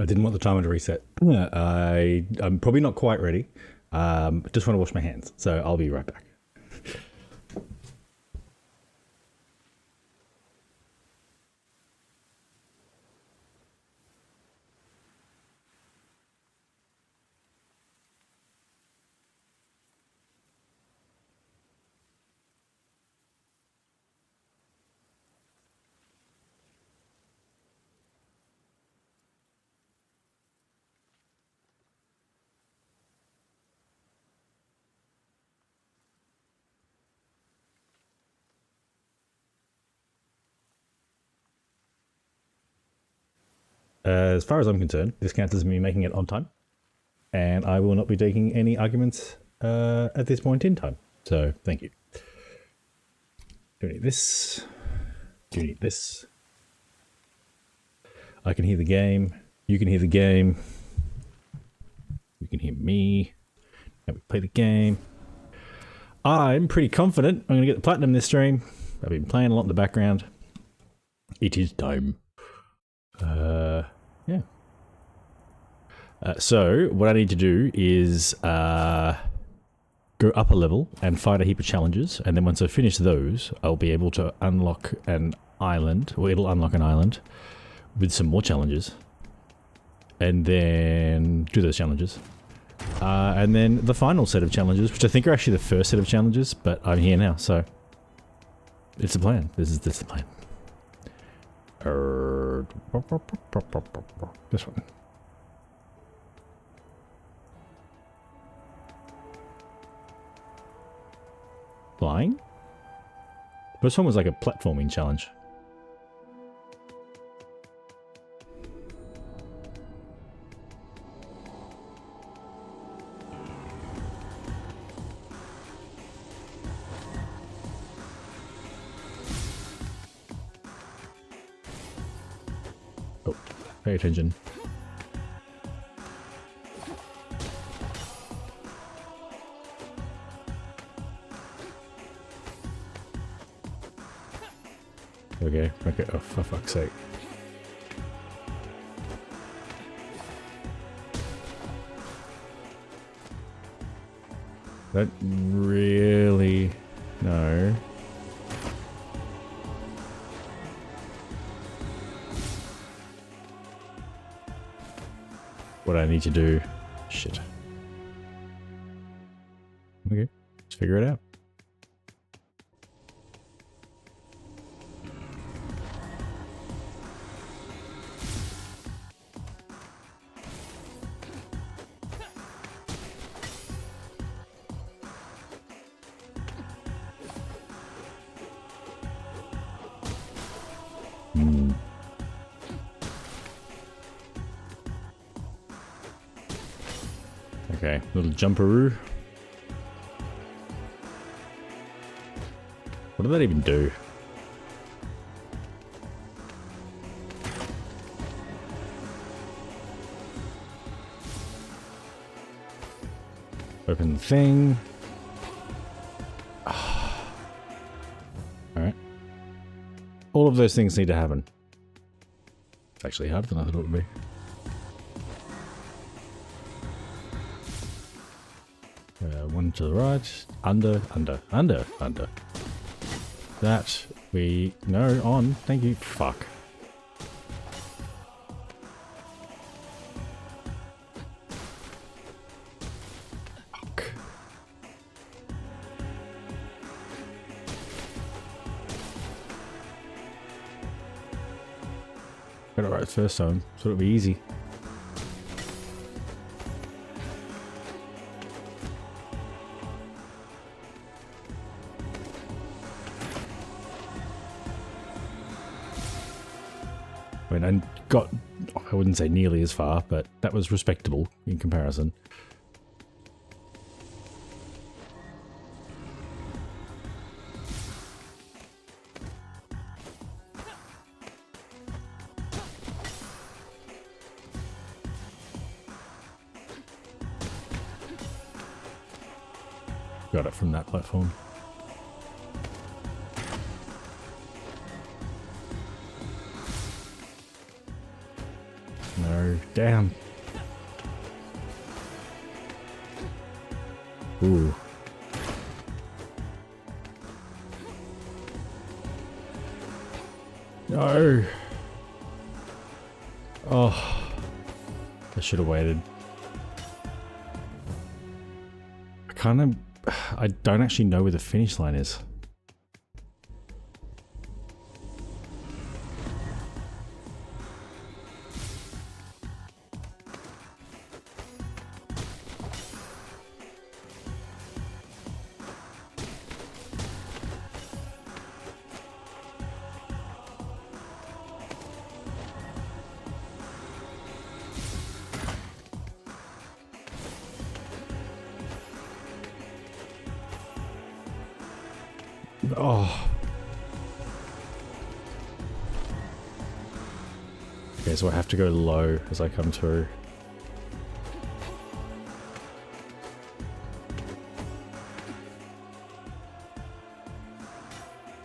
I didn't want the timer to reset. I'm probably not quite ready. Just want to wash my hands, so I'll be right back. As far as I'm concerned, this counts as me making it on time, and I will not be taking any arguments at this point in time. So, thank you. Do you need this? Do you need this? I can hear the game. You can hear the game. You can hear me. Now we play the game. I'm pretty confident I'm going to get the platinum this stream. I've been playing a lot in the background. It is time. Yeah. So what I need to do is go up a level and fight a heap of challenges, and then once I finish those, I'll be able to unlock an island, or it'll unlock an island with some more challenges, and then do those challenges. And then the final set of challenges, which I think are actually the first set of challenges, but I'm here now, so it's the plan. This is the plan. This one. Flying? The first one was like a platforming challenge. Pay attention. Okay, oh, for fuck's sake. Don't really know. What I need to do. Shit. Okay, let's figure it out. Okay, little jumperoo. What did that even do? Open the thing. Alright. All of those things need to happen. It's actually harder than I thought it would be. One to the right, under. That we know on. Thank you. Fuck. Fuck. Got it right first time, so it'll be easy. I mean, I wouldn't say nearly as far, but that was respectable in comparison. Got it from that platform. No. damn. Ooh. No. Oh. I should have waited. I don't actually know where the finish line is. Oh. Okay, so I have to go low as I come through.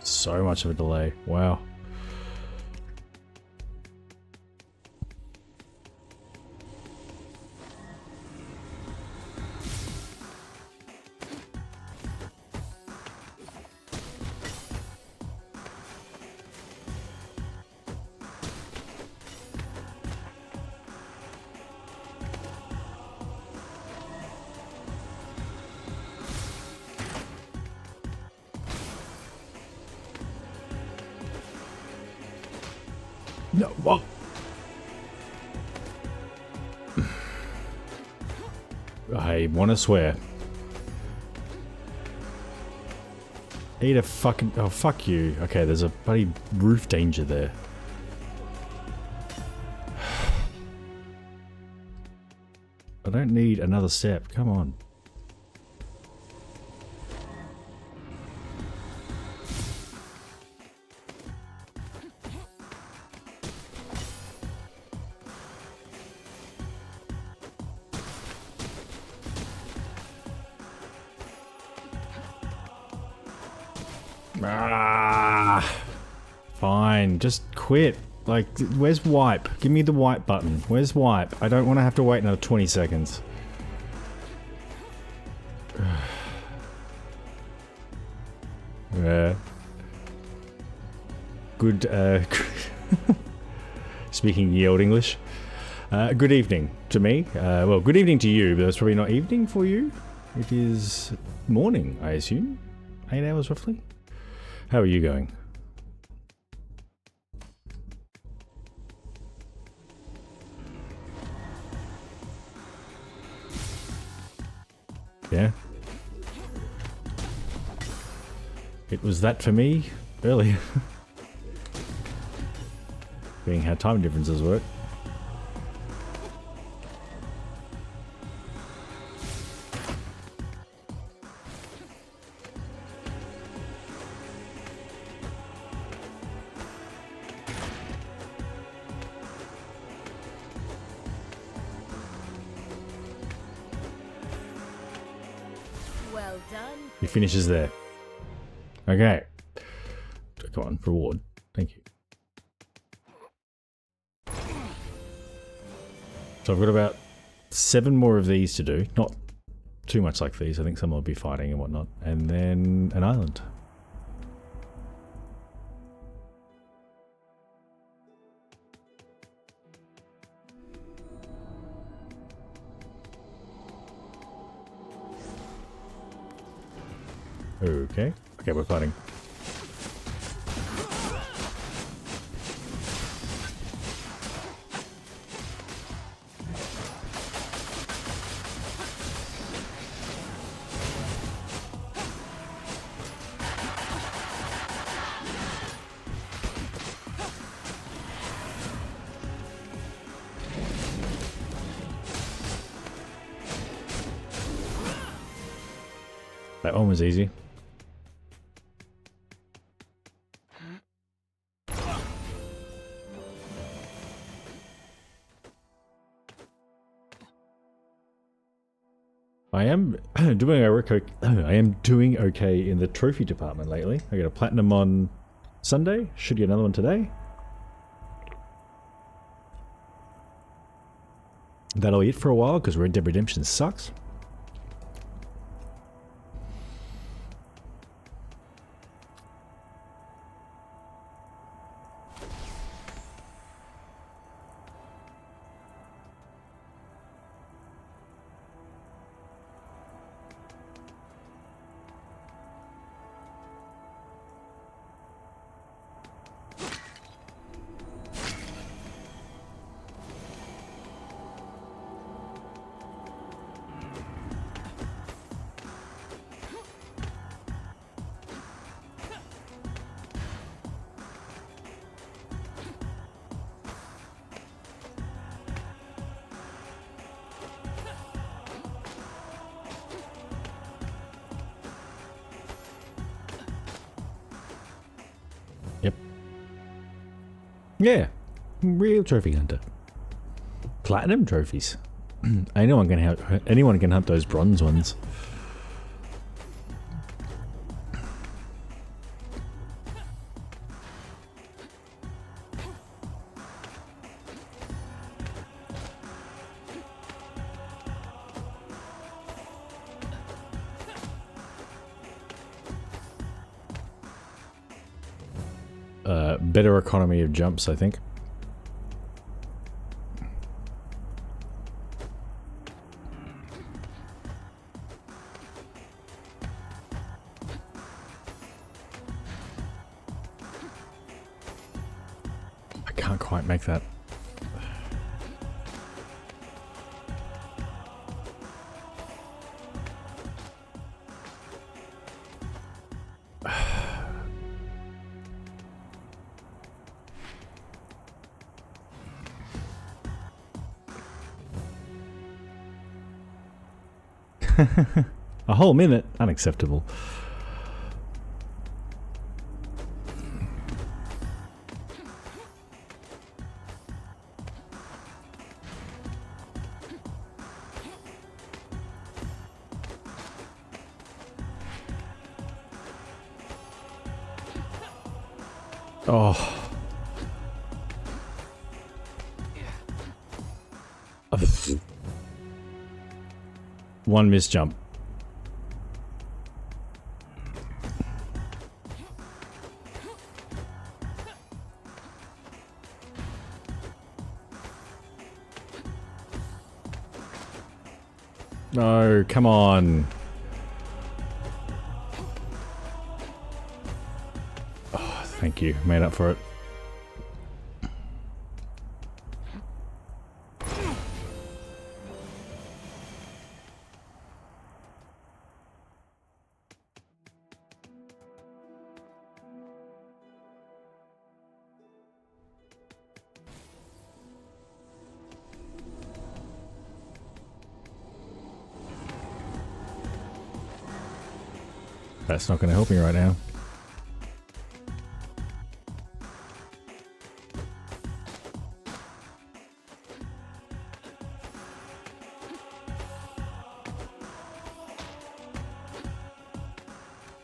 So much of a delay. Wow. No, what? I want to swear. Eat a fucking... Oh, fuck you. Okay, there's a bloody roof danger there. I don't need another step. Come on. Ah, fine, just quit. Like, where's wipe? Give me the wipe button. Where's wipe? I don't want to have to wait another 20 seconds. Good, speaking ye old English. Good evening to me. Well, good evening to you, but it's probably not evening for you. It is morning, I assume. 8 hours roughly. How are you going? Yeah. It was that for me earlier. Being how time differences work. Well done. He finishes there. Okay. Come on, reward. Thank you. So I've got about 7 more of these to do. Not too much like these. I think some will be fighting and whatnot. And then an island. Okay. Okay, we're fighting. That one was easy. I am doing okay. I am doing okay in the trophy department lately. I got a platinum on Sunday. Should get another one today. that'll be it for a while because Red Dead Redemption sucks. Yep. Yeah. Real trophy hunter. Platinum trophies. Anyone can hunt those bronze ones. Better economy of jumps, I think. I can't quite make that. A whole minute? Unacceptable. Oh. One missed jump. No, come on. Oh, thank you. Made up for it. That's not going to help me right now.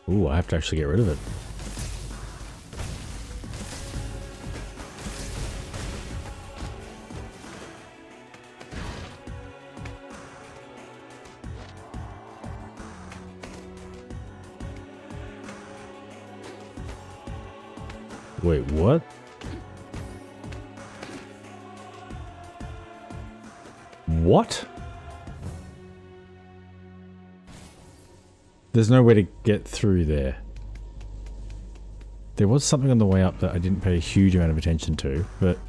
Ooh, I have to actually get rid of it. Wait, what? What? There's no way to get through there. There was something on the way up that I didn't pay a huge amount of attention to, but...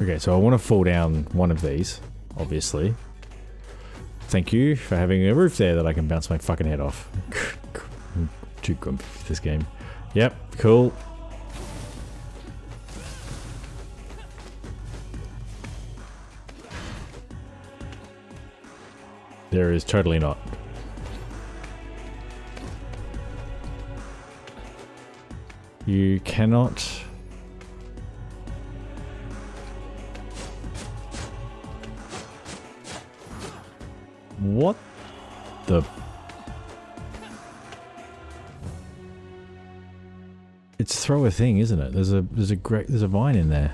Okay, so I want to fall down one of these, obviously. Thank you for having a roof there that I can bounce my fucking head off. I'm too grumpy for this game. Yep, cool. There is totally not. You cannot... What the... It's throw a thing, isn't it? There's a vine in there.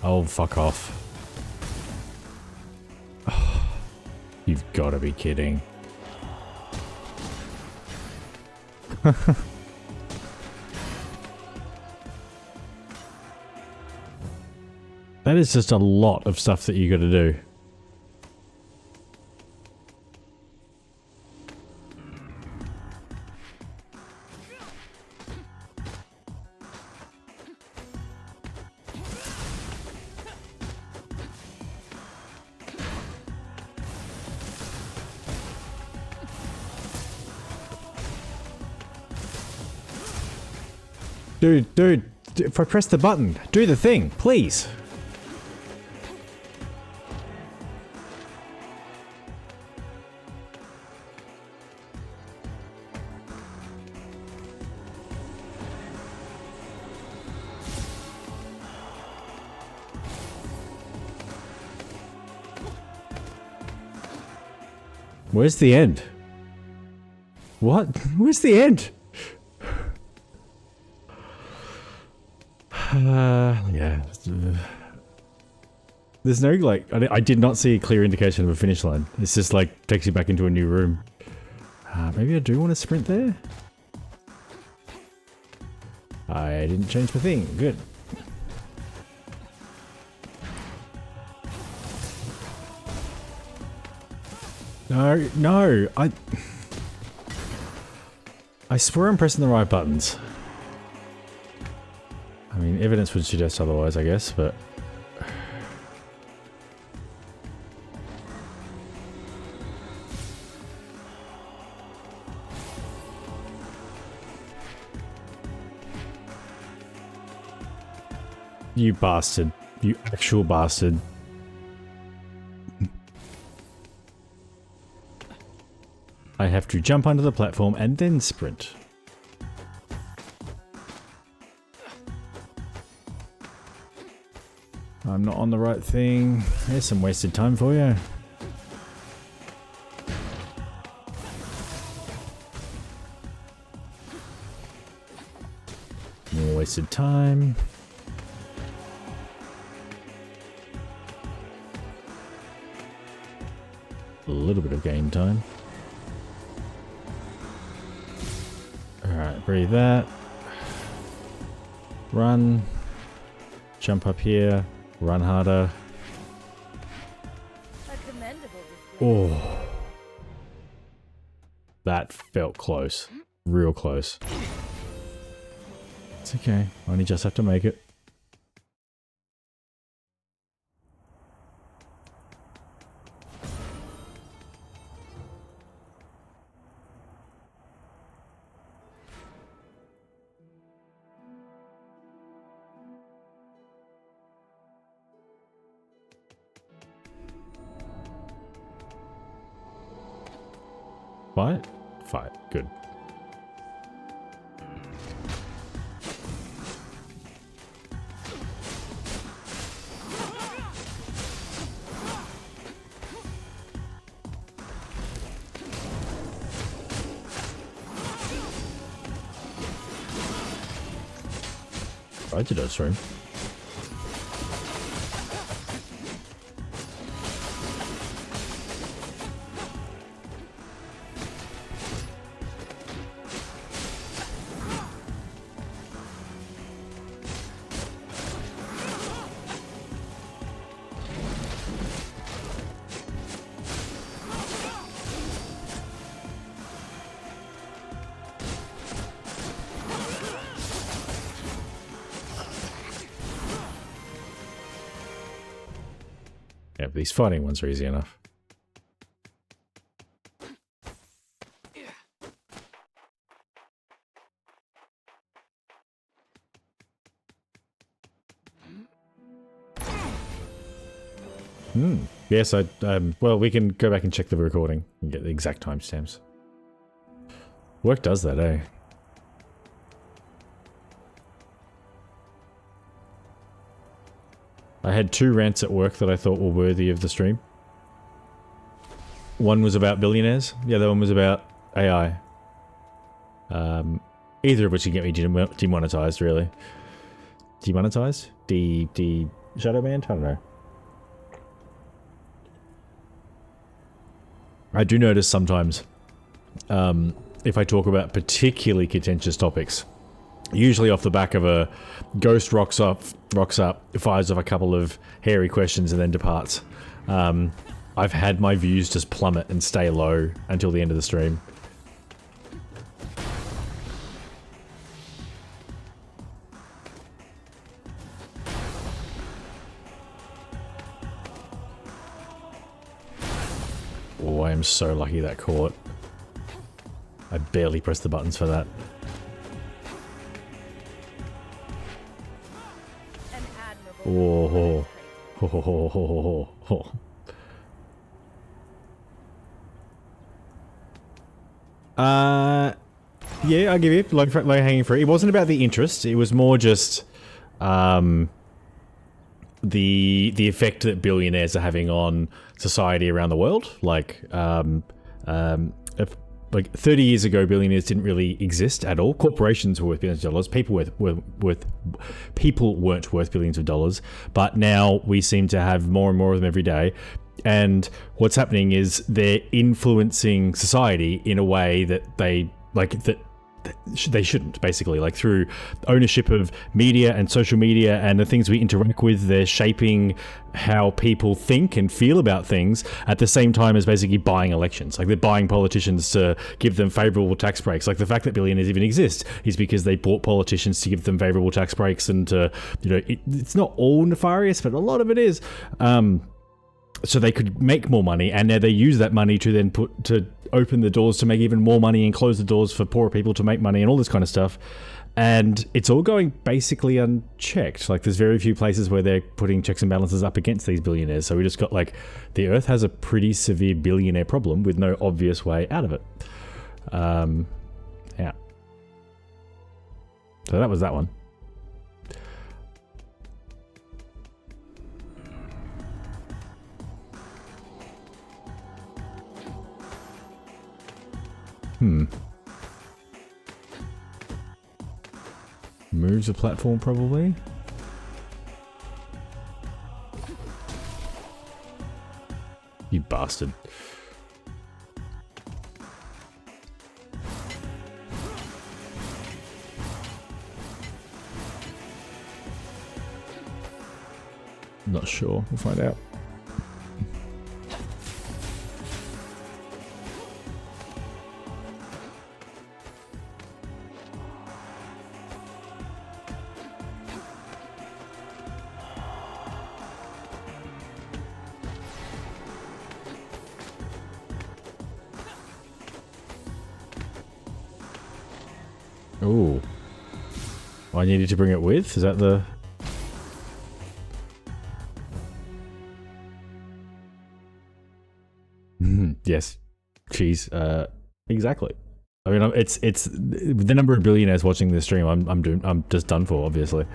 Oh, fuck off. You've got to be kidding. That is just a lot of stuff that you got to do. Dude, if I press the button, do the thing, please. Where's the end? What? Where's the end? Yeah. There's no, like, I did not see a clear indication of a finish line. It's just like, takes you back into a new room. Maybe I do want to sprint there? I didn't change my thing. Good. No, I swear I'm pressing the right buttons. I mean, evidence would suggest otherwise, I guess, but... You bastard. You actual bastard. I have to jump onto the platform and then sprint. I'm not on the right thing. There's some wasted time for you. More wasted time. A little bit of game time. Alright, breathe that. Run. Jump up here. Run harder. A commendable display. Oh. That felt close. Real close. It's okay. Only just have to make it. Fight? Fight. Good. I did that stream. Yeah, but these fighting ones are easy enough. Yes, well, we can go back and check the recording and get the exact timestamps. Work does that, eh? I had 2 rants at work that I thought were worthy of the stream. One was about billionaires, the other one was about AI. Either of which can get me demonetized, really. Demonetized? Shadow Banned? I don't know. I do notice sometimes, if I talk about particularly contentious topics, usually off the back of a ghost rocks up, fires off a couple of hairy questions and then departs. I've had my views just plummet and stay low until the end of the stream. Oh, I am so lucky that caught. I barely pressed the buttons for that. An admirable yeah, I give you low hanging fruit. It wasn't about the interest. It was more just the effect that billionaires are having on society around the world. Like 30 years ago, billionaires didn't really exist at all. Corporations were worth billions of dollars. People weren't worth billions of dollars. But now we seem to have more and more of them every day. And what's happening is they're influencing society in a way that they shouldn't, basically. Like through ownership of media and social media and the things we interact with, they're shaping how people think and feel about things at the same time as basically buying elections. Like they're buying politicians to give them favorable tax breaks. Like the fact that billionaires even exist is because they bought politicians to give them favorable tax breaks and to, you know, it's not all nefarious, but a lot of it is. So they could make more money, and now they use that money to then open the doors to make even more money and close the doors for poorer people to make money and all this kind of stuff. And it's all going basically unchecked. Like there's very few places where they're putting checks and balances up against these billionaires. So we just got like, the Earth has a pretty severe billionaire problem with no obvious way out of it. Yeah. So that was that one. Moves the platform, probably. You bastard. Not sure. We'll find out. Ooh. I needed to bring it with? Is that the... Yes. Cheese. Exactly. I mean, it's the number of billionaires watching this stream. I'm just done for, obviously.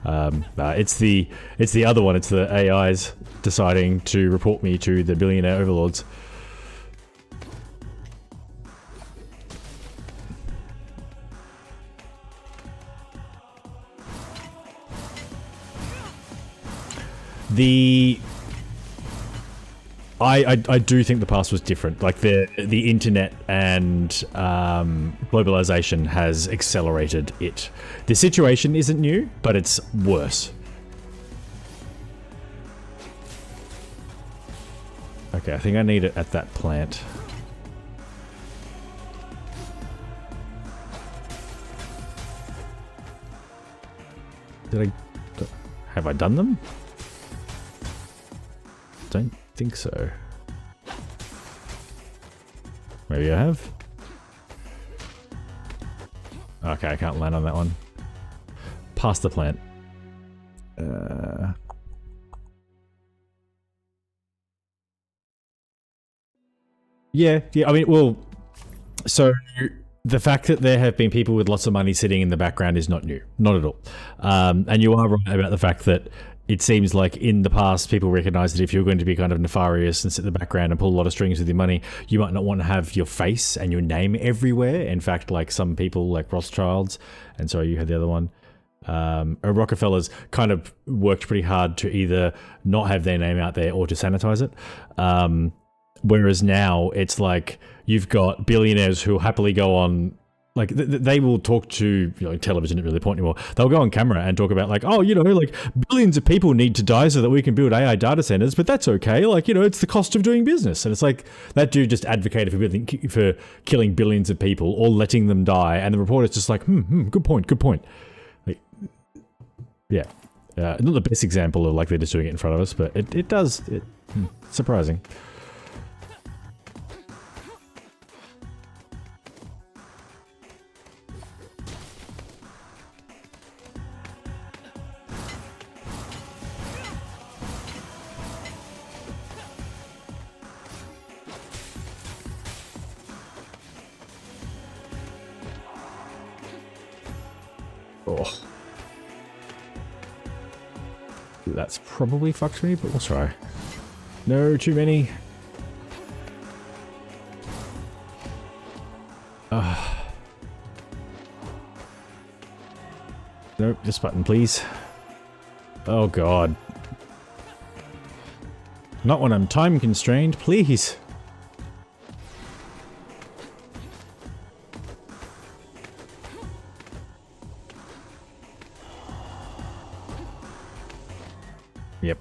It's the other one. It's the AIs deciding to report me to the billionaire overlords. I do think the past was different. Like the internet and globalization has accelerated it. The situation isn't new, but it's worse. Okay, I think I need it at that plant. Have I done them? Don't think so. Maybe I have. Okay, I can't land on that one. Past the plant. Yeah. I mean, well, so the fact that there have been people with lots of money sitting in the background is not new. Not at all. And you are right about the fact that it seems like in the past, people recognize that if you're going to be kind of nefarious and sit in the background and pull a lot of strings with your money, you might not want to have your face and your name everywhere. In fact, like some people like Rothschilds, and sorry, you had the other one, Rockefellers kind of worked pretty hard to either not have their name out there or to sanitize it. Whereas now it's like you've got billionaires who happily go on, like they will talk to, television isn't really the point anymore. They'll go on camera and talk about like, oh, like billions of people need to die so that we can build AI data centers, but that's okay. Like, it's the cost of doing business. And it's like that dude just advocated for killing billions of people or letting them die. And the reporter's just like, good point. Like, yeah. Not the best example of like they're just doing it in front of us, but it does. Surprising. Oh. That's probably fucked me, but we'll try. No, too many. Nope, this button, please. Oh god. Not when I'm time constrained, please. Yep.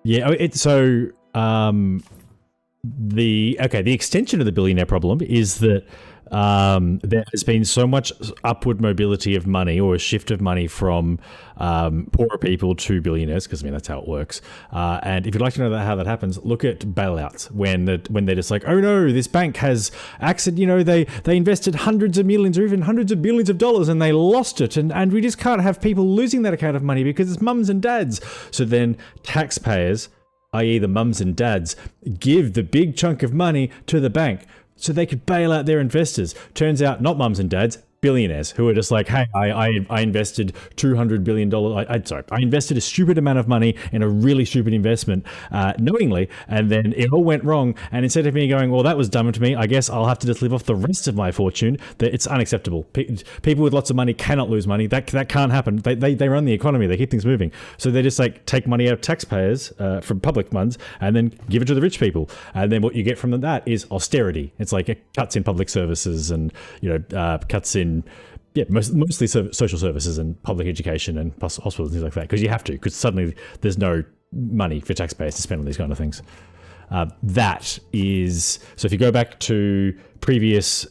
Yeah, the extension of the billionaire problem is that there has been so much upward mobility of money, or a shift of money from poorer people to billionaires, because that's how it works. And if you'd like to know how that happens, look at bailouts when they're just like, oh no, this bank has they invested hundreds of millions or even hundreds of billions of dollars and they lost it, and we just can't have people losing that account of money because it's mums and dads. So then taxpayers, i.e. the mums and dads, give the big chunk of money to the bank so they could bail out their investors. Turns out not mums and dads, billionaires who are just like, hey, I invested $200 billion. I invested a stupid amount of money in a really stupid investment knowingly, and then it all went wrong. And instead of me going, well, that was dumb to me, I guess I'll have to just live off the rest of my fortune. That it's unacceptable. People with lots of money cannot lose money. That can't happen. They run the economy. They keep things moving. So they just like take money out of taxpayers from public funds and then give it to the rich people. And then what you get from that is austerity. It's like it cuts in public services and cuts in mostly social services and public education and hospitals and things like that, because you have to, because suddenly there's no money for taxpayers to spend on these kind of things. That is, so if you go back to previous,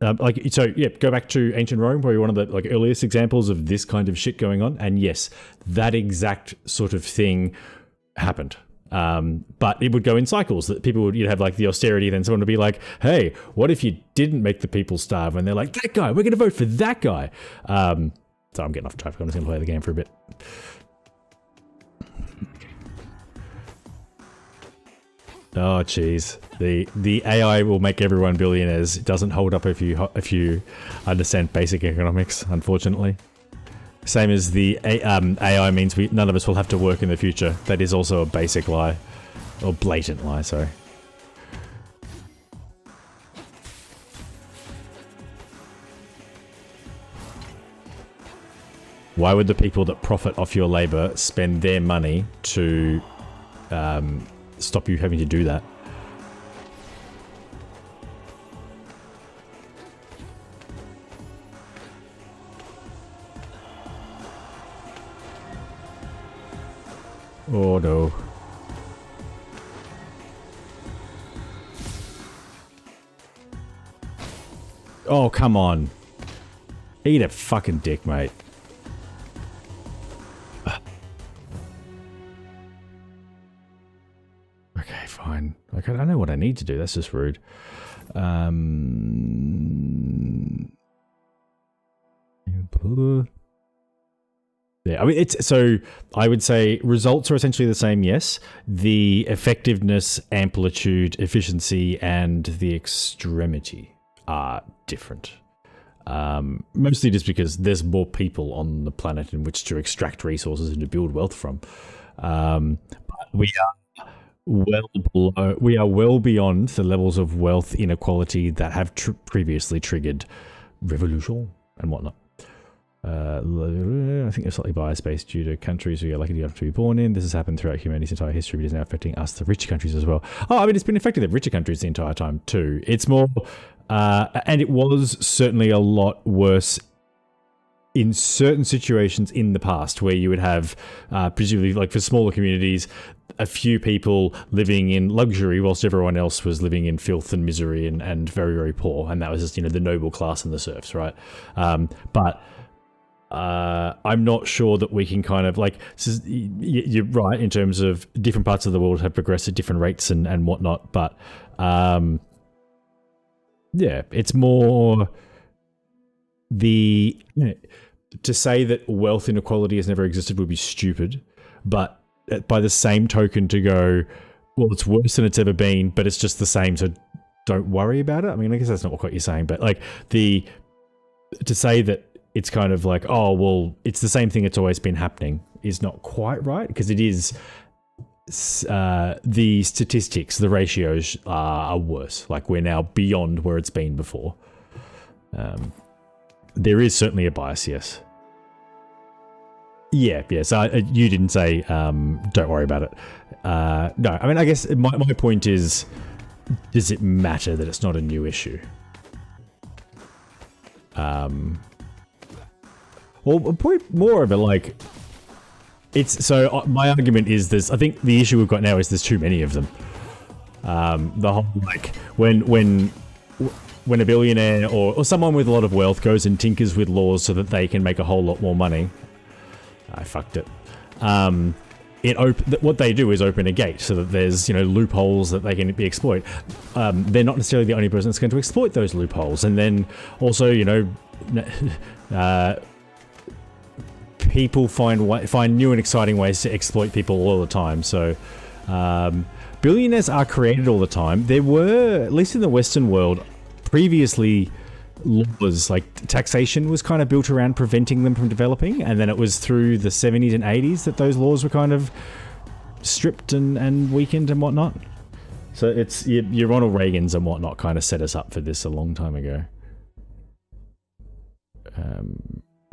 go back to ancient Rome, probably one of the earliest examples of this kind of shit going on, and yes, that exact sort of thing happened. But it would go in cycles, that people would, you'd have the austerity, then someone would be like, hey, what if you didn't make the people starve? And they're like, that guy, we're going to vote for that guy. So I'm getting off track. I'm just going to play the game for a bit. Oh, jeez. The AI will make everyone billionaires. It doesn't hold up if you understand basic economics, unfortunately. Same as the AI means none of us will have to work in the future. That is also a basic lie. Or blatant lie, sorry. Why would the people that profit off your labor spend their money to stop you having to do that? Oh no. Oh, come on. Eat a fucking dick, mate. Okay, fine. Okay, I know what I need to do. That's just rude. Yeah, I mean, I would say results are essentially the same, yes. The effectiveness, amplitude, efficiency, and the extremity are different. Mostly just because there's more people on the planet in which to extract resources and to build wealth from. But well below. We are well beyond the levels of wealth inequality that have previously triggered revolution and whatnot. I think they're slightly biased based due to countries we are lucky enough to be born in. This has happened throughout humanity's entire history, but is now affecting us, the rich countries, as well. Oh, I mean, it's been affecting the richer countries the entire time too. It's more, and it was certainly a lot worse in certain situations in the past, where you would have, presumably, like for smaller communities, a few people living in luxury whilst everyone else was living in filth and misery and very, very poor. And that was just, the noble class and the serfs, right? But I'm not sure that we can kind of you're right in terms of different parts of the world have progressed at different rates and whatnot, but yeah, it's more to say that wealth inequality has never existed would be stupid, but by the same token to go, well, it's worse than it's ever been, but it's just the same, so don't worry about it. I mean, I guess that's not what you're saying, but to say that it's kind of like, oh, well, it's the same thing, it's always been happening, is not quite right, because it is, the statistics, the ratios are worse. Like, we're now beyond where it's been before. There is certainly a bias, yes. Yeah. So you didn't say, don't worry about it. No, I mean, I guess my point is, does it matter that it's not a new issue? Well, a point more of it, my argument is I think the issue we've got now is there's too many of them. The whole, when a billionaire or someone with a lot of wealth goes and tinkers with laws so that they can make a whole lot more money, I fucked it. What they do is open a gate so that there's loopholes that they can be exploit. They're not necessarily the only person that's going to exploit those loopholes, and then also people find new and exciting ways to exploit people all the time. So billionaires are created all the time. There were, at least in the Western world, previously laws like taxation was kind of built around preventing them from developing, and then it was through the 70s and 80s that those laws were kind of stripped and weakened and whatnot. So it's your Ronald Reagans and whatnot kind of set us up for this a long time ago.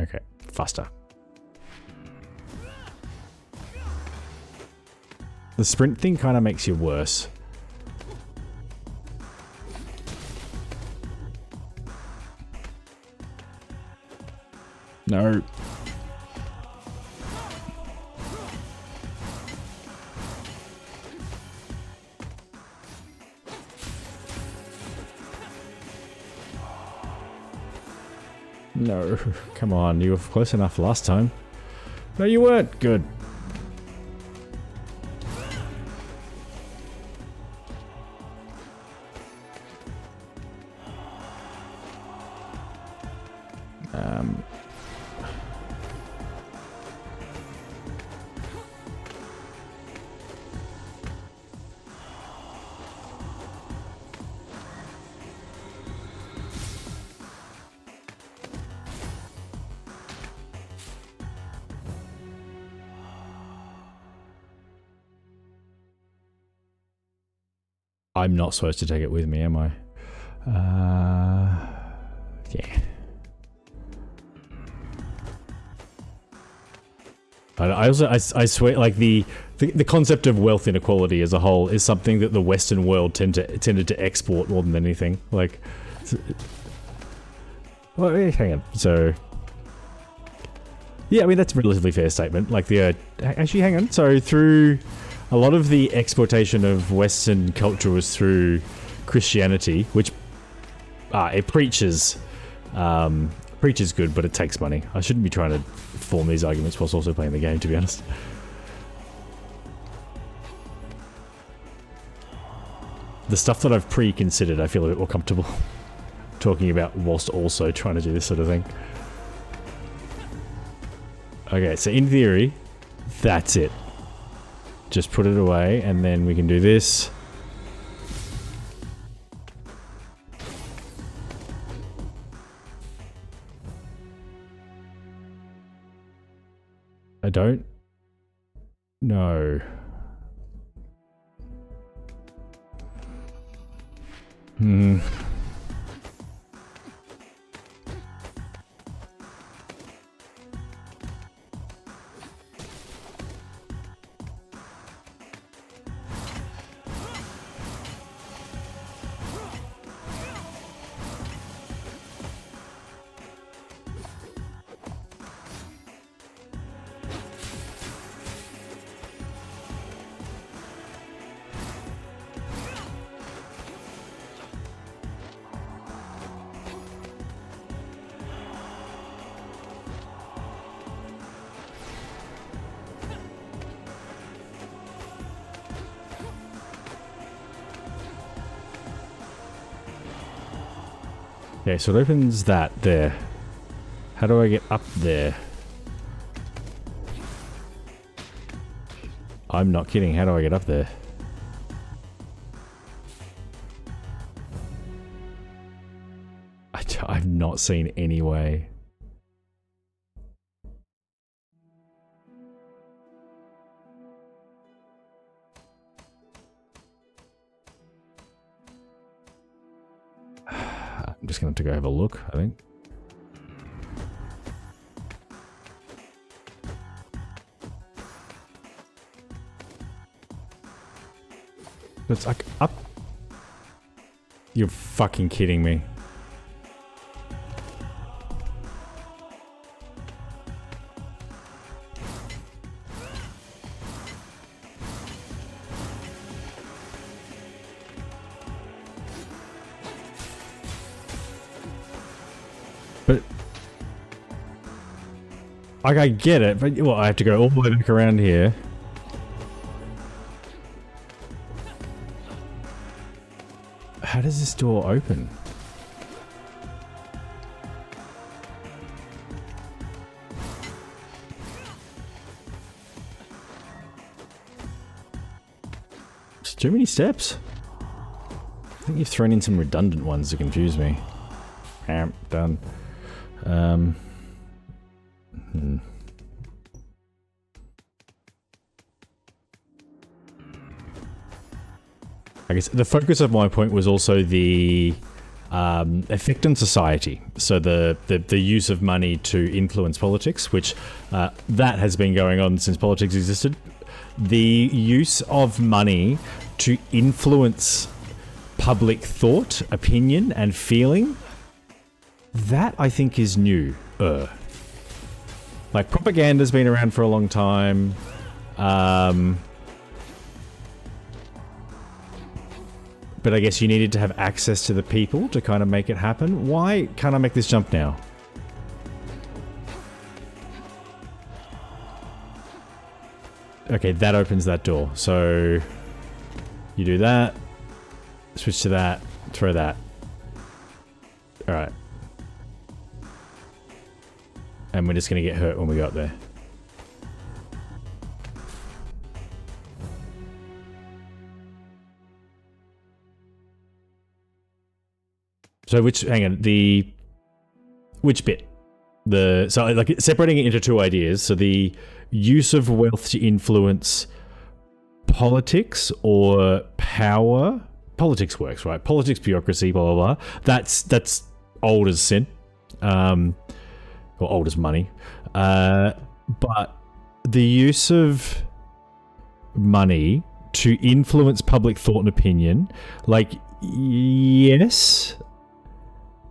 Okay, faster. The sprint thing kind of makes you worse. No. No. Come on, you were close enough last time. No, you weren't. Good. I'm not supposed to take it with me, am I? Yeah. I swear, like the concept of wealth inequality as a whole is something that the Western world tended to export more than anything. Like, well, hang on. So, yeah, I mean that's a relatively fair statement. Like actually, hang on. So through a lot of the exportation of Western culture was through Christianity, which it preaches good, but it takes money. I shouldn't be trying to form these arguments whilst also playing the game, to be honest. The stuff that I've pre-considered, I feel a bit more comfortable talking about whilst also trying to do this sort of thing. Okay, so in theory, that's it. Just put it away, and then we can do this. I don't know. Okay, so it opens that there. How do I get up there? I'm not kidding. How do I get up there? I've not seen any way. I'm just going to go have a look, I think. It's like up. You're fucking kidding me. But like, I get it, but well, I have to go all the way back around here. How does this door open? It's too many steps. I think you've thrown in some redundant ones to confuse me. Done. I guess the focus of my point was also the effect on society. So the use of money to influence politics, which that has been going on since politics existed. The use of money to influence public thought, opinion, and feeling. That, I think, is new. Like, propaganda's been around for a long time. But I guess you needed to have access to the people to kind of make it happen. Why can't I make this jump now? Okay, that opens that door. So you do that, switch to that, throw that. Alright. And we're just going to get hurt when we go up there. So hang on, which bit? So like separating it into two ideas. So the use of wealth to influence politics or power. Politics works, right? Politics, bureaucracy, blah, blah, blah. That's old as sin. Or old as money. But the use of money to influence public thought and opinion, like, yes,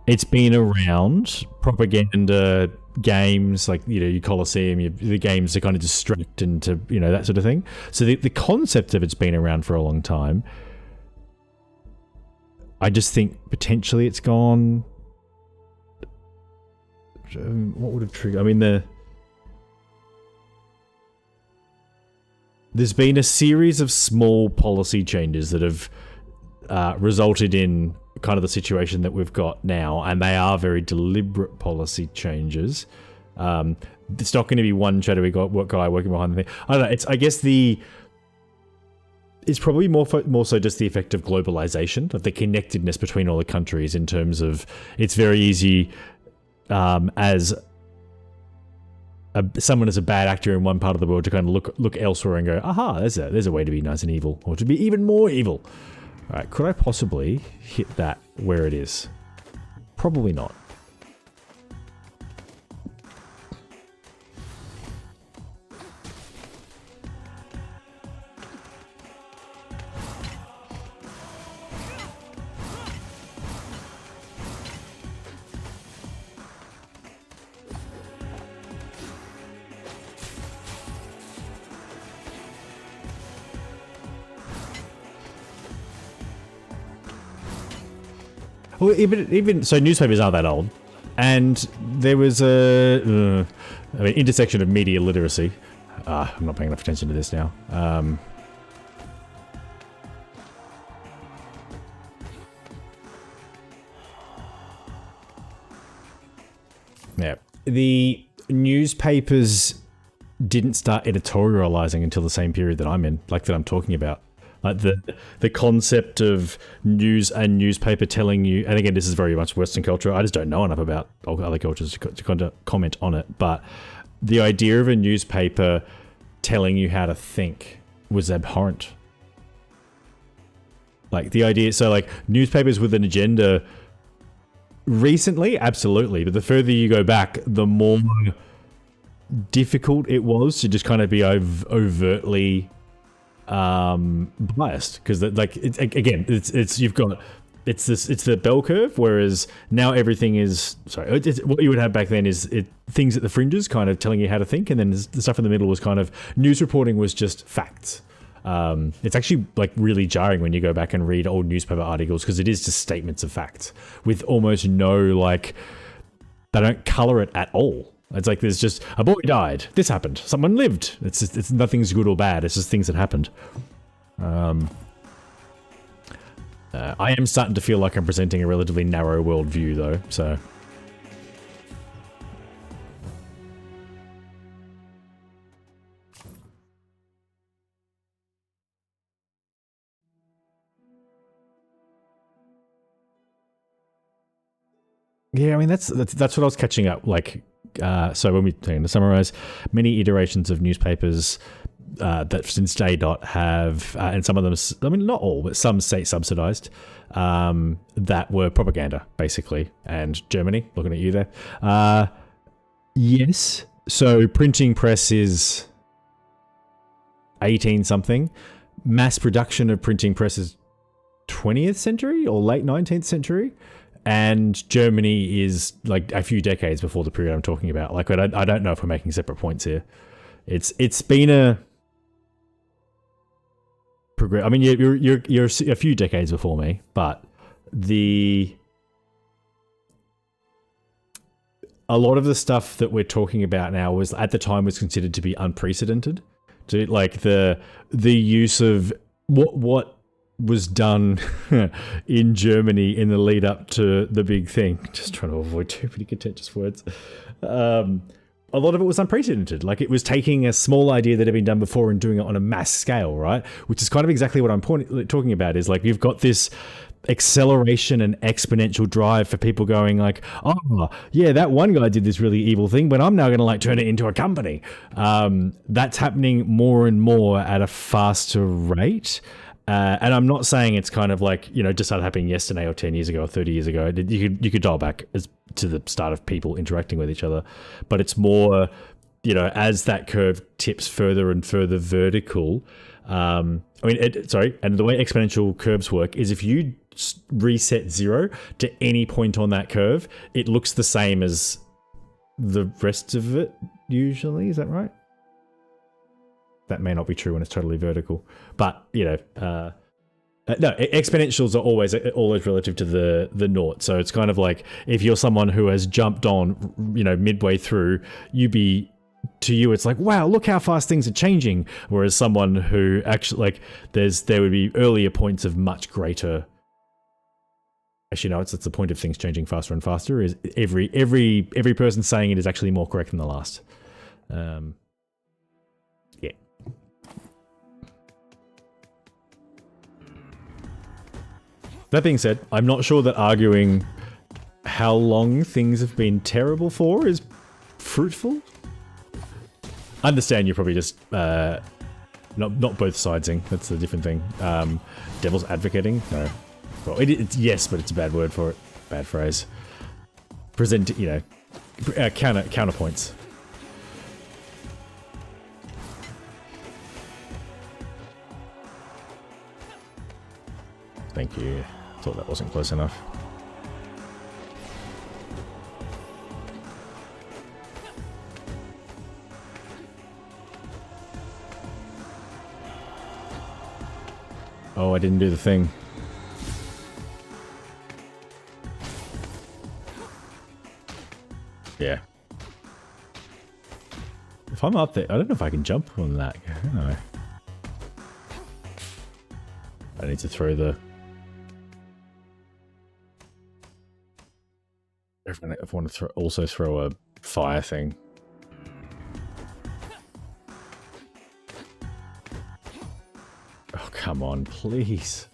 it's been around. Propaganda, games, like, you know, your Colosseum, the games to kind of distract and to, you know, that sort of thing. So the concept of it's been around for a long time. I just think potentially it's gone... What would have triggered? I mean, there's been a series of small policy changes that have resulted in kind of the situation that we've got now, and they are very deliberate policy changes. It's not going to be one shadowy guy working behind the thing. I don't know. I guess it's probably more so just the effect of globalization, of the connectedness between all the countries. In terms of, it's very easy. As someone as a bad actor in one part of the world to kind of look elsewhere and go, aha, there's a way to be nice and evil, or to be even more evil. Alright, could I possibly hit that where it is? Probably not. Well, even so, newspapers aren't that old, and there was a intersection of media literacy. I'm not paying enough attention to this now. Yeah, the newspapers didn't start editorializing until the same period that I'm in, like that I'm talking about. Like the concept of news and newspaper telling you, and again, this is very much Western culture. I just don't know enough about other cultures to comment on it. But the idea of a newspaper telling you how to think was abhorrent. Like the idea, so like newspapers with an agenda. Recently, absolutely, but the further you go back, the more difficult it was to just kind of be overtly biased, because like it's the bell curve, whereas now everything is what you would have back then is things at the fringes kind of telling you how to think, and then the stuff in the middle was kind of news reporting was just facts. It's actually like really jarring when you go back and read old newspaper articles, because it is just statements of facts with almost no, like, they don't color it at all. It's like there's just a boy died, this happened, someone lived. It's nothing's good or bad. It's just things that happened. I am starting to feel like I'm presenting a relatively narrow worldview, though. So. Yeah, I mean that's what I was catching up. Like, so when to summarize, many iterations of newspapers that since J. have, and some of them, I mean not all, but some state subsidized, that were propaganda basically. And Germany, looking at you there, yes. So printing press is 18 something. Mass production of printing press is 20th century or late 19th century. And Germany is like a few decades before the period I'm talking about. Like, I don't know if we're making separate points here. It's been a progress. I mean, you're a few decades before me, but a lot of the stuff that we're talking about now was at the time was considered to be unprecedented. To like the use of what was done in Germany in the lead up to the big thing. Just trying to avoid too many contentious words. A lot of it was unprecedented. Like, it was taking a small idea that had been done before and doing it on a mass scale, right? Which is kind of exactly what I'm talking about, is like, you've got this acceleration and exponential drive for people going like, oh yeah, that one guy did this really evil thing, but I'm now going to like turn it into a company. That's happening more and more at a faster rate. And I'm not saying it's kind of like, you know, just started happening yesterday or 10 years ago or 30 years ago. You could dial back to the start of people interacting with each other. But it's more, you know, as that curve tips further and further vertical. And the way exponential curves work is if you reset 0 to any point on that curve, it looks the same as the rest of it usually. Is that right? That may not be true when it's totally vertical, but you know, no, exponentials are always relative to the naught. So it's kind of like if you're someone who has jumped on, you know, midway through, to you it's like, wow, look how fast things are changing. Whereas someone who actually like there would be earlier points of much greater. Actually, no, it's the point of things changing faster and faster. Is every person saying it is actually more correct than the last. That being said, I'm not sure that arguing how long things have been terrible for is fruitful. I understand you're probably just Not both sidesing. That's a different thing. Devil's advocating? No. Well, it's yes, but it's a bad word for it. Bad phrase. Present, you know, counterpoints. Thank you. Thought that wasn't close enough. Oh, I didn't do the thing. Yeah. If I'm up there, I don't know if I can jump on that. No. I need to throw the... If I want to also throw a fire thing. Oh, come on, please.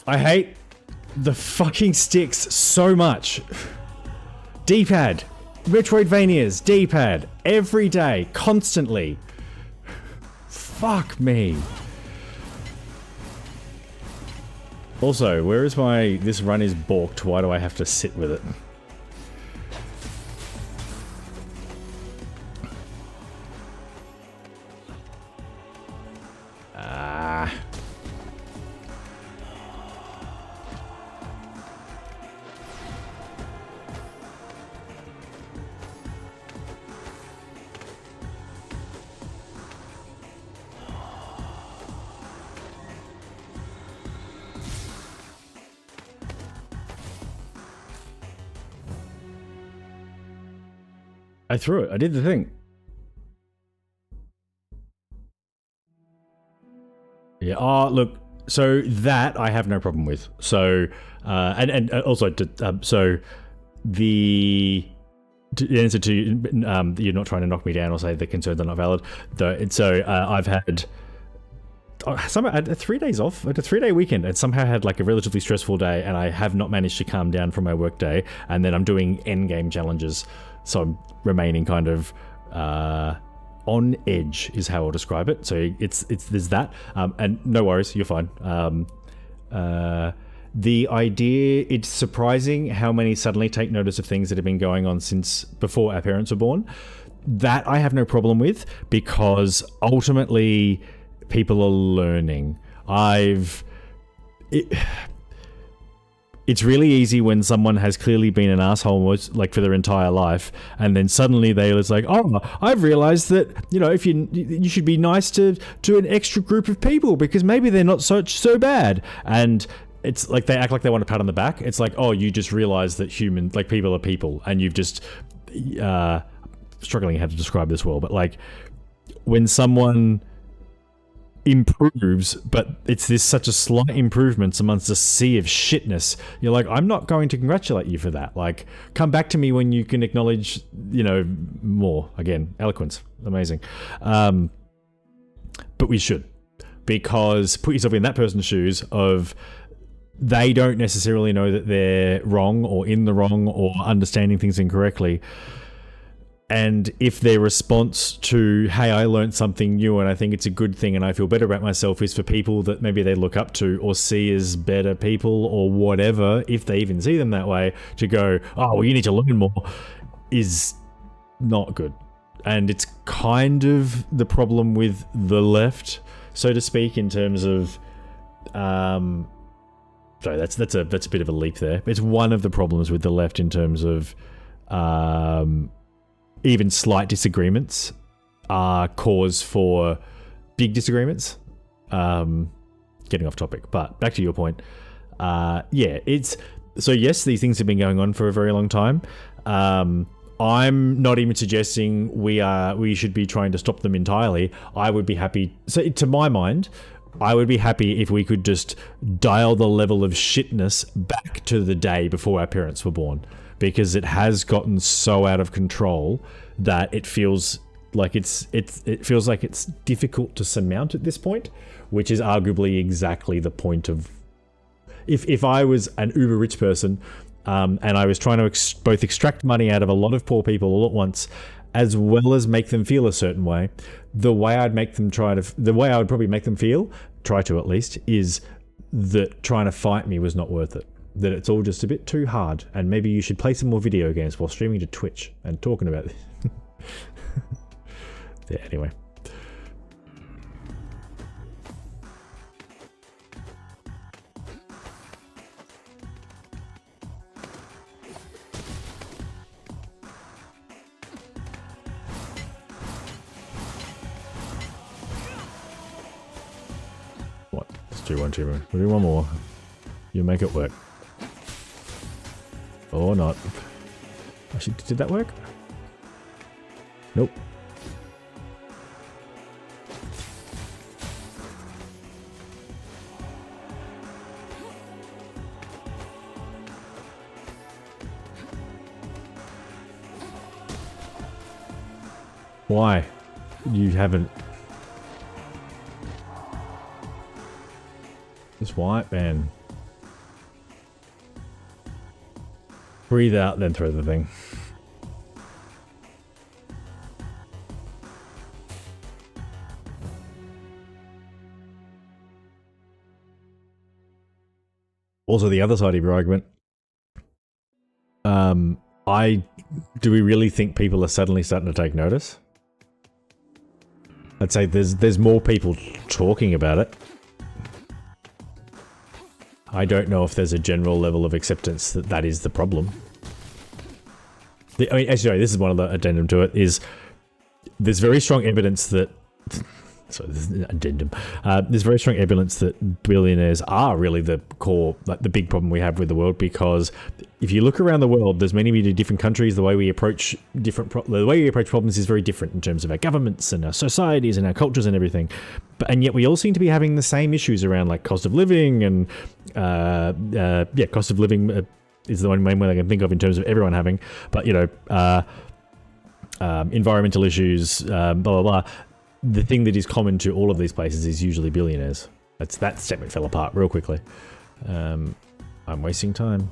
I hate the fucking sticks so much. D-pad. Metroid-vanias. D-pad. Every day. Constantly. Fuck me. Also, where is my... This run is balked. Why do I have to sit with it? I threw it. I did the thing. Yeah. Oh, look. So that I have no problem with. So, and also, so the answer to you're not trying to knock me down or say the concerns are not valid. So I've had. I had 3 days off. I had a 3-day weekend and somehow had like a relatively stressful day, and I have not managed to calm down from my work day. And then I'm doing endgame challenges, so I'm remaining kind of on edge is how I'll describe it. So it's there's that, and no worries, you're fine. The idea, it's surprising how many suddenly take notice of things that have been going on since before our parents were born. That I have no problem with, because ultimately people are learning. It's really easy when someone has clearly been an asshole like for their entire life, and then suddenly they're like, "Oh, I've realized that, you know, if you should be nice to an extra group of people because maybe they're not so bad." And it's like they act like they want a pat on the back. It's like, "Oh, you just realized that people are people, and you've just struggling how to describe this well." But like when someone improves, but it's such a slight improvement amongst a sea of shitness, you're like, I'm not going to congratulate you for that. Like, come back to me when you can acknowledge, you know, more. Again, eloquence, amazing. But we should, because put yourself in that person's shoes of they don't necessarily know that they're wrong or in the wrong or understanding things incorrectly. And if their response to, hey, I learned something new and I think it's a good thing and I feel better about myself, is for people that maybe they look up to or see as better people or whatever, if they even see them that way, to go, oh, well, you need to learn more, is not good. And it's kind of the problem with the left, so to speak, in terms of... sorry, that's a bit of a leap there. It's one of the problems with the left in terms of... even slight disagreements are cause for big disagreements. Getting off topic, but back to your point. Yeah, it's... So yes, these things have been going on for a very long time. I'm not even suggesting we should be trying to stop them entirely. I would be happy... So to my mind, I would be happy if we could just dial the level of shitness back to the day before our parents were born. Because it has gotten so out of control that it feels like it's difficult to surmount at this point, which is arguably exactly the point of... If I was an uber rich person, and I was trying to both extract money out of a lot of poor people all at once, as well as make them feel a certain way, the way I would probably make them feel, try to at least, is that trying to fight me was not worth it. That it's all just a bit too hard, and maybe you should play some more video games while streaming to Twitch and talking about this. Yeah, anyway. What? Let's do one, two more. We'll do one more. You'll make it work. Or not. Actually, did that work? Nope. Why? You haven't... Just white, man. Breathe out, then throw the thing. Also, the other side of your argument. Do we really think people are suddenly starting to take notice? I'd say there's more people talking about it. I don't know if there's a general level of acceptance that that is the problem. I mean, as you know, this is one of the addendum to it, is there's very strong evidence that... Sorry, this is an addendum. There's very strong evidence that billionaires are really the core, like the big problem we have with the world, because if you look around the world, there's many different countries. The way we approach problems is very different in terms of our governments and our societies and our cultures and everything. And yet we all seem to be having the same issues around like cost of living and cost of living is the one main one I can think of in terms of everyone having. But you know, environmental issues, blah blah blah. The thing that is common to all of these places is usually billionaires. That statement fell apart real quickly. I'm wasting time.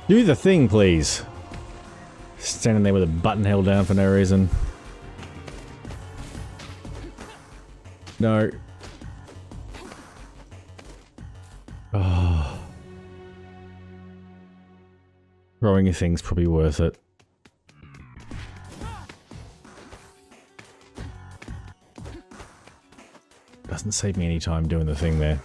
Do the thing, please. Standing there with a button held down for no reason. No. Oh. Throwing a thing's probably worth it. Doesn't save me any time doing the thing there.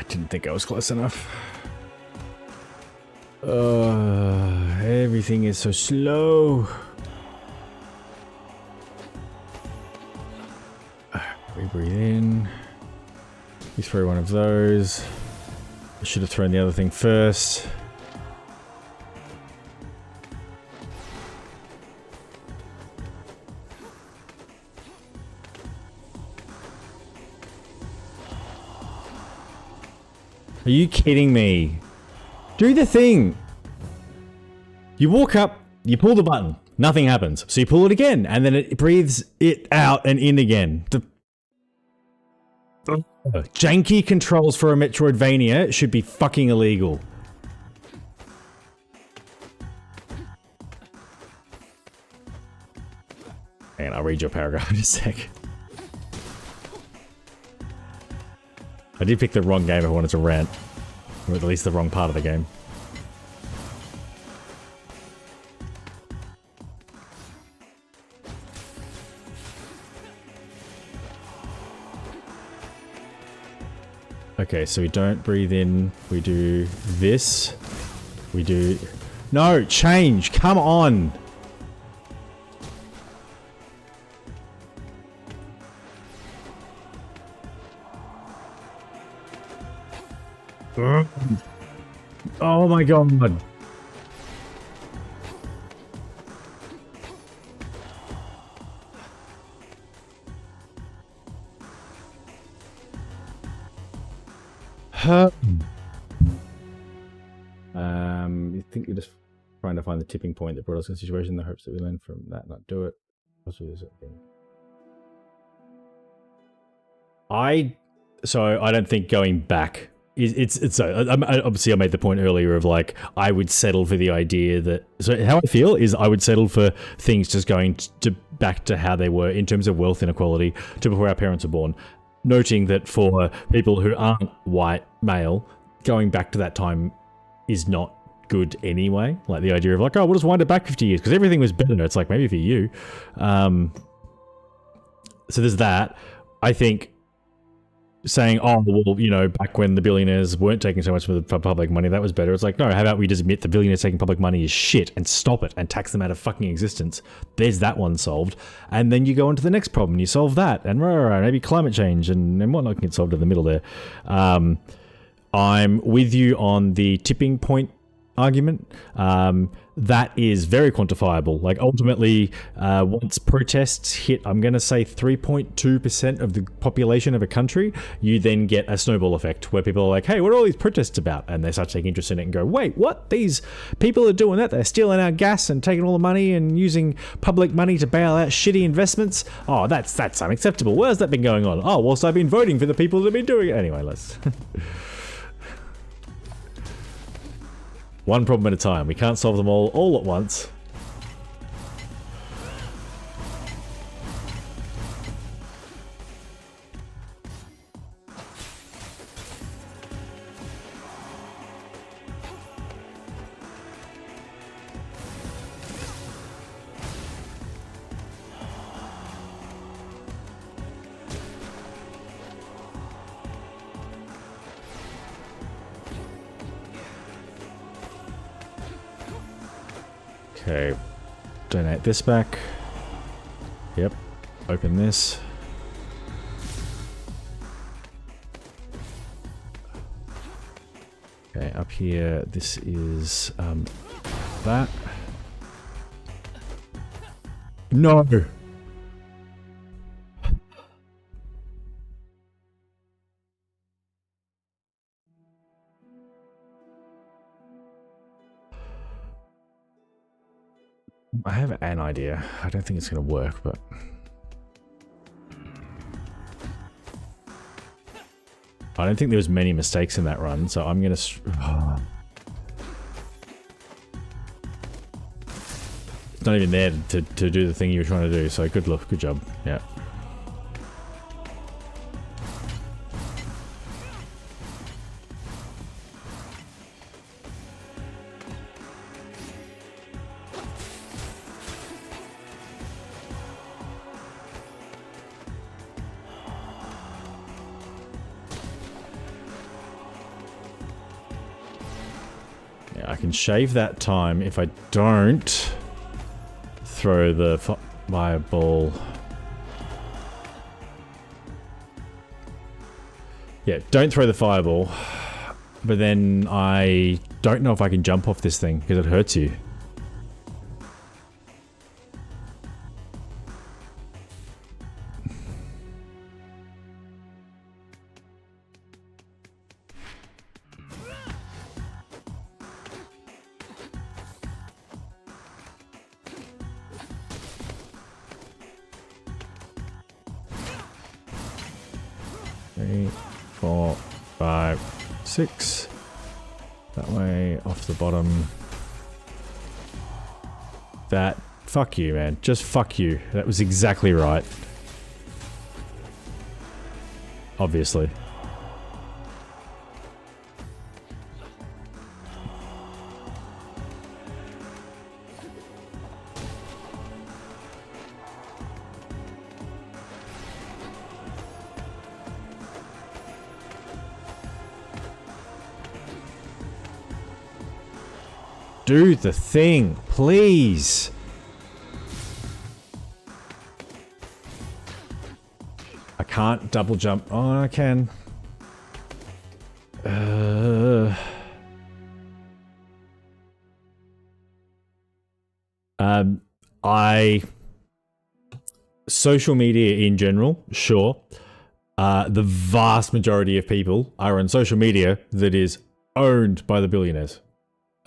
Didn't think I was close enough. Everything is so slow. We breathe in. You throw one of those. I should have thrown the other thing first. Are you kidding me? Do the thing. You walk up, you pull the button, nothing happens. So you pull it again, and then it breathes it out and in again. Janky controls for a Metroid-vania should be fucking illegal. And I'll read your paragraph in a sec. I did pick the wrong game if I wanted to rant. Or at least the wrong part of the game. Okay, so we don't breathe in. We do this. We do... No, change! Come on! Oh my god! You think you're just trying to find the tipping point that brought us in a situation in the hopes that we learn from that, not do it. So I don't think going back it's obviously I made the point earlier of like I would settle for the idea that, so how I feel is I would settle for things just going to back to how they were in terms of wealth inequality to before our parents were born, noting that for people who aren't white male, going back to that time is not good anyway. Like the idea of like, oh, we'll just wind it back 50 years because everything was better. It's like maybe for you. So there's that. I think saying, oh, well, you know, back when the billionaires weren't taking so much for the public money, that was better. It's like, no, how about we just admit the billionaires taking public money is shit and stop it and tax them out of fucking existence. There's that one solved. And then you go on to the next problem. You solve that. And maybe climate change and whatnot can get solved in the middle there. I'm with you on the tipping point argument. That is very quantifiable. Like ultimately, once protests hit, I'm going to say 3.2% of the population of a country, you then get a snowball effect where people are like, hey, what are all these protests about? And they start taking interest in it and go, wait, what? These people are doing that? They're stealing our gas and taking all the money and using public money to bail out shitty investments? Oh, that's unacceptable. Where's that been going on? Oh, well, so I've been voting for the people that have been doing it. Anyway, let's... One problem at a time. We can't solve them all at once. Okay, donate this back. Yep, open this. Okay, up here, this is that. No! I have an idea. I don't think it's going to work, but... I don't think there was many mistakes in that run, so I'm going to... It's not even there to do the thing you were trying to do, so good luck, good job. Yeah. I can shave that time if I don't throw the fireball. Yeah, don't throw the fireball. But then I don't know if I can jump off this thing because it hurts you. Three, 4, 5, 6. That way, off the bottom. That. Fuck you, man. Just fuck you. That was exactly right. Obviously. do the thing, please. I can't double jump. Oh, I can. Social media in general, sure. The vast majority of people are on social media that is owned by the billionaires.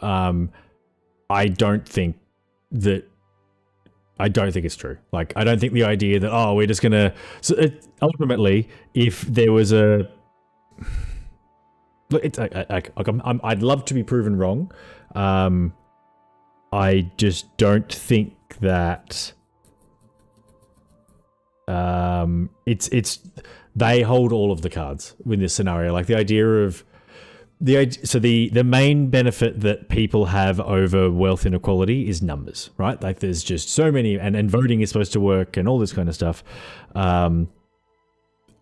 I don't think it's true. Like, I don't think the idea that, oh, we're just gonna... ultimately, if there was a... Look, I'd love to be proven wrong. I just don't think that... it's they hold all of the cards in this scenario. Like, the idea of... the main benefit that people have over wealth inequality is numbers, right? Like, there's just so many, and voting is supposed to work and all this kind of stuff.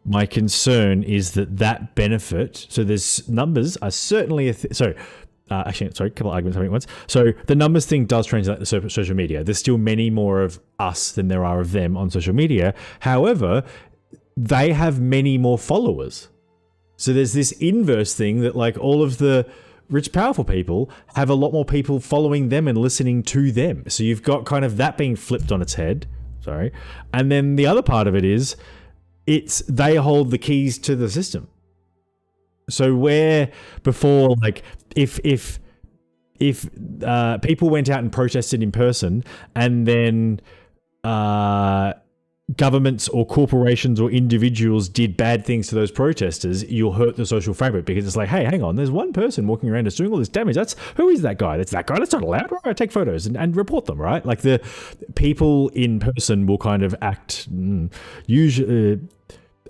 My concern is that benefit, so there's numbers are certainly a actually, sorry, a couple of arguments happening at once. So the numbers thing does translate to social media. There's still many more of us than there are of them on social media. However, they have many more followers. So there's this inverse thing that, like, all of the rich, powerful people have a lot more people following them and listening to them. So you've got kind of that being flipped on its head. Sorry. And then the other part of it is they hold the keys to the system. So where before, like, if people went out and protested in person, and then governments or corporations or individuals did bad things to those protesters, you'll hurt the social fabric, because it's like, hey, hang on, there's one person walking around that's doing all this damage. Who is that guy? That's that guy. That's not allowed. All right, take photos and report them, right? Like, the people in person will kind of act usually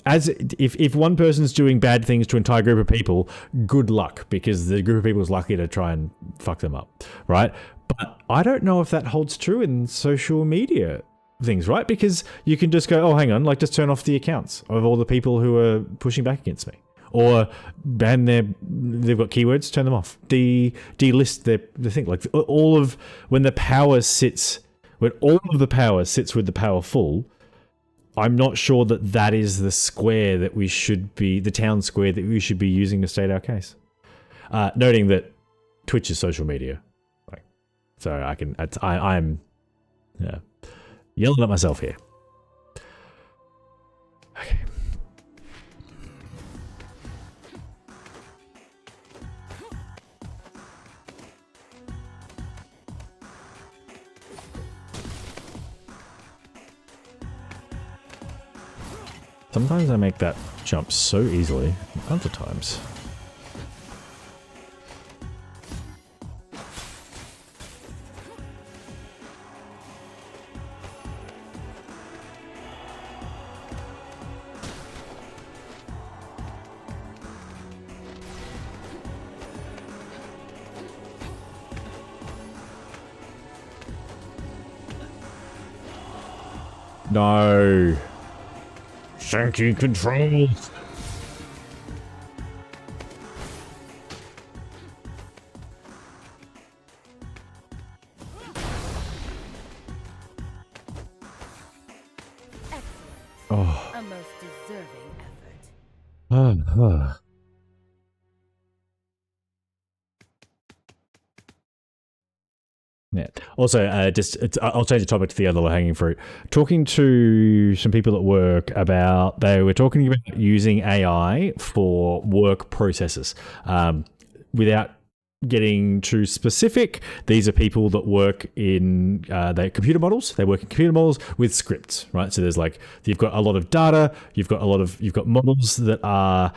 as if one person's doing bad things to an entire group of people, good luck, because the group of people is likely to try and fuck them up, right? But I don't know if that holds true in social media things, right? Because you can just go, oh, hang on, like, just turn off the accounts of all the people who are pushing back against me, or ban they've got keywords, turn them off, delist the thing. Like, when all of the power sits with the powerful, I'm not sure that is the square that we should be, the town square that we should be using to state our case. Noting that Twitch is social media, like, so I'm yelling at myself here. Okay. Sometimes I make that jump so easily, other times. No. Shanky controls. Oh. A most deserving effort. Yeah. Also, I'll change the topic to the other low-hanging fruit. Talking to some people at work about, they were talking about using AI for work processes. Without getting too specific, these are people that work in they're computer models. They work in computer models with scripts, right? So there's like, you've got a lot of data, you've got models that are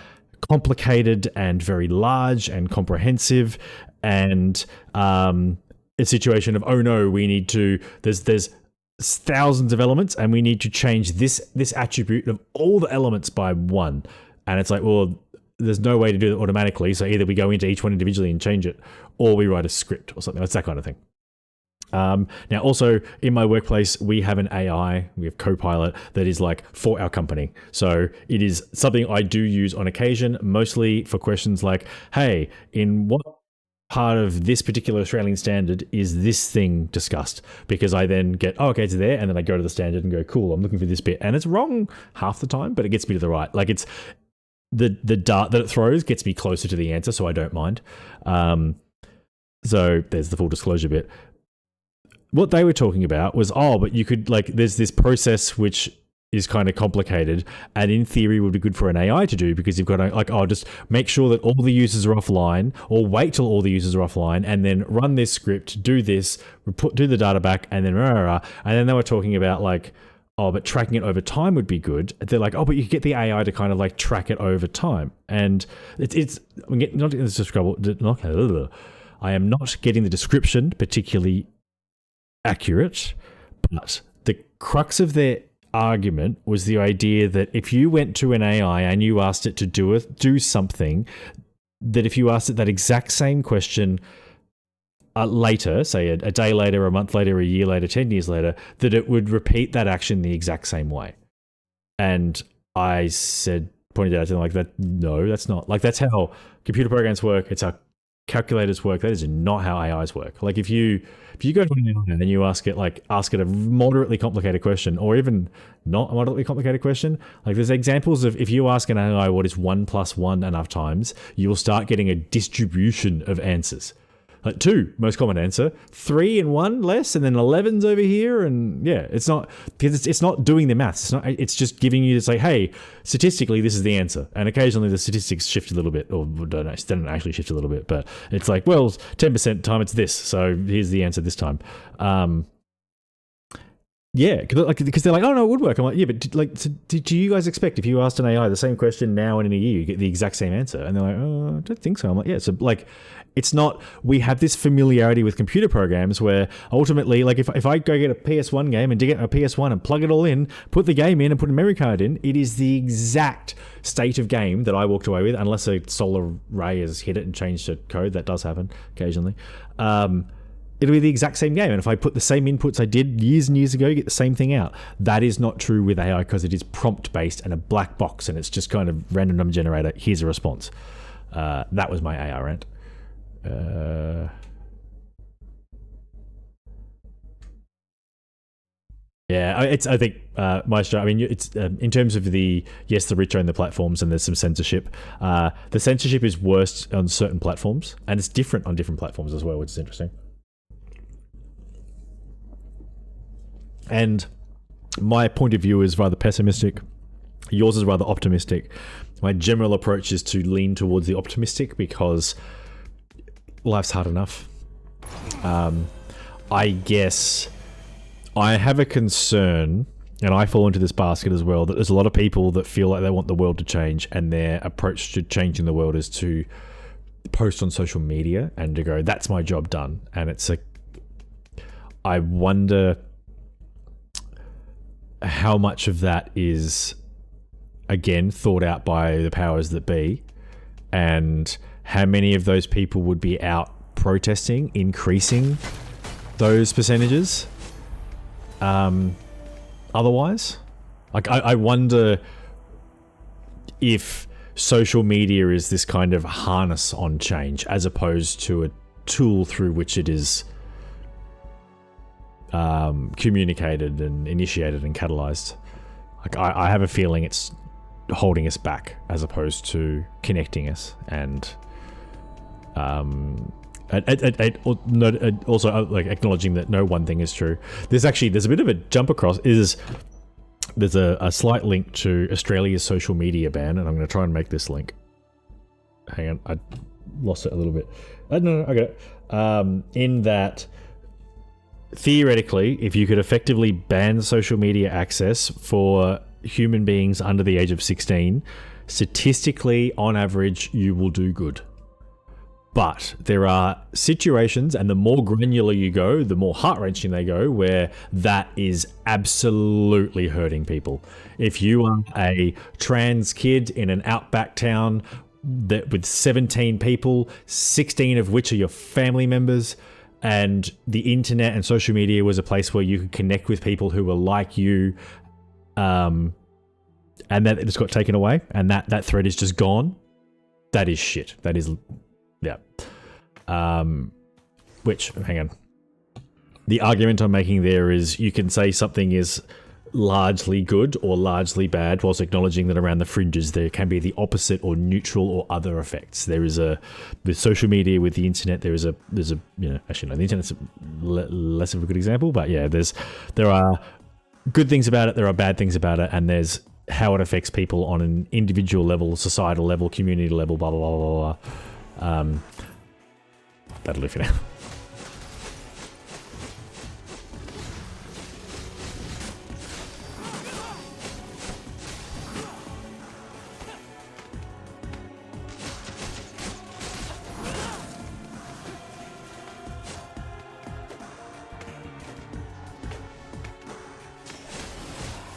complicated and very large and comprehensive, and a situation of, oh no, we need to, there's thousands of elements and we need to change this attribute of all the elements by one. And it's like, well, there's no way to do it automatically. So either we go into each one individually and change it, or we write a script or something. It's that kind of thing. Now, also in my workplace, we have an AI, we have Copilot that is like for our company. So it is something I do use on occasion, mostly for questions like, hey, in what part of this particular Australian standard is this thing discussed, because I then get, oh, okay, it's there, and then I go to the standard and go, cool, I'm looking for this bit, and it's wrong half the time, but it gets me to the right. Like, it's the dart that it throws gets me closer to the answer, so I don't mind. So there's the full disclosure bit. What they were talking about was, but you could, like, there's this process which is kind of complicated, and in theory would be good for an AI to do, because you've got to, like, just make sure that all the users are offline, or wait till all the users are offline, and then run this script, do this, do the data back, and then and then they were talking about, like, but tracking it over time would be good. They're like, but you could get the AI to kind of, like, track it over time, and it's not getting this describable. I am not getting the description particularly accurate, but the crux of their argument was the idea that if you went to an AI and you asked it to do something, that if you asked it that exact same question later, say a day later, a month later, a year later, 10 years later, that it would repeat that action the exact same way. And I pointed out to them, like, that, no, that's not, like, that's how computer programs work. It's how calculators work. That is not how AIs work. Like, if you go to an AI and then you ask it a moderately complicated question, or even not a moderately complicated question, like, there's examples of, if you ask an AI what is 1 + 1 enough times, you will start getting a distribution of answers. Like 2, most common answer, 3 and 1 less, and then 11's over here, and yeah, it's not, because it's not doing the maths. It's just giving you, it's like, hey, statistically this is the answer, and occasionally the statistics shift a little bit, or don't actually shift a little bit, but it's like, well, 10% time it's this, so here's the answer this time. Yeah, because they're like, oh no, it would work. I'm like, yeah, but do you guys expect if you asked an AI the same question now and in a year, you get the exact same answer? And they're like, oh, I don't think so. I'm like, yeah, so, like, it's not, we have this familiarity with computer programs where ultimately, like, if I go get a PS1 game and dig it a PS1 and plug it all in, put the game in and put a memory card in, it is the exact state of game that I walked away with, unless a solar ray has hit it and changed the code. That does happen occasionally. It'll be the exact same game. And if I put the same inputs I did years and years ago, you get the same thing out. That is not true with AI, because it is prompt-based and a black box, and it's just kind of random number generator. Here's a response. That was my AI rant. Yeah, I think Maestro, I mean, it's in terms of the rich own the platforms, and there's some censorship. The censorship is worse on certain platforms, and it's different on different platforms as well, which is interesting. And my point of view is rather pessimistic. Yours is rather optimistic. My general approach is to lean towards the optimistic, because life's hard enough. I guess I have a concern, and I fall into this basket as well, that there's a lot of people that feel like they want the world to change, and their approach to changing the world is to post on social media and to go, that's my job done. And it's I wonder how much of that is, again, thought out by the powers that be, and how many of those people would be out protesting, increasing those percentages otherwise. Like, I wonder if social media is this kind of harness on change, as opposed to a tool through which it is communicated and initiated and catalyzed. Like, I have a feeling it's holding us back as opposed to connecting us, and also like acknowledging that no one thing is true. There's a bit of a jump across. There's a slight link to Australia's social media ban, and I'm going to try and make this link. Hang on, I lost it a little bit. No, I got it. In that, theoretically, if you could effectively ban social media access for human beings under the age of 16, statistically, on average, you will do good. But there are situations, and the more granular you go, the more heart-wrenching they go, where that is absolutely hurting people. If you are a trans kid in an outback town with 17 people, 16 of which are your family members, and the internet and social media was a place where you could connect with people who were like you, and that it just got taken away, and that thread is just gone, that is shit. That is... yeah. Which, hang on. The argument I'm making there is you can say something is largely good or largely bad whilst acknowledging that around the fringes there can be the opposite or neutral or other effects. There is with social media, with the internet, there's a you know, actually no, the internet's less of a good example, but yeah, there are good things about it, there are bad things about it, and there's how it affects people on an individual level, societal level, community level, blah blah blah blah blah. That'll do for now.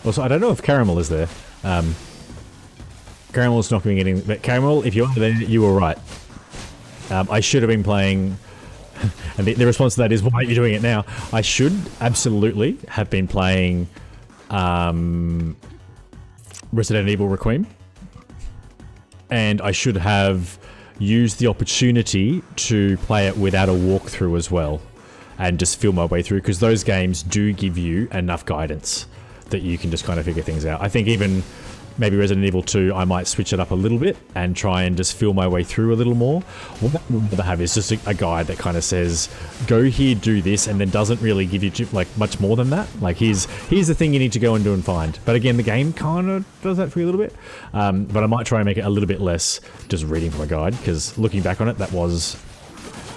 Also, I don't know if Caramel is there. Caramel is not doing anything, but Caramel, if you are there, you were right. I should have been playing, and the response to that is, why are you doing it now? I should absolutely have been playing Resident Evil Requiem, and I should have used the opportunity to play it without a walkthrough as well, and just feel my way through, because those games do give you enough guidance that you can just kind of figure things out. I think even maybe Resident Evil 2, I might switch it up a little bit and try and just feel my way through a little more. What I would rather have is just a guide that kind of says, go here, do this, and then doesn't really give you like much more than that. Like here's the thing you need to go and do and find. But again, the game kind of does that for you a little bit. But I might try and make it a little bit less just reading from a guide, because looking back on it, that was...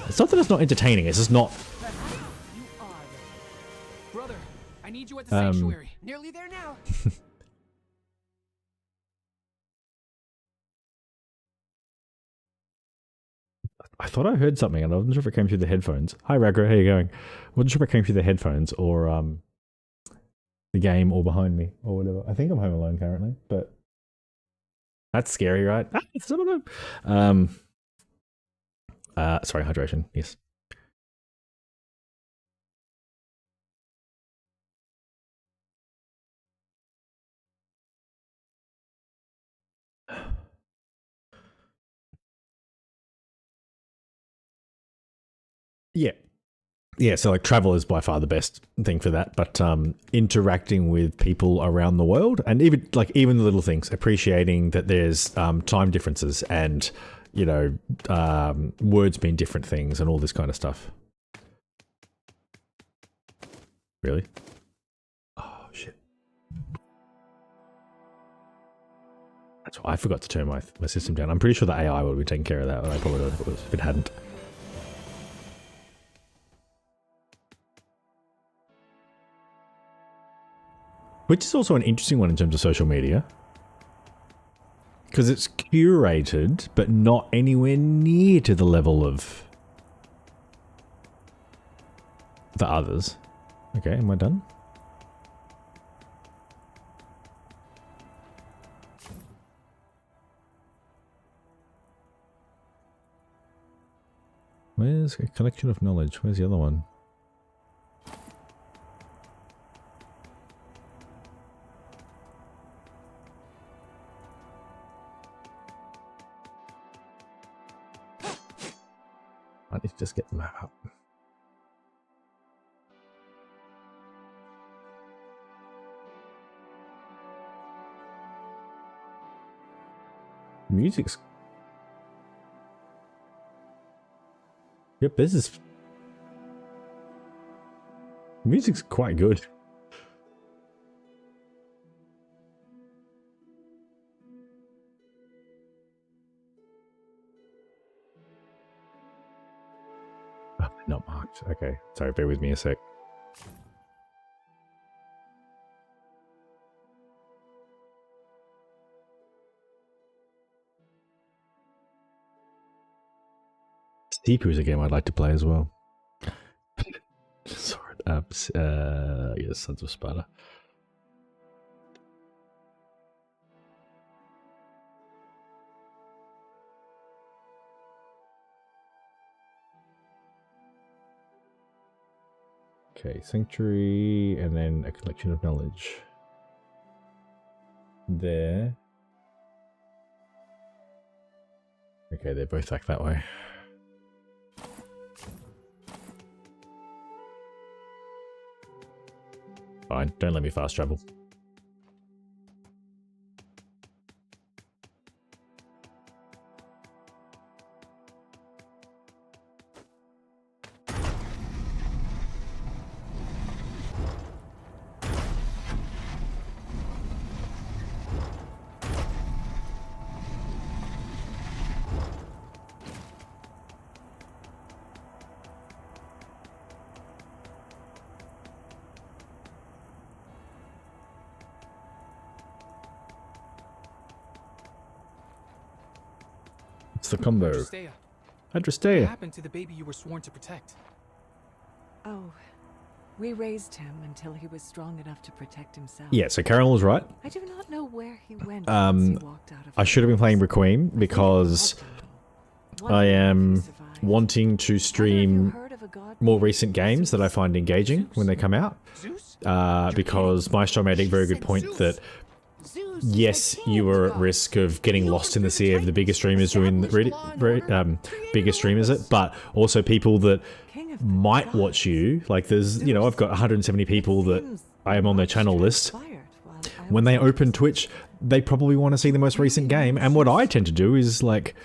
It's not that it's not entertaining, it's just not... You are there. Brother, I need you at the sanctuary. Nearly there now. I thought I heard something, and I wasn't sure if it came through the headphones. Hi, Ragra, how you going? I wasn't sure if it came through the headphones or the game or behind me or whatever. I think I'm home alone currently, but that's scary, right? It's some of them. Sorry, hydration. Yes. Yeah. Yeah, so like travel is by far the best thing for that, but interacting with people around the world, and even the little things, appreciating that there's time differences and, you know, words mean different things and all this kind of stuff. Really? Oh shit. That's why I forgot to turn my system down. I'm pretty sure the AI would be taking care of that, but I probably would have if it hadn't. Which is also an interesting one in terms of social media. Because it's curated, but not anywhere near to the level of the others. Okay, am I done? Where's a collection of knowledge? Where's the other one? I need to just get the map up. Music's... Yep, this is... Music's quite good. Oh, not marked. Okay, sorry, bear with me a sec. Steepu's a game I'd like to play as well. Sorry, yes, Sons of Sparta. Okay, Sanctuary, and then a collection of knowledge. There. Okay, they're both back that way. fine. Don't let me fast travel. It's the combo. What Adrastea. happened to the baby you were sworn to protect? Oh, we raised him until he was strong enough to protect himself. Yeah, so Carol was right. I do not know where he went once he walked out of I should have been playing Requiem because I am wanting to stream more recent games that I find engaging when they come out. Because Maestro made a very good point that yes, you are at risk of getting lost in the sea of the bigger streamers doing bigger streamers but also people that might watch you. Like there's, you know, I've got 170 people that I am on their channel list. When they open Twitch, they probably want to see the most recent game. And what I tend to do is like,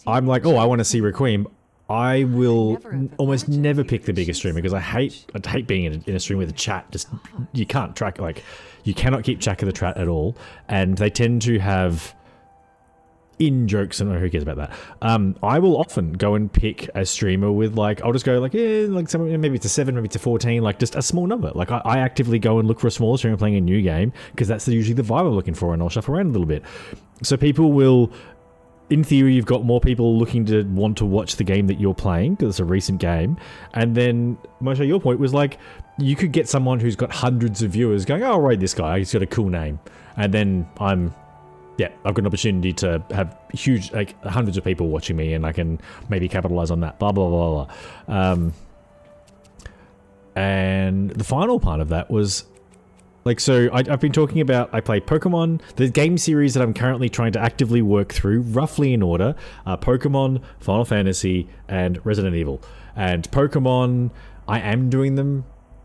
I'm like, oh, I want to see Requiem. I will almost never pick the biggest streamer because I hate being in a stream with a chat. Just you can't track, like you cannot keep track of the chat at all, and they tend to have in jokes and who cares about that. I will often go and pick a streamer with like I'll just go like like maybe it's a 7, maybe it's a 14, like just a small number. Like I actively go and look for a smaller streamer playing a new game because that's usually the vibe I'm looking for, and I'll shuffle around a little bit. So people will. In theory, you've got more people looking to want to watch the game that you're playing because it's a recent game. And then, Moshe, your point was like, you could get someone who's got hundreds of viewers going, oh, I'll rate this guy, he's got a cool name. And then I've got an opportunity to have huge, like hundreds of people watching me and I can maybe capitalize on that, blah, blah, blah, blah. And the final part of that was, like, so I've been talking about, I play Pokemon, the game series that I'm currently trying to actively work through, roughly in order, are Pokemon, Final Fantasy, and Resident Evil. And Pokemon, I am doing them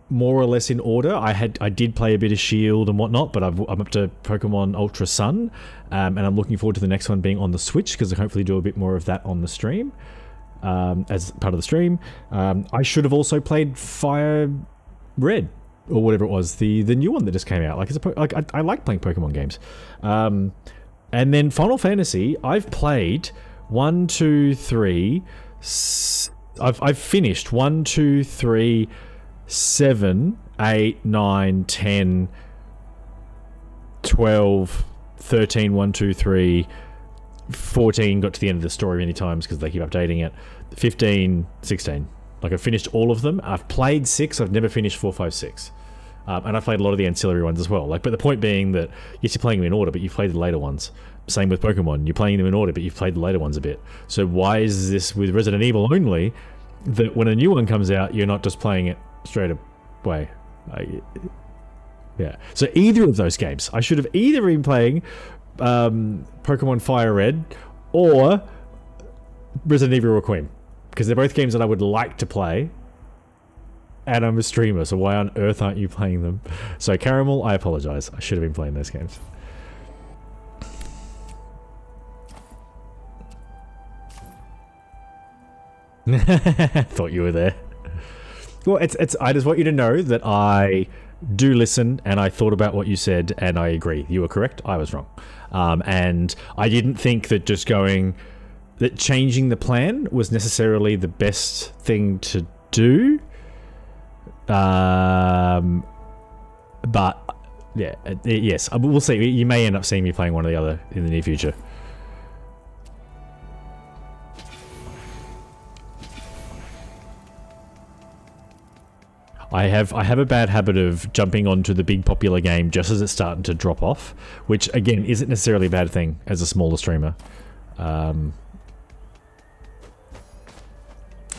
more or less in order. I did play a bit of Shield and whatnot, but I'm up to Pokemon Ultra Sun, and I'm looking forward to the next one being on the Switch, because I'll hopefully do a bit more of that on the stream, as part of the stream. I should have also played Fire Red, or whatever it was, the new one that just came out. Like I like playing Pokemon games. And then Final Fantasy, I've played 1, 2, 3. I've finished 1, 2, 3, 7, 8, 9, 10, 12, 13, 1, 2, 3, 14. Got to the end of the story many times because they keep updating it. 15, 16. Like I've finished all of them. I've played 6. I've never finished 4, 5, 6. And I've played a lot of the ancillary ones as well. Like, but the point being that yes, you're playing them in order, but you've played the later ones. Same with Pokemon. You're playing them in order, but you've played the later ones a bit. So why is this with Resident Evil only that when a new one comes out, you're not just playing it straight away? Yeah. So either of those games, I should have either been playing Pokemon Fire Red or Resident Evil Requiem, because they're both games that I would like to play, and I'm a streamer, so why on earth aren't you playing them? So Caramel, I apologize. I should have been playing those games. Thought you were there. Well, it's. I just want you to know that I do listen, and I thought about what you said, and I agree. You were correct. I was wrong. And I didn't think that just that changing the plan was necessarily the best thing to do. But yeah, yes, we'll see. You may end up seeing me playing one or the other in the near future. I have a bad habit of jumping onto the big popular game just as it's starting to drop off, which again isn't necessarily a bad thing as a smaller streamer.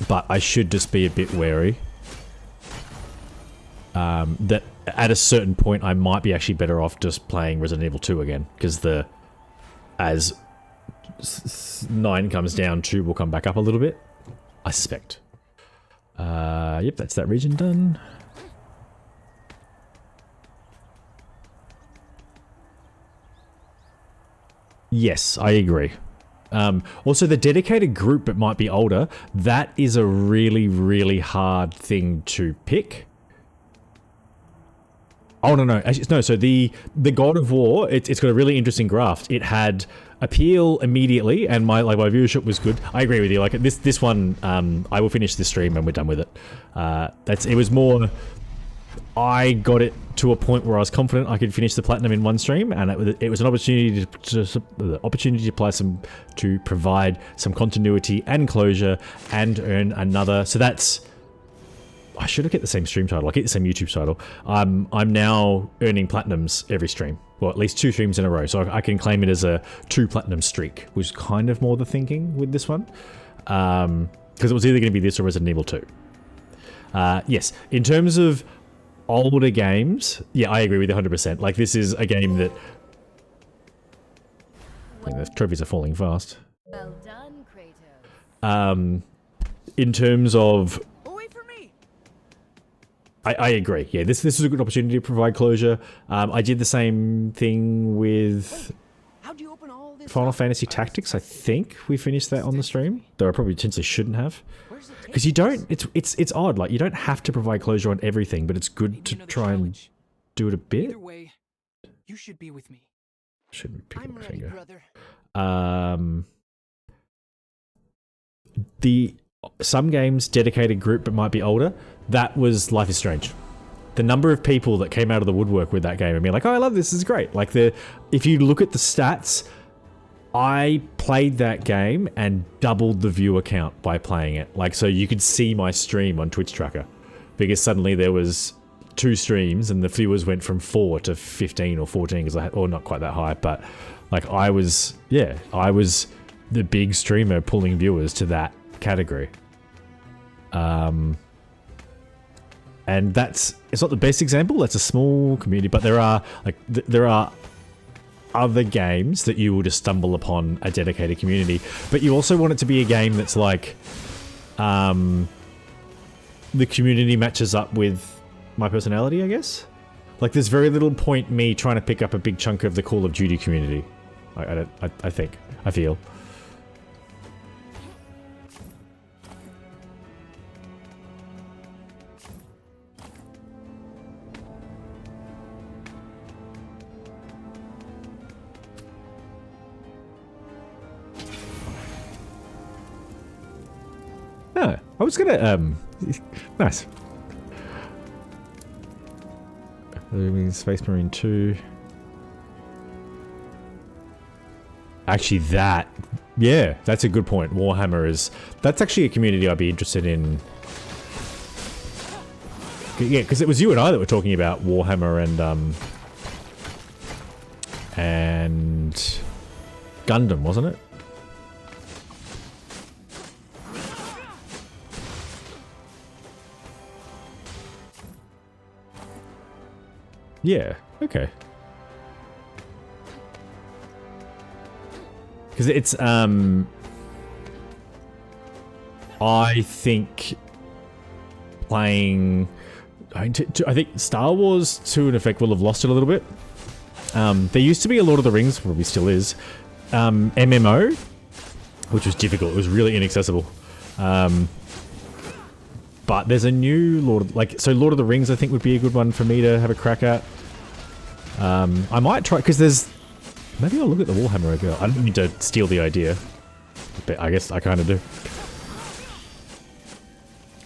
But I should just be a bit wary. That at a certain point I might be actually better off just playing Resident Evil 2 again, because as 9 comes down, 2 will come back up a little bit, I suspect. Yep, that's that region done. Yes, I agree. Also, the dedicated group but might be older, that is a really, really hard thing to pick. Oh, no. Actually, no, so the God of War, it's got a really interesting graft. It had appeal immediately, and my viewership was good. I agree with you. Like, this one, I will finish this stream and we're done with it. It was more... I got it to a point where I was confident I could finish the platinum in one stream, and it was an opportunity to provide some continuity and closure and earn another. So that's... I should have kept the same stream title. I keep the same YouTube title. I'm now earning platinums every stream. Well, at least 2 streams in a row. So I can claim it as a 2 platinum streak, which is kind of more the thinking with this one. Because it was either going to be this or Resident Evil 2. Yes, in terms of older games, yeah, I agree with you 100%. Like, this is a game that... I think the trophies are falling fast. Well done, Kratos. In terms of... I agree. Yeah, this is a good opportunity to provide closure. I did the same thing with Final Fantasy Tactics. I think we finished that on the stream, though I probably potentially shouldn't have, because you don't. It's odd. Like, you don't have to provide closure on everything, but it's good to try and do it a bit. Either way, you should be with me. Shouldn't pick up my ready, finger. Brother. Some games dedicated group but might be older. That was Life is Strange. The number of people that came out of the woodwork with that game and be like, oh, I love this is great. Like, if you look at the stats, I played that game and doubled the viewer count by playing it. Like, so you could see my stream on Twitch Tracker, because suddenly there was 2 streams and the viewers went from 4 to 15 or 14, because or not quite that high, but like I was the big streamer pulling viewers to that category. And it's not the best example. That's a small community, but there are other games that you will just stumble upon a dedicated community. But you also want it to be a game that's like, the community matches up with my personality, I guess. Like, there's very little point me trying to pick up a big chunk of the Call of Duty community. I feel. Yeah, I was gonna, nice. Space Marine 2. Actually, that's a good point. Warhammer that's actually a community I'd be interested in. Yeah, because it was you and I that were talking about Warhammer and Gundam, wasn't it? Yeah, okay. Because it's, I think playing... I think Star Wars, to an effect, will have lost it a little bit. There used to be a Lord of the Rings, probably still is, MMO, which was difficult. It was really inaccessible. But there's a new Lord of the Rings, I think, would be a good one for me to have a crack at. I might try, because there's... Maybe I'll look at the Warhammer again. I don't mean to steal the idea, but I guess I kind of do.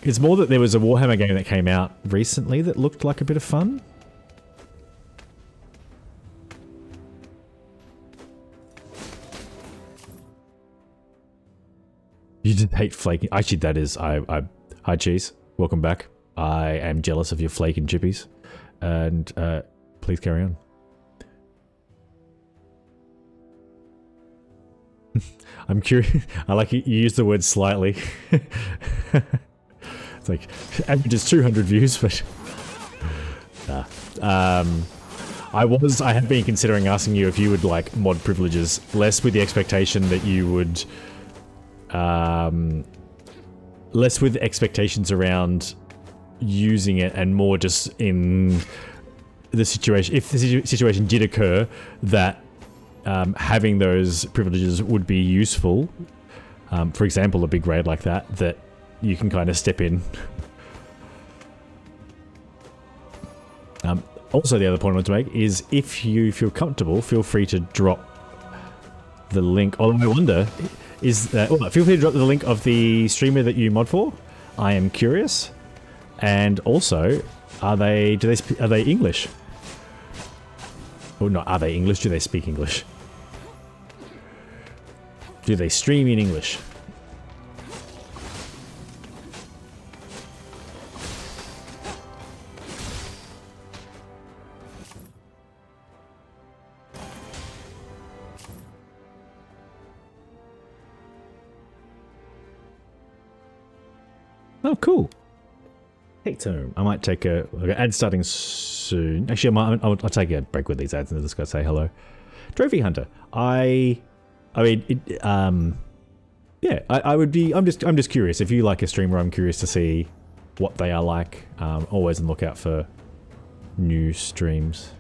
It's more that there was a Warhammer game that came out recently that looked like a bit of fun. You did hate flaking. Actually, that is... Hi, Cheese. Welcome back. I am jealous of your flake and chippies. And, please carry on. I'm curious. I like you use the word slightly. It's like, average is 200 views, but... I had been considering asking you if you would like mod privileges, less with the expectation that you would... less with expectations around using it and more just in the situation, if the situation did occur that having those privileges would be useful. For example, a big raid like that you can kind of step in. Also, the other point I want to make is if you feel comfortable, feel free to drop the link. Although I wonder, feel free to drop the link of the streamer that you mod for. I am curious. And also, are they English? Or not, are they English? Do they speak English? Do they stream in English? Oh, cool. Hectome. I might take a ad starting soon. Actually, I'll take a break with these ads and just go say hello. Trophy Hunter. I mean, yeah. I would be. I'm just curious. If you like a streamer, I'm curious to see what they are like. Always on the lookout for new streams.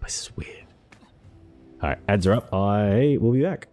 This is weird. Alright, ads are up. I will be back.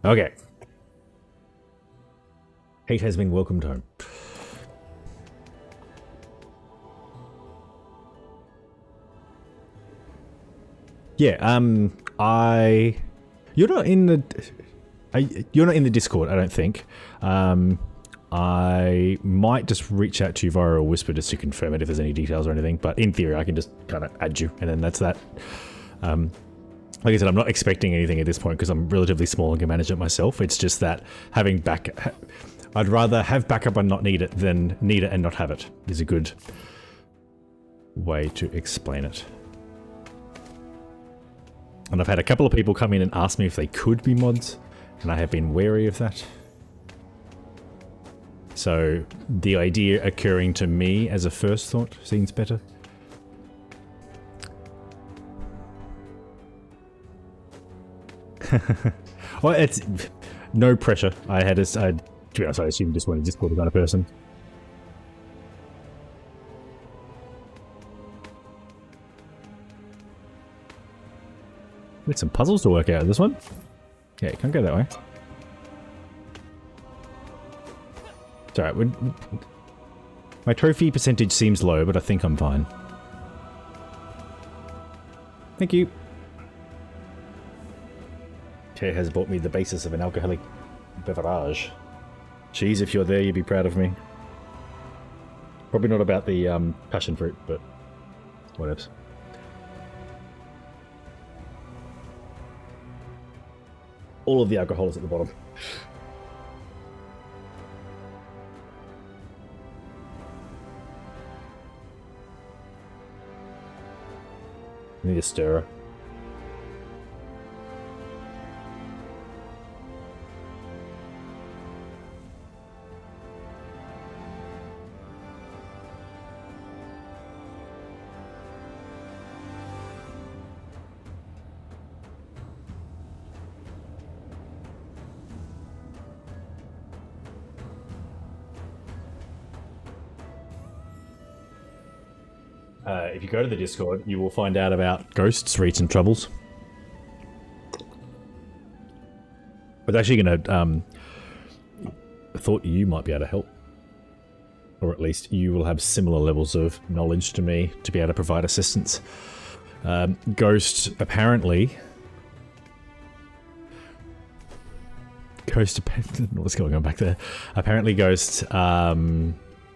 Okay. Hate has been welcomed home. Yeah, you're not in the you're not in the Discord, I don't think. I might just reach out to you via a whisper just to confirm it if there's any details or anything, but in theory I can just kind of add you and then that's that. Like I said, I'm not expecting anything at this point because I'm relatively small and can manage it myself. It's just that having I'd rather have backup and not need it than need it and not have it is a good way to explain it. And I've had a couple of people come in and ask me if they could be mods, and I have been wary of that. So the idea occurring to me as a first thought seems better. Well, it's no pressure. To be honest, I assume just wanted Discord kind of person. With some puzzles to work out. This one? Yeah, can't go that way. It's alright. My trophy percentage seems low, but I think I'm fine. Thank you. Chair has bought me the basis of an alcoholic beverage. Jeez, if you're there, you'd be proud of me. Probably not about the passion fruit, but whatever. All of the alcohol is at the bottom. Need a stirrer. If you go to the Discord, you will find out about ghosts, recent troubles. I was actually going to... I thought you might be able to help. Or at least you will have similar levels of knowledge to me to be able to provide assistance. Ghost, apparently... What's going on back there? Apparently Ghost...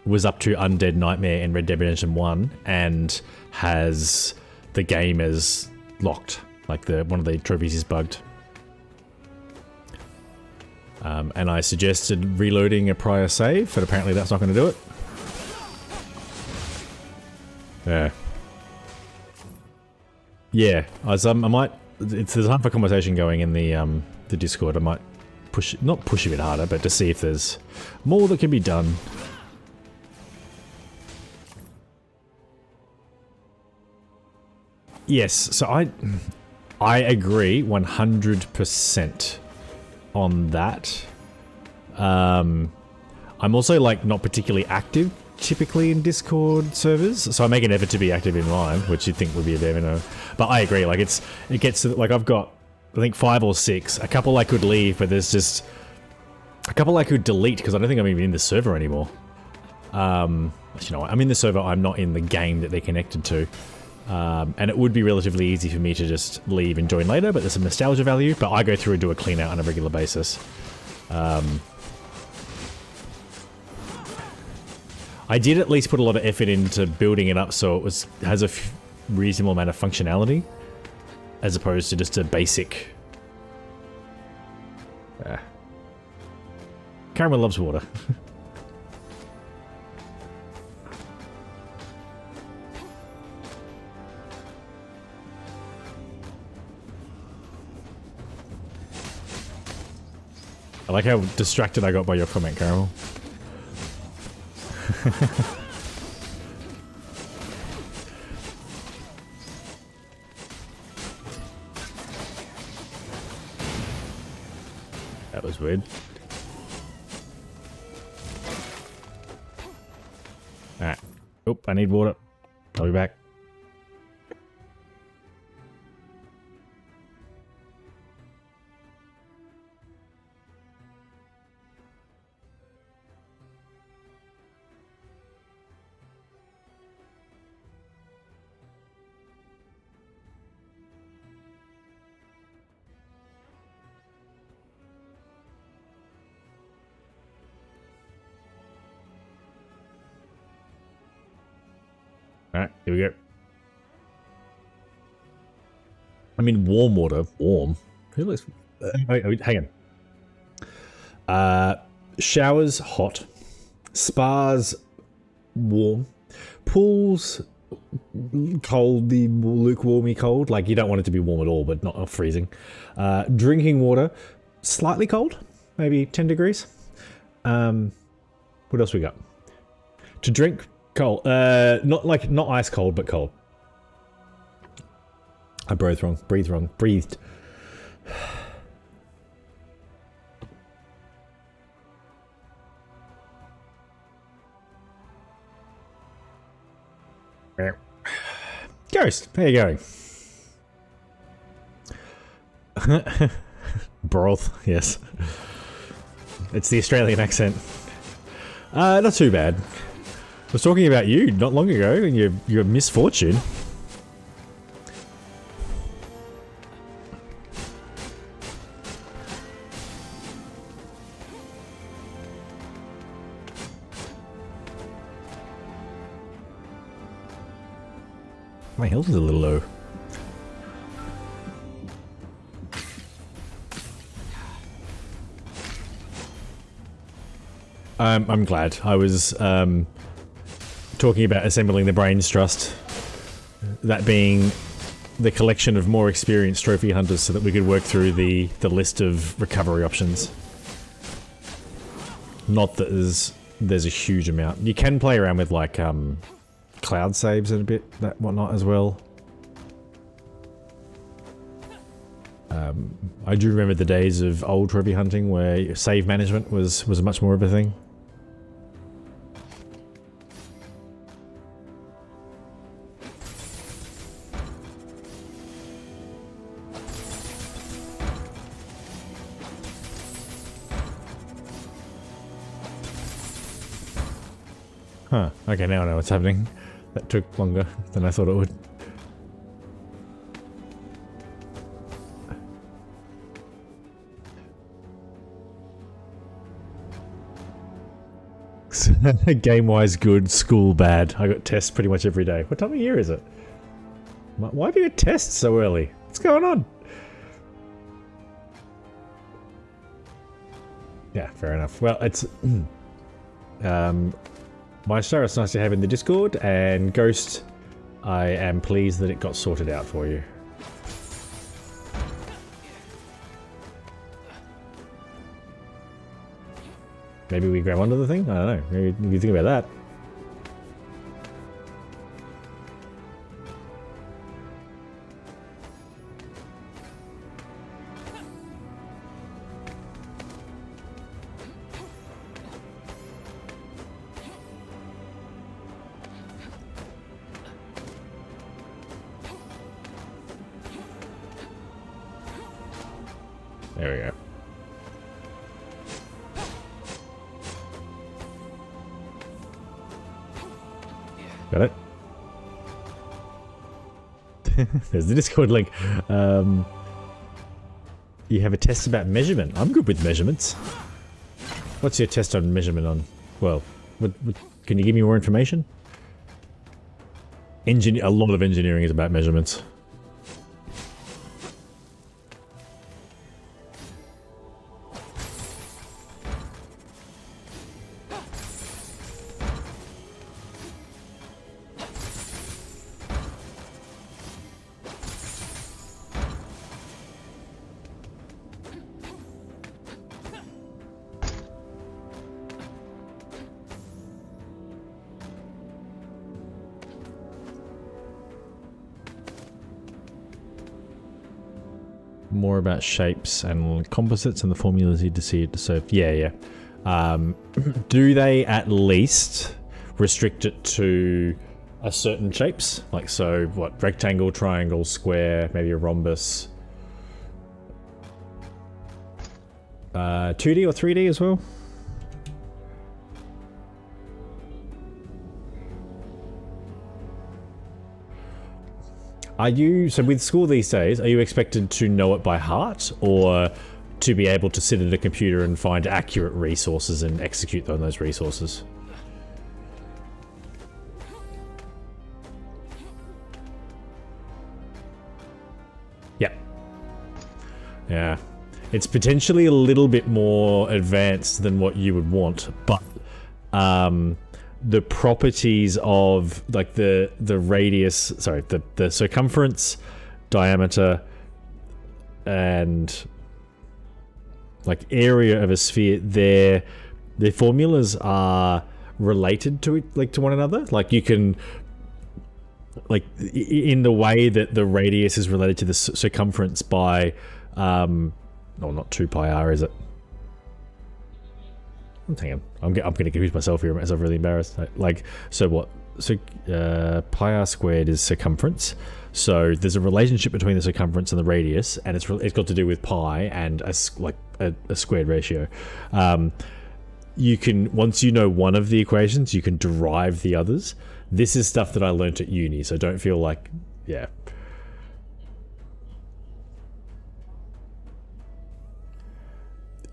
was up to Undead Nightmare in Red Dead Redemption 1 and has the game as locked. Like one of the trophies is bugged. And I suggested reloading a prior save, but apparently that's not going to do it. Yeah. Yeah, I might... there's half a conversation going in the Discord. I might not push a bit harder, but to see if there's more that can be done. Yes, so I agree 100% on that. I'm also like not particularly active typically in Discord servers, so I make an effort to be active in mine, which you'd think would be a bit of a... But I agree, like it gets to, like I've got I think 5 or 6. A couple I could leave, but there's just a couple I could delete because I don't think I'm even in the server anymore. You know what, I'm in the server, I'm not in the game that they're connected to. And it would be relatively easy for me to just leave and join later, but there's some nostalgia value, but I go through and do a clean out on a regular basis. I did at least put a lot of effort into building it up so it has a reasonable amount of functionality, as opposed to just a basic... Caramel loves water. I like how distracted I got by your comment, Caramel. That was weird. Alright. Oop, I need water. I'll be back. Alright, here we go. I mean, warm water. Warm. Who likes... hang on. Showers, hot. Spas, warm. Pools, cold, the lukewarmy cold. Like, you don't want it to be warm at all, but not freezing. Drinking water, slightly cold. Maybe 10 degrees. What else we got? To drink, cold. Not ice cold, but cold. I breathed wrong. Breathed. Ghost, how you going? Broth, yes. It's the Australian accent. Not too bad. I was talking about you not long ago and your misfortune. My health is a little low. I'm glad. I was talking about assembling the Brains Trust. That being the collection of more experienced trophy hunters so that we could work through the list of recovery options. Not that there's a huge amount. You can play around with like cloud saves and a bit that whatnot as well. I do remember the days of old trophy hunting where save management was much more of a thing. Huh, okay, now I know what's happening. That took longer than I thought it would. Game-wise good, school bad. I got tests pretty much every day. What time of year is it? Why have you got tests so early? What's going on? Yeah, fair enough. Well, it's... Maestro, it's nice to have in the Discord, and Ghost, I am pleased that it got sorted out for you. Maybe we grab onto the thing? I don't know. Maybe you think about that. There we go. Got it? There's the Discord link. You have a test about measurement. I'm good with measurements. What's your test on measurement on? Well, can you give me more information? A lot of engineering is about measurements. More about shapes and composites and the formulas you decide to serve. Yeah. Do they at least restrict it to a certain shapes? Like, so what? Rectangle, triangle, square, maybe a rhombus. 2D or 3D as well? Are you, so with school these days, are you expected to know it by heart, or to be able to sit at a computer and find accurate resources and execute on those resources? Yeah. It's potentially a little bit more advanced than what you would want, but the properties of like the radius, sorry, the circumference, diameter, and like area of a sphere, their formulas are related to it, like to one another. Like you can, like in the way that the radius is related to the circumference by no, not 2 pi r, is it? Hang on, I'm going to confuse myself here. I'm really embarrassed. Like, so what? So pi r squared is circumference. So there's a relationship between the circumference and the radius, and it's got to do with pi and a squared ratio. You can, once you know one of the equations, you can derive the others. This is stuff that I learnt at uni, so don't feel like, yeah.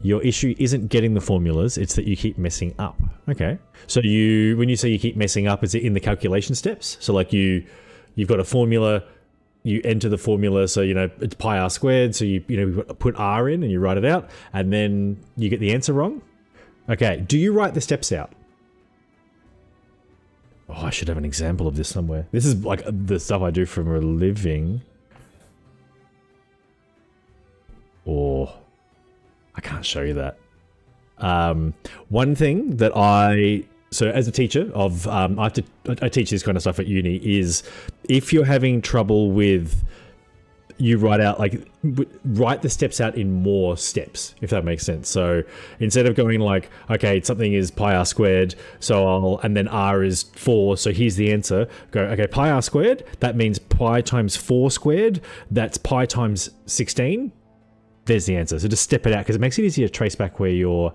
Your issue isn't getting the formulas, it's that you keep messing up. Okay. So when you say you keep messing up, is it in the calculation steps? So like you've got a formula, you enter the formula, so it's pi r squared, so you put r in and you write it out, and then you get the answer wrong? Okay, do you write the steps out? Oh, I should have an example of this somewhere. This is like the stuff I do for a living. Or I can't show you that. One thing that so as a teacher of, I teach this kind of stuff at uni, is if you're having trouble with, you write the steps out in more steps, if that makes sense. So instead of going like, okay, something is pi r squared, and then r is 4, so here's the answer. Go, okay, pi r squared, that means pi times 4 squared, that's pi times 16. There's the answer. So just step it out, because it makes it easier to trace back where you're...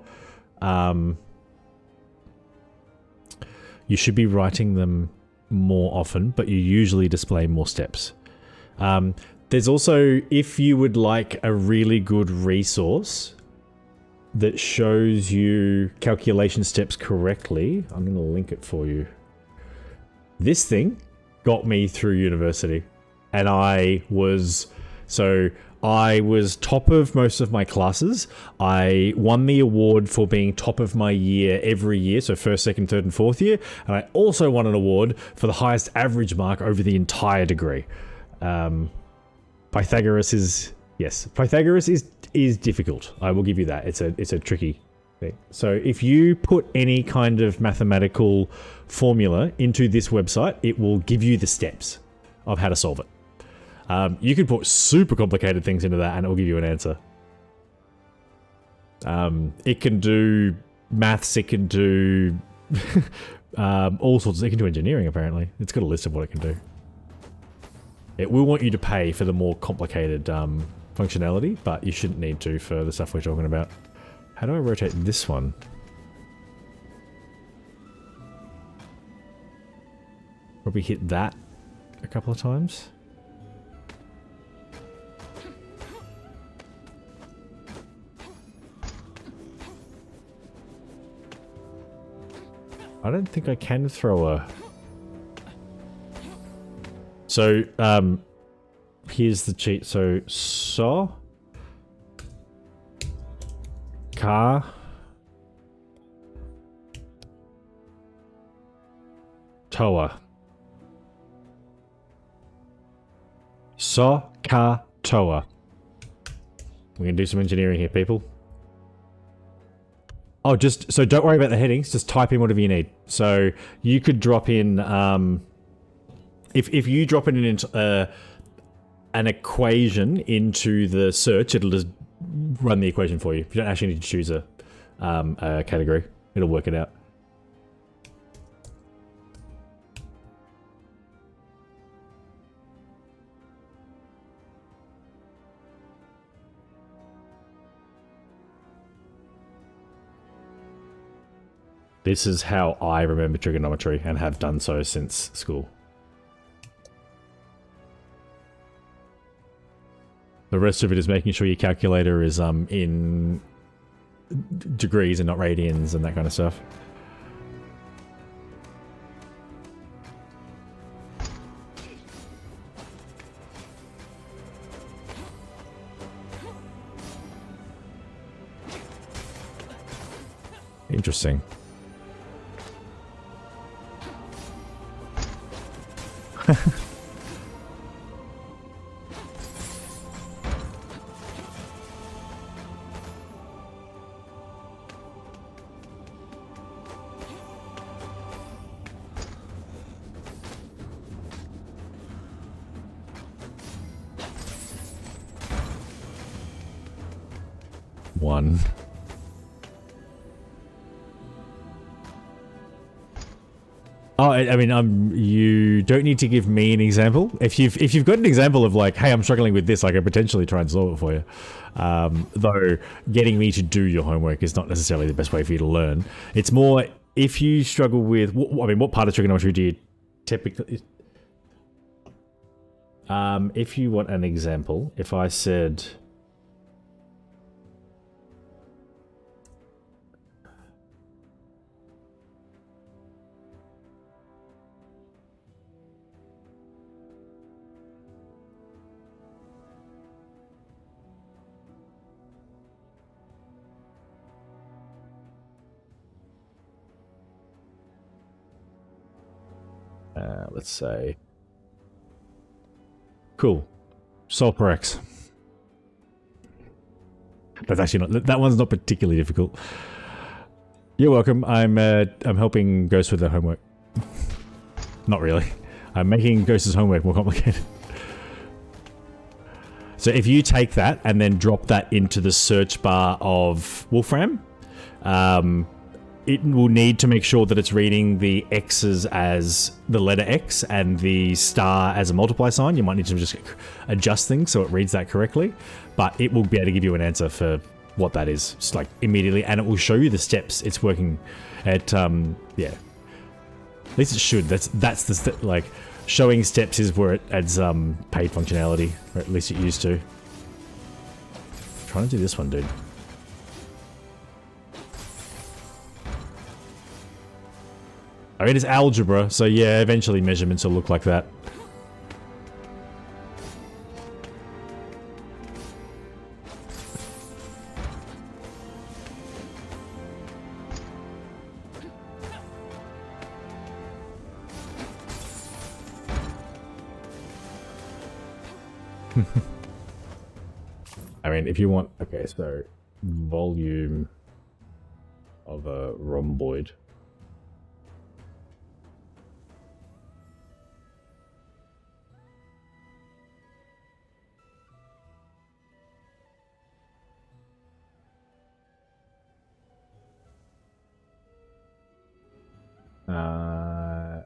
you should be writing them more often, but you usually display more steps. There's also, if you would like a really good resource that shows you calculation steps correctly, I'm going to link it for you. This thing got me through university, and I was top of most of my classes. I won the award for being top of my year every year, so first, second, third, and fourth year. And I also won an award for the highest average mark over the entire degree. Pythagoras is difficult. I will give you that. It's a tricky thing. So if you put any kind of mathematical formula into this website, it will give you the steps of how to solve it. You could put super complicated things into that and it will give you an answer. It can do maths, it can do all sorts. It can do engineering, apparently. It's got a list of what it can do. It will want you to pay for the more complicated functionality, but you shouldn't need to for the stuff we're talking about. How do I rotate this one? Probably hit that a couple of times. I don't think I can throw a... So, here's the cheat. So, car, toa. Car, toa. We're gonna do some engineering here, people. Oh, so don't worry about the headings, just type in whatever you need. So you could drop in, if you drop in an equation into the search, it'll just run the equation for you. You don't actually need to choose a category. It'll work it out. This is how I remember trigonometry and have done so since school. The rest of it is making sure your calculator is in degrees and not radians and that kind of stuff. Interesting. One. Oh, I mean, you don't need to give me an example. If you've got an example of like, hey, I'm struggling with this, I could potentially try and solve it for you. Though getting me to do your homework is not necessarily the best way for you to learn. It's more if you struggle with, I mean, what part of trigonometry do you typically? If you want an example, if I said. Let's say, cool, solve for X. That's actually not, that one's not particularly difficult. You're welcome. I'm helping Ghost with her homework. Not really. I'm making Ghost's homework more complicated. So if you take that and then drop that into the search bar of Wolfram, it will need to make sure that it's reading the X's as the letter X and the star as a multiply sign. You might need to just adjust things so it reads that correctly, but it will be able to give you an answer for what that is, just like immediately, and it will show you the steps it's working at. Yeah, at least it should. That's the like showing steps is where it adds paid functionality, or at least it used to. I'm trying to do this one, dude. I mean, it's algebra, so yeah, eventually measurements will look like that. I mean, if you want... Okay, so volume of a rhomboid.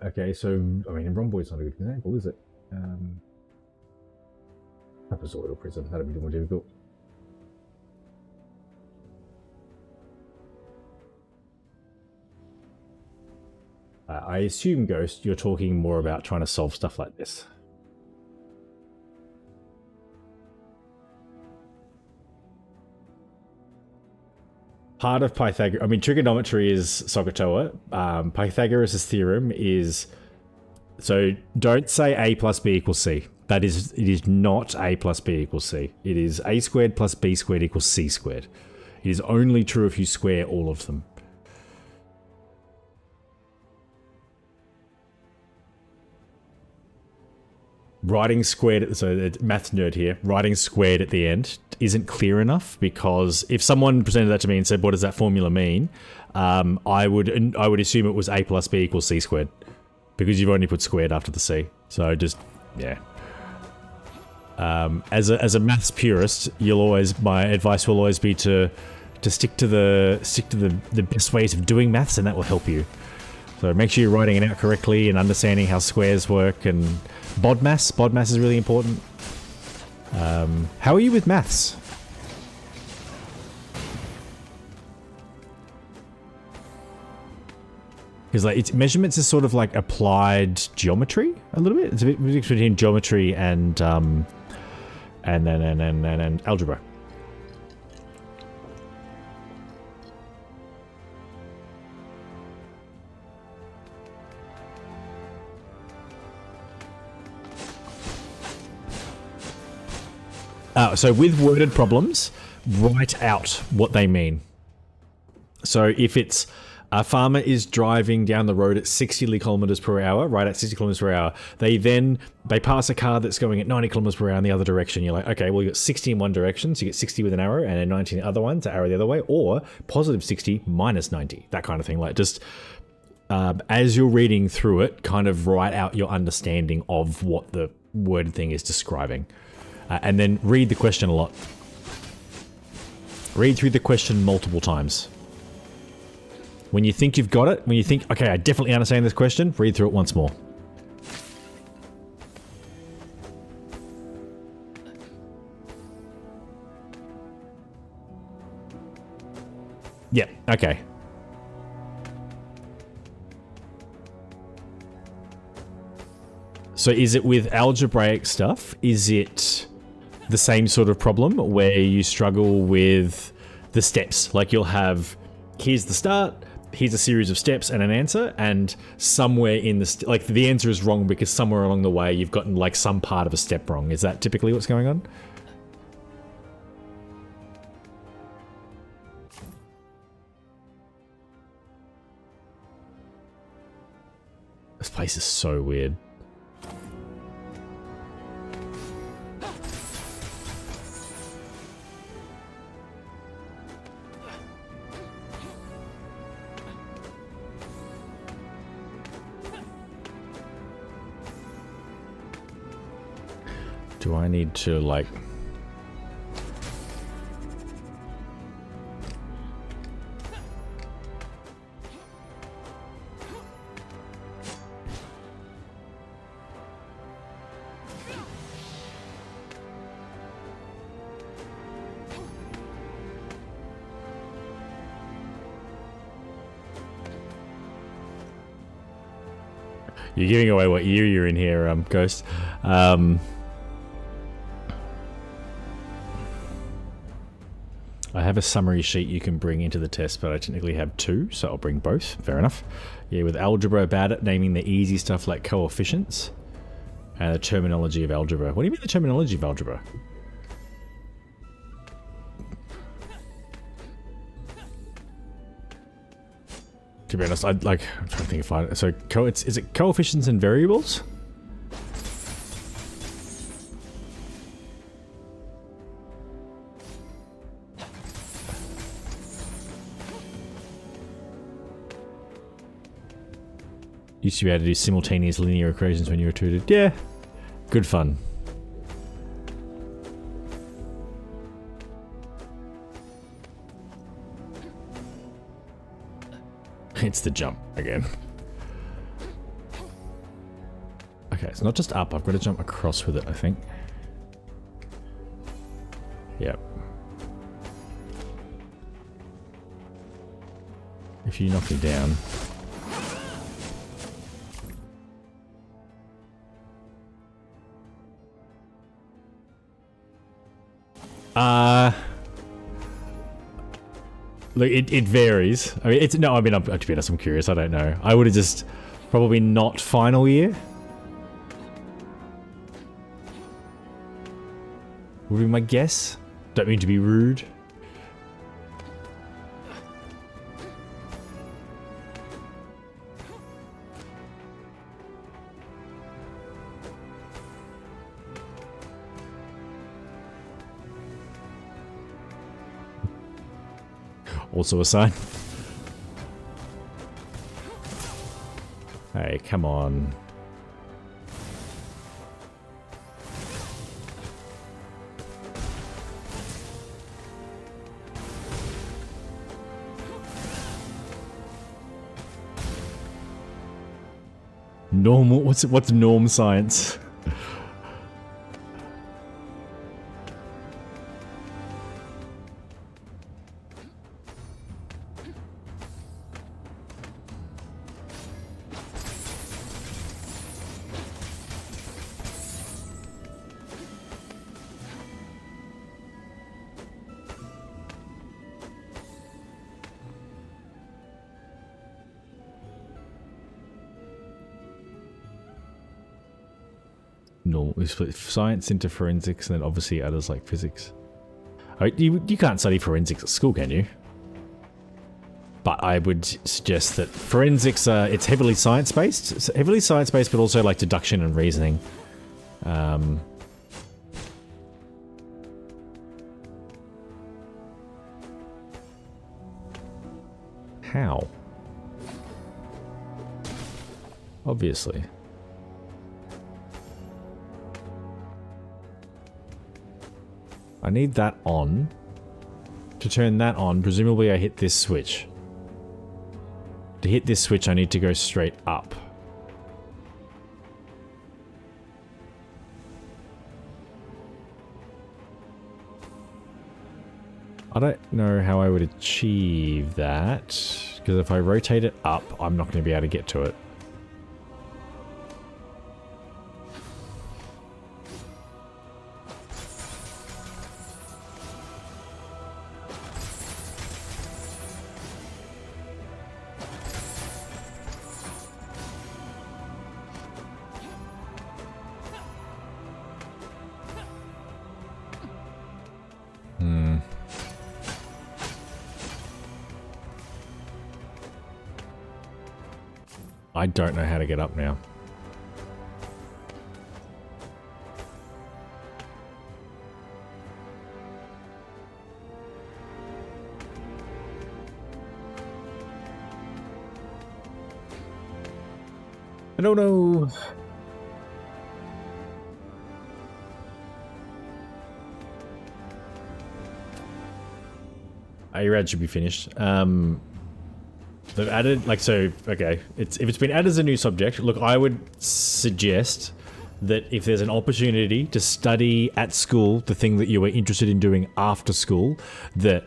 Okay, so, I mean, rhomboid's not a good example, is it? Trapezoidal prism, that'd be more difficult. I assume, Ghost, you're talking more about trying to solve stuff like this. Part of Pythagoras, I mean, trigonometry is SOHCAHTOA. Pythagoras' theorem is, so don't say a plus b equals c. That is, it is not a plus b equals c. It is a squared plus b squared equals c squared. It is only true if you square all of them. Writing squared, so the math nerd here, writing squared at the end isn't clear enough, because if someone presented that to me and said, what does that formula mean? I would assume it was a plus b equals c squared, because you've only put squared after the c. So just, yeah. As a maths purist, my advice will always be to stick to the best ways of doing maths, and that will help you. So make sure you're writing it out correctly and understanding how squares work, and BODMAS. BODMAS is really important. How are you with maths? Because like measurements is sort of like applied geometry a little bit. It's a bit between geometry and algebra. So with worded problems, write out what they mean. So if it's A farmer is driving down the road at 60 kilometers per hour, right at 60 kilometers per hour. They pass a car that's going at 90 kilometers per hour in the other direction. You're like, okay, well, you got 60 in one direction, so you get 60 with an arrow, and then 90 in the other one to arrow the other way, or positive 60 minus 90, that kind of thing. Like, just as you're reading through it, kind of write out your understanding of what the word thing is describing. And then read the question a lot. Read through the question multiple times. When you think you've got it, when you think, okay, I definitely understand this question, read through it once more. Yeah, okay. So is it with algebraic stuff? Is it the same sort of problem where you struggle with the steps? Like you'll have, here's the start, here's a series of steps and an answer, and somewhere in the like the answer is wrong because somewhere along the way you've gotten like some part of a step wrong. Is that typically what's going on? This place is so weird. Do I need to, like... You're giving away what year you're in here, Ghost. I have a summary sheet you can bring into the test, but I technically have two, so I'll bring both. Fair enough. Yeah, with algebra about it, naming the easy stuff like coefficients and the terminology of algebra. What do you mean the terminology of algebra? To be honest, I'm trying to think if I... So, is it coefficients and variables? Used to be able to do simultaneous linear equations when you were tutored. Yeah, good fun. It's the jump again. Okay, it's not just up. I've got to jump across with it, I think. Yep. If you knock me down... Look, it varies. I mean, to be honest, I'm curious. I don't know. I would have just probably not final year. Would be my guess. Don't mean to be rude. Also a sign. Hey, come on. Normal? What's norm science? No, we split science into forensics and then obviously others like physics. Oh, you can't study forensics at school, can you? But I would suggest that forensics, it's heavily science-based. It's heavily science-based, but also like deduction and reasoning. How? Obviously. I need that on. To turn that on, presumably I hit this switch. To hit this switch, I need to go straight up. I don't know how I would achieve that, because if I rotate it up, I'm not going to be able to get to it. I don't know how to get up now. I don't know. ARAD should be finished. They've added, like, so, okay, if it's been added as a new subject, look, I would suggest that if there's an opportunity to study at school the thing that you were interested in doing after school, that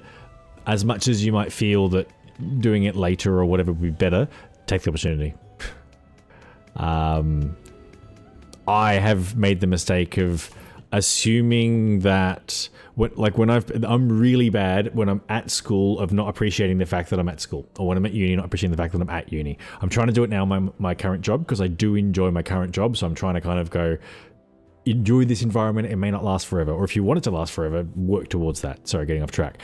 as much as you might feel that doing it later or whatever would be better, take the opportunity. I have made the mistake of assuming that I'm really bad when I'm at school of not appreciating the fact that I'm at school, or when I'm at uni not appreciating the fact that I'm at uni. I'm trying to do it now in my current job because I do enjoy my current job, so I'm trying to kind of go enjoy this environment. It may not last forever, or if you want it to last forever, work towards that. Sorry, getting off track.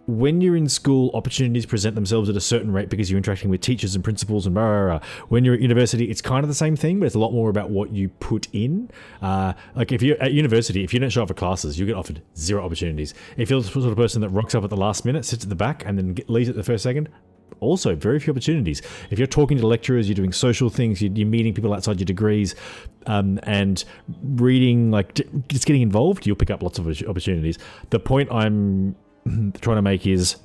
When you're in school, opportunities present themselves at a certain rate because you're interacting with teachers and principals and blah, blah, blah. When you're at university, it's kind of the same thing, but it's a lot more about what you put in. Like if you're at university, if you don't show up for classes, you get offered 0 opportunities. If you're the sort of person that rocks up at the last minute, sits at the back, and then leaves at the first second, also very few opportunities. If you're talking to lecturers, you're doing social things, you're meeting people outside your degrees, and reading, like just getting involved, you'll pick up lots of opportunities. The point I'm trying to make is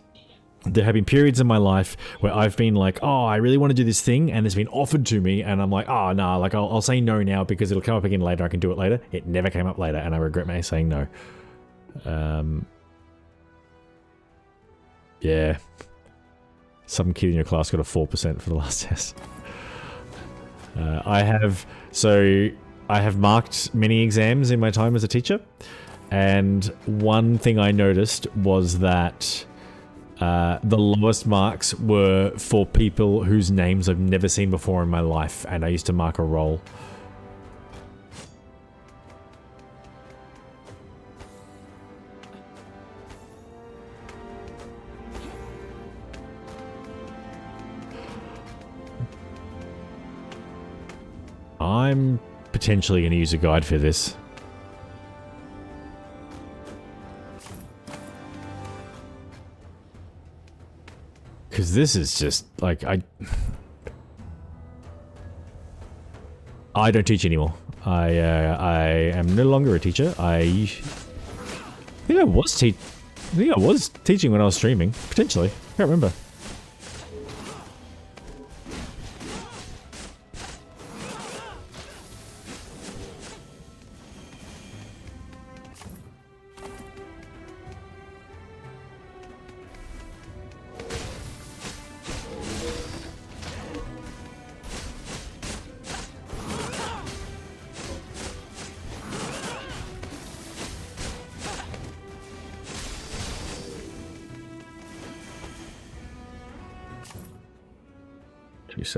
there have been periods in my life where I've been like, oh, I really want to do this thing, and it's been offered to me, and I'm like, oh, no, like I'll say no now because it'll come up again later. I can do it later. It never came up later, and I regret me saying no. Yeah. Some kid in your class got a 4% for the last test. I have marked many exams in my time as a teacher. And one thing I noticed was that the lowest marks were for people whose names I've never seen before in my life, and I used to mark a roll. I'm potentially going to use a guide for this. Because this is just, like, I don't teach anymore. I am no longer a teacher. I think I was teaching when I was streaming. Potentially. I can't remember.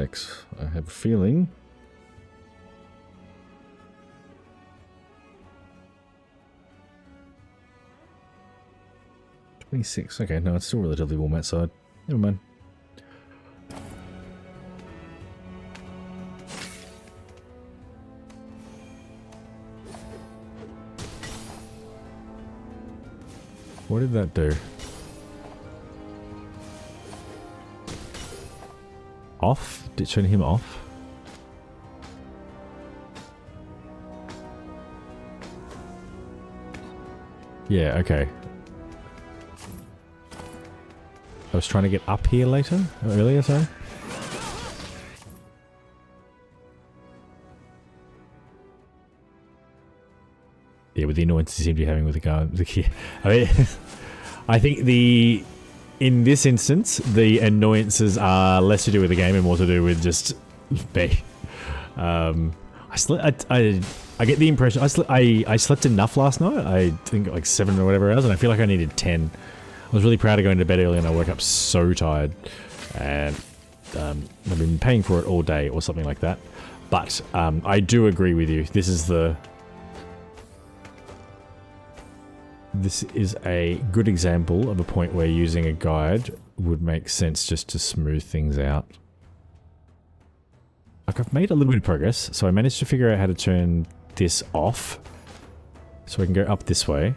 I have a feeling. $26. Okay, no, it's still relatively warm outside. Never mind. What did that do? Off? Did it turn him off? Yeah, okay. I was trying to get up here earlier, sorry. Yeah, with the annoyance you seem to be having with the guy. I mean, I think in this instance, the annoyances are less to do with the game and more to do with just me. I get the impression I slept enough last night. I think like 7 or whatever hours, and I feel like I needed 10. I was really proud of going to bed early, and I woke up so tired, and I've been paying for it all day or something like that. But I do agree with you. This is a good example of a point where using a guide would make sense just to smooth things out. Like, I've made a little bit of progress, so I managed to figure out how to turn this off so I can go up this way.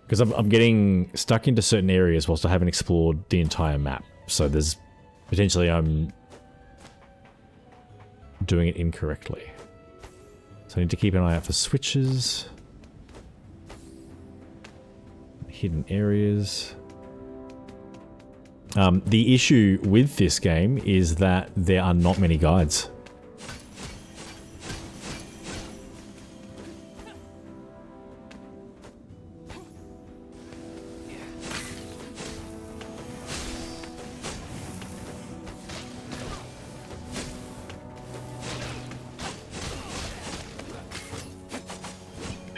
Because I'm getting stuck into certain areas whilst I haven't explored the entire map. So there's potentially I'm doing it incorrectly. So I need to keep an eye out for switches. Hidden areas. The issue with this game is that there are not many guides.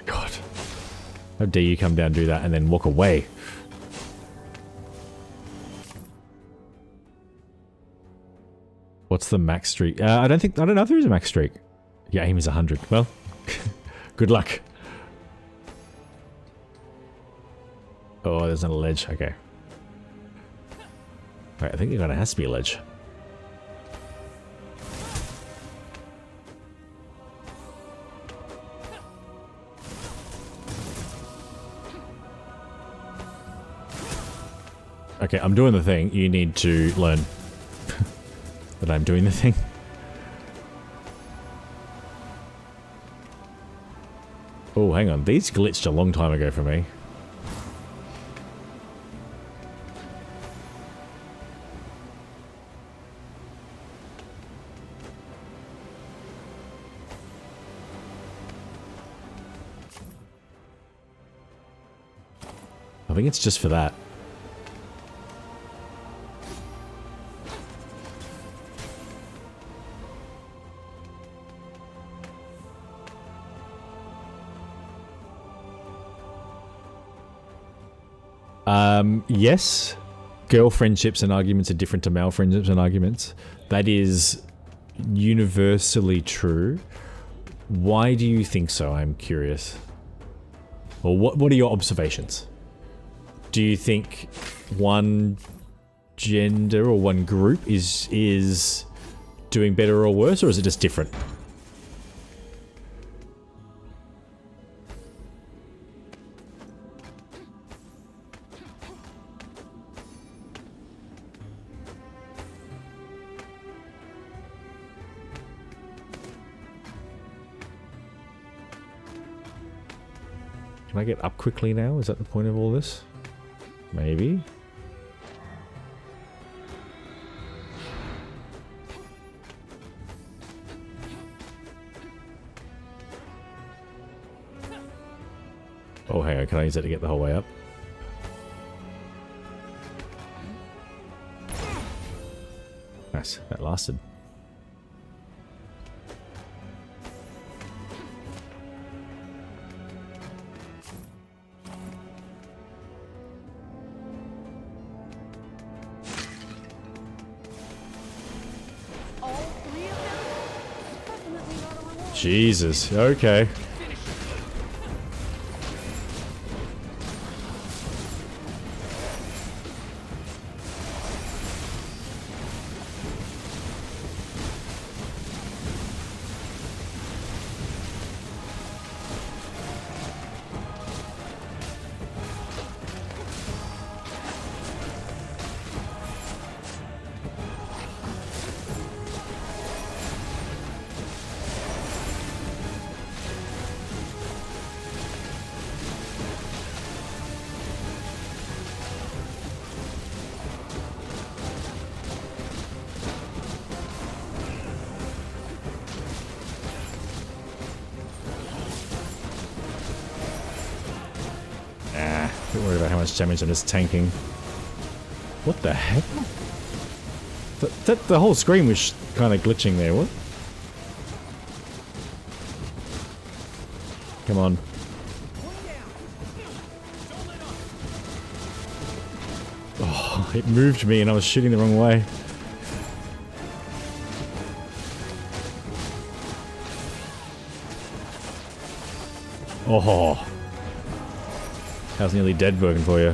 God. How dare you come down and do that and then walk away? What's the max streak? I don't know if there is a max streak. Yeah, aim is 100. Well, good luck. Oh, there's not a ledge. Okay. Right, I think there has to be a ledge. Okay, I'm doing the thing. You need to learn that I'm doing the thing. Oh, hang on. These glitched a long time ago for me. I think it's just for that. Yes, girl friendships and arguments are different to male friendships and arguments. That is universally true. Why do you think so? I'm curious. Or what are your observations? Do you think one gender or one group is doing better or worse, or is it just different? Can I get up quickly now? Is that the point of all this? Maybe. Oh, hang on. Can I use that to get the whole way up? Nice. That lasted. Jesus, okay. get worried about how much damage I'm just tanking. What the heck? The whole screen was kind of glitching there, what? Come on. Oh, it moved me and I was shooting the wrong way. Oh. How's nearly dead working for you?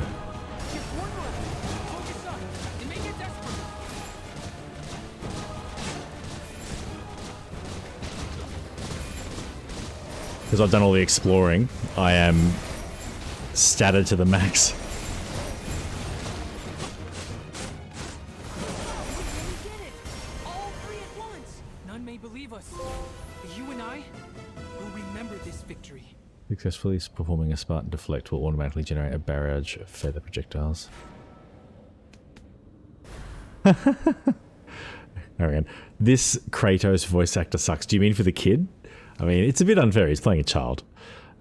Because I've done all the exploring, I am statted to the max. None may believe us, but you and I will remember this victory. Successfully performing a Spartan deflect will automatically generate a barrage of feather projectiles. Again, this Kratos voice actor sucks. Do you mean for the kid? I mean, it's a bit unfair. He's playing a child.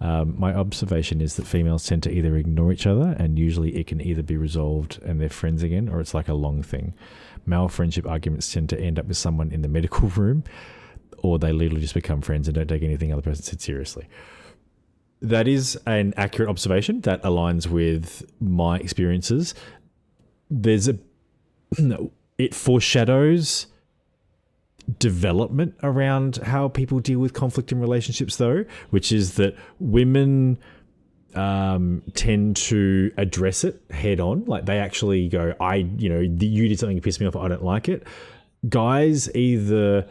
My observation is that females tend to either ignore each other, and usually it can either be resolved and they're friends again, or it's like a long thing. Male friendship arguments tend to end up with someone in the medical room, or they literally just become friends and don't take anything other person said seriously. That is an accurate observation that aligns with my experiences. It foreshadows development around how people deal with conflict in relationships, though, which is that women tend to address it head on. Like, they actually go, you did something that pissed me off, I don't like it. Guys either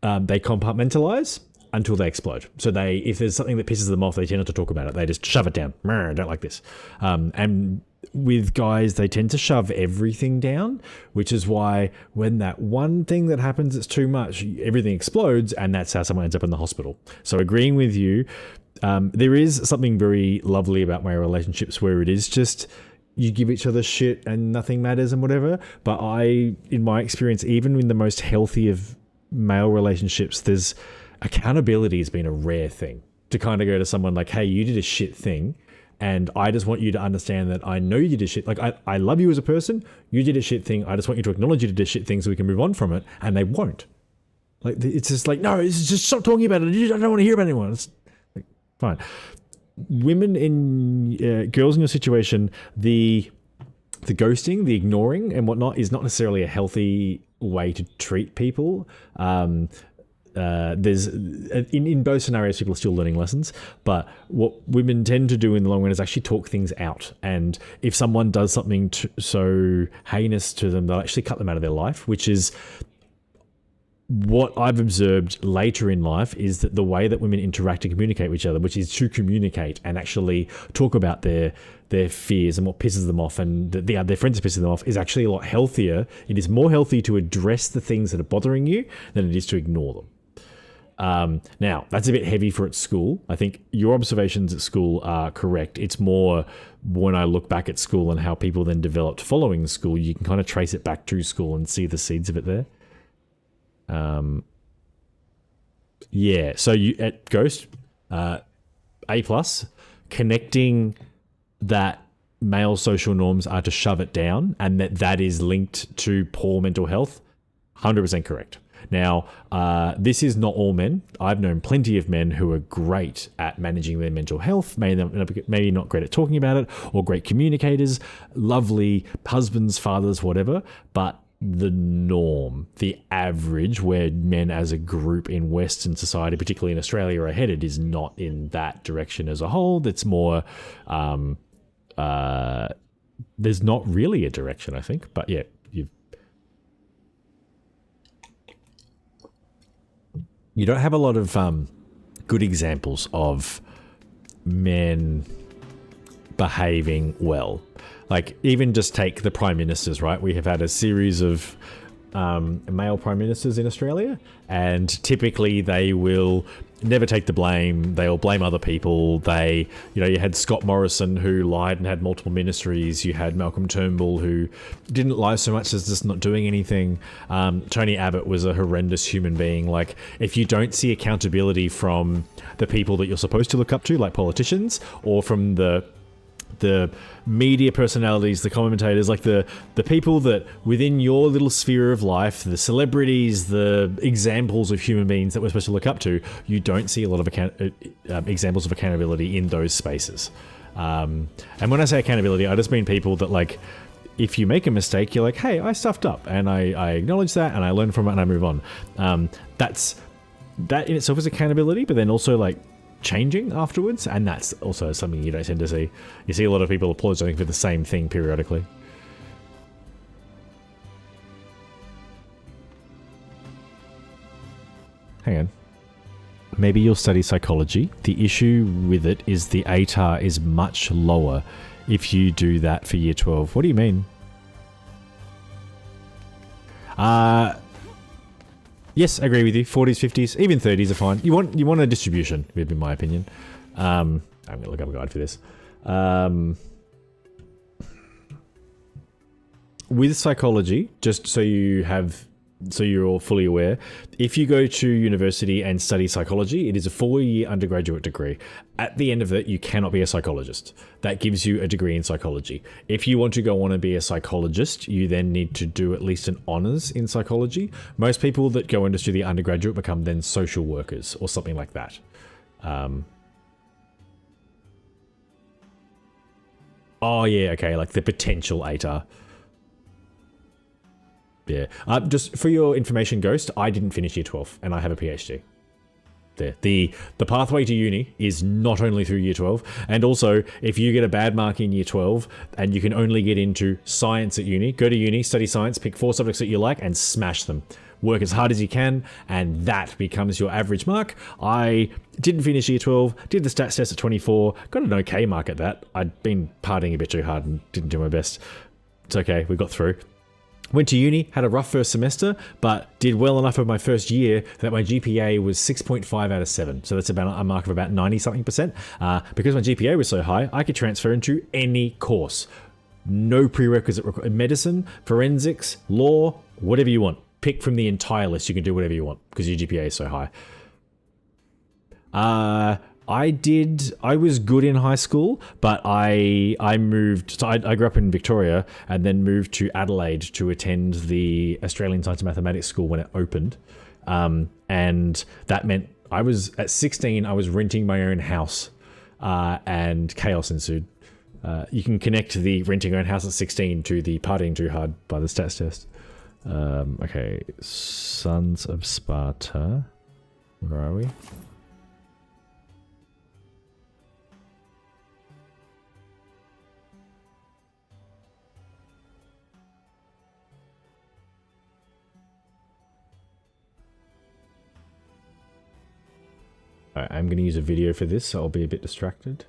they compartmentalize until they explode. So if there's something that pisses them off, they tend not to talk about it. They just shove it down. I don't like this. And with guys, they tend to shove everything down, which is why when that one thing that happens that's too much, everything explodes, and that's how someone ends up in the hospital. So agreeing with you, there is something very lovely about my relationships where it is just you give each other shit and nothing matters and whatever. But in my experience, even in the most healthy of male relationships, there's accountability has been a rare thing. To kind of go to someone like, hey, you did a shit thing, and I just want you to understand that I know you did a shit. Like, I love you as a person. You did a shit thing. I just want you to acknowledge you did a shit thing so we can move on from it. And they won't. Like, it's just like, no, it's just stop talking about it. I don't want to hear about anyone. It's like, fine. Women girls in your situation, the ghosting, the ignoring and whatnot is not necessarily a healthy way to treat people. There's in both scenarios, people are still learning lessons, but what women tend to do in the long run is actually talk things out. And if someone does something so heinous to them, they'll actually cut them out of their life, which is what I've observed later in life, is that the way that women interact and communicate with each other, which is to communicate and actually talk about their fears and what pisses them off and their friends are pissing them off, is actually a lot healthier. It is more healthy to address the things that are bothering you than it is to ignore them. Now, that's a bit heavy for at school. I think your observations at school are correct. It's more when I look back at school and how people then developed following school, you can kind of trace it back to school and see the seeds of it there. Yeah, so you at Ghost, A+, connecting that male social norms are to shove it down and that is linked to poor mental health, 100% correct. Now, this is not all men. I've known plenty of men who are great at managing their mental health, maybe not great at talking about it, or great communicators, lovely husbands, fathers, whatever, but the norm, the average, where men as a group in Western society, particularly in Australia, are headed, is not in that direction as a whole. That's more, there's not really a direction, I think, but yeah, you don't have a lot of good examples of men behaving well. Like, even just take the prime ministers, right? We have had a series of male prime ministers in Australia, and typically they will never take the blame. They'll blame other people. You had Scott Morrison, who lied and had multiple ministries. You had Malcolm Turnbull, who didn't lie so much as just not doing anything. Tony Abbott was a horrendous human being. Like, if you don't see accountability from the people that you're supposed to look up to, like politicians, or from the the media personalities, the commentators, like the people that within your little sphere of life, the celebrities, the examples of human beings that we're supposed to look up to, you don't see a lot of examples of accountability in those spaces. And when I say accountability, I just mean people that, like, if you make a mistake, you're like, hey, I stuffed up, and I acknowledge that, and I learn from it, and I move on. That in itself is accountability, but then also, like, changing afterwards, and that's also something you don't tend to see. You see a lot of people apologizing for the same thing periodically. Hang on. Maybe you'll study psychology. The issue with it is the ATAR is much lower if you do that for year 12. What do you mean? Yes, I agree with you. 40s, 50s, even 30s are fine. You want a distribution, in my opinion. I'm going to look up a guide for this. With psychology, just so you're all fully aware, if you go to university and study psychology, it is a 4-year undergraduate degree. At the end of it, you cannot be a psychologist. That gives you a degree in psychology. If you want to go on and be a psychologist, you then need to do at least an honours in psychology. Most people that go into the undergraduate become then social workers or something like that. Oh yeah, okay, like the potential ATAR. Yeah. Just for your information, Ghost, I didn't finish year 12 and I have a PhD. There. The pathway to uni is not only through year 12, and also if you get a bad mark in year 12 and you can only get into science at uni, go to uni, study science, pick 4 subjects that you like and smash them. Work as hard as you can, and that becomes your average mark. I didn't finish year 12, did the stats test at 24, got an okay mark at that. I'd been partying a bit too hard and didn't do my best. It's okay, we got through. Went to uni, had a rough first semester, but did well enough of my first year that my GPA was 6.5 out of 7. So that's about a mark of about 90-something%. Because my GPA was so high, I could transfer into any course. No prerequisite, medicine, forensics, law, whatever you want. Pick from the entire list. You can do whatever you want because your GPA is so high. I was good in high school, but I moved, so I grew up in Victoria and then moved to Adelaide to attend the Australian Science and Mathematics School when it opened. And that meant at 16, I was renting my own house, and chaos ensued. You can connect the renting your own house at 16 to the partying too hard by the stats test. Okay, Sons of Sparta. Where are we? I'm going to use a video for this, so I'll be a bit distracted.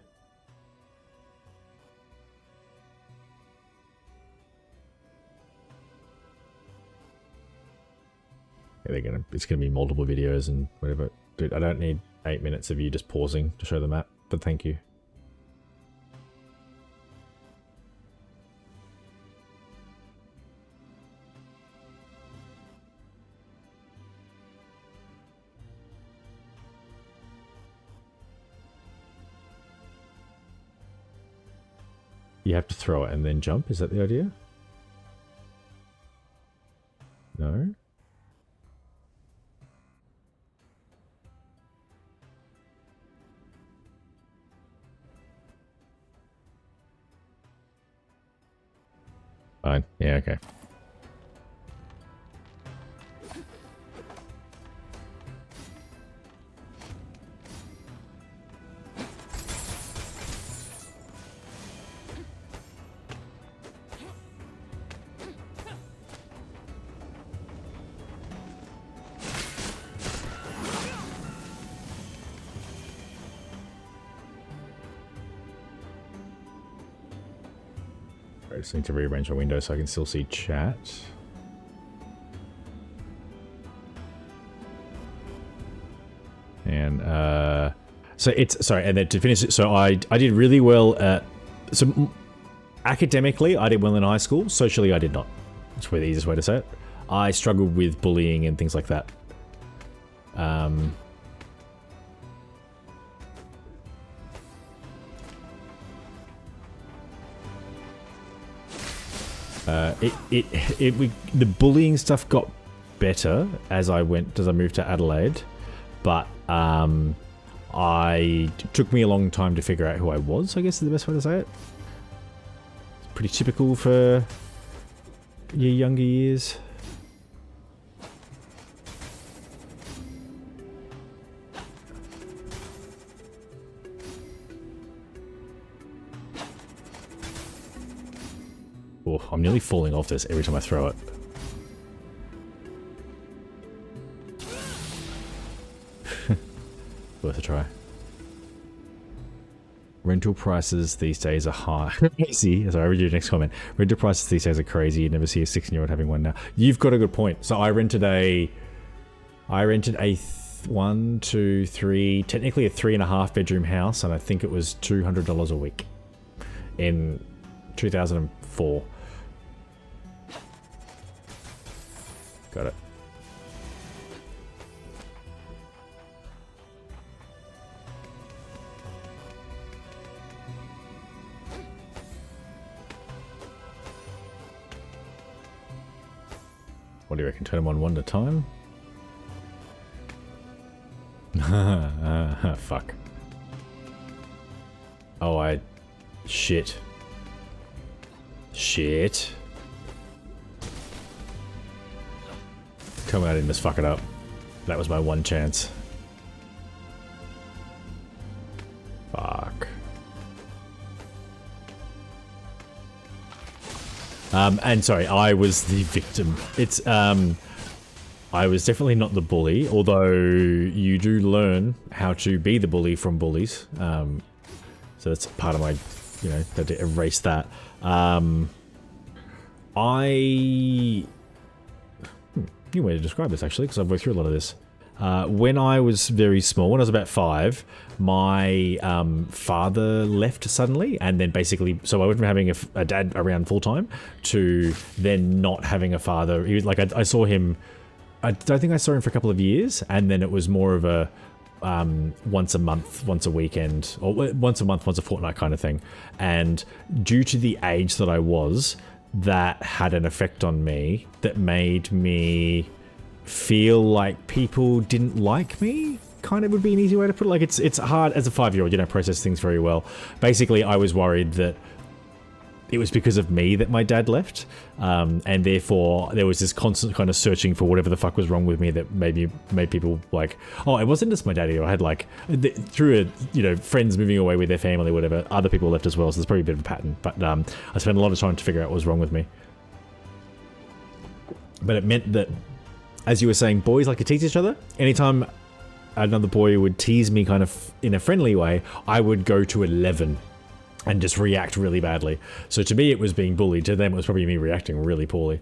Yeah, it's going to be multiple videos and whatever. Dude, I don't need 8 minutes of you just pausing to show the map, but thank you. You have to throw it and then jump? Is that the idea? No? Fine. Yeah, okay. I just need to rearrange my window so I can still see chat. And so it's sorry, and then to finish it, so I did really well at academically I did well in high school. Socially I did not. That's the easiest way to say it. I struggled with bullying and things like that. The bullying stuff got better as I moved to Adelaide, but it took me a long time to figure out who I was, I guess is the best way to say it. It's pretty typical for your younger years. Oh, I'm nearly falling off this every time I throw it. Worth a try. Rental prices these days are high. Crazy. Sorry, I read your next comment. Rental prices these days are crazy. You never see a 16-year-old having one now. You've got a good point. So I rented a 1, 2, 3, technically a 3.5 bedroom house, and I think it was $200 a week in 2004. Got it. What do you reckon? Turn them on one at a time? Fuck. Oh, shit. Shit. Tell me I didn't just fuck it up. That was my one chance. Fuck. And sorry, I was the victim. It's, I was definitely not the bully, although you do learn how to be the bully from bullies. So that's part of my, you know, had to erase that. New way to describe this actually, because I've worked through a lot of this. When I was very small, when I was about 5, my father left suddenly, and then basically, so I went from having a dad around full time to then not having a father. He was like, I saw him. I don't think I saw him for a couple of years, and then it was more of a once a month, once a weekend, or once a month, once a fortnight kind of thing. And due to the age that I was, that had an effect on me that made me feel like people didn't like me, kind of would be an easy way to put it. Like, it's hard as a 5-year-old, you don't process things very well. Basically, I was worried that it was because of me that my dad left, and therefore there was this constant kind of searching for whatever the fuck was wrong with me that made people like, oh, it wasn't just my daddy. I had like, through friends moving away with their family, whatever, other people left as well, so there's probably a bit of a pattern. But I spent a lot of time to figure out what was wrong with me. But it meant that, as you were saying, boys like to tease each other. Anytime another boy would tease me kind of in a friendly way, I would go to 11 and just react really badly. So to me, it was being bullied. To them, it was probably me reacting really poorly.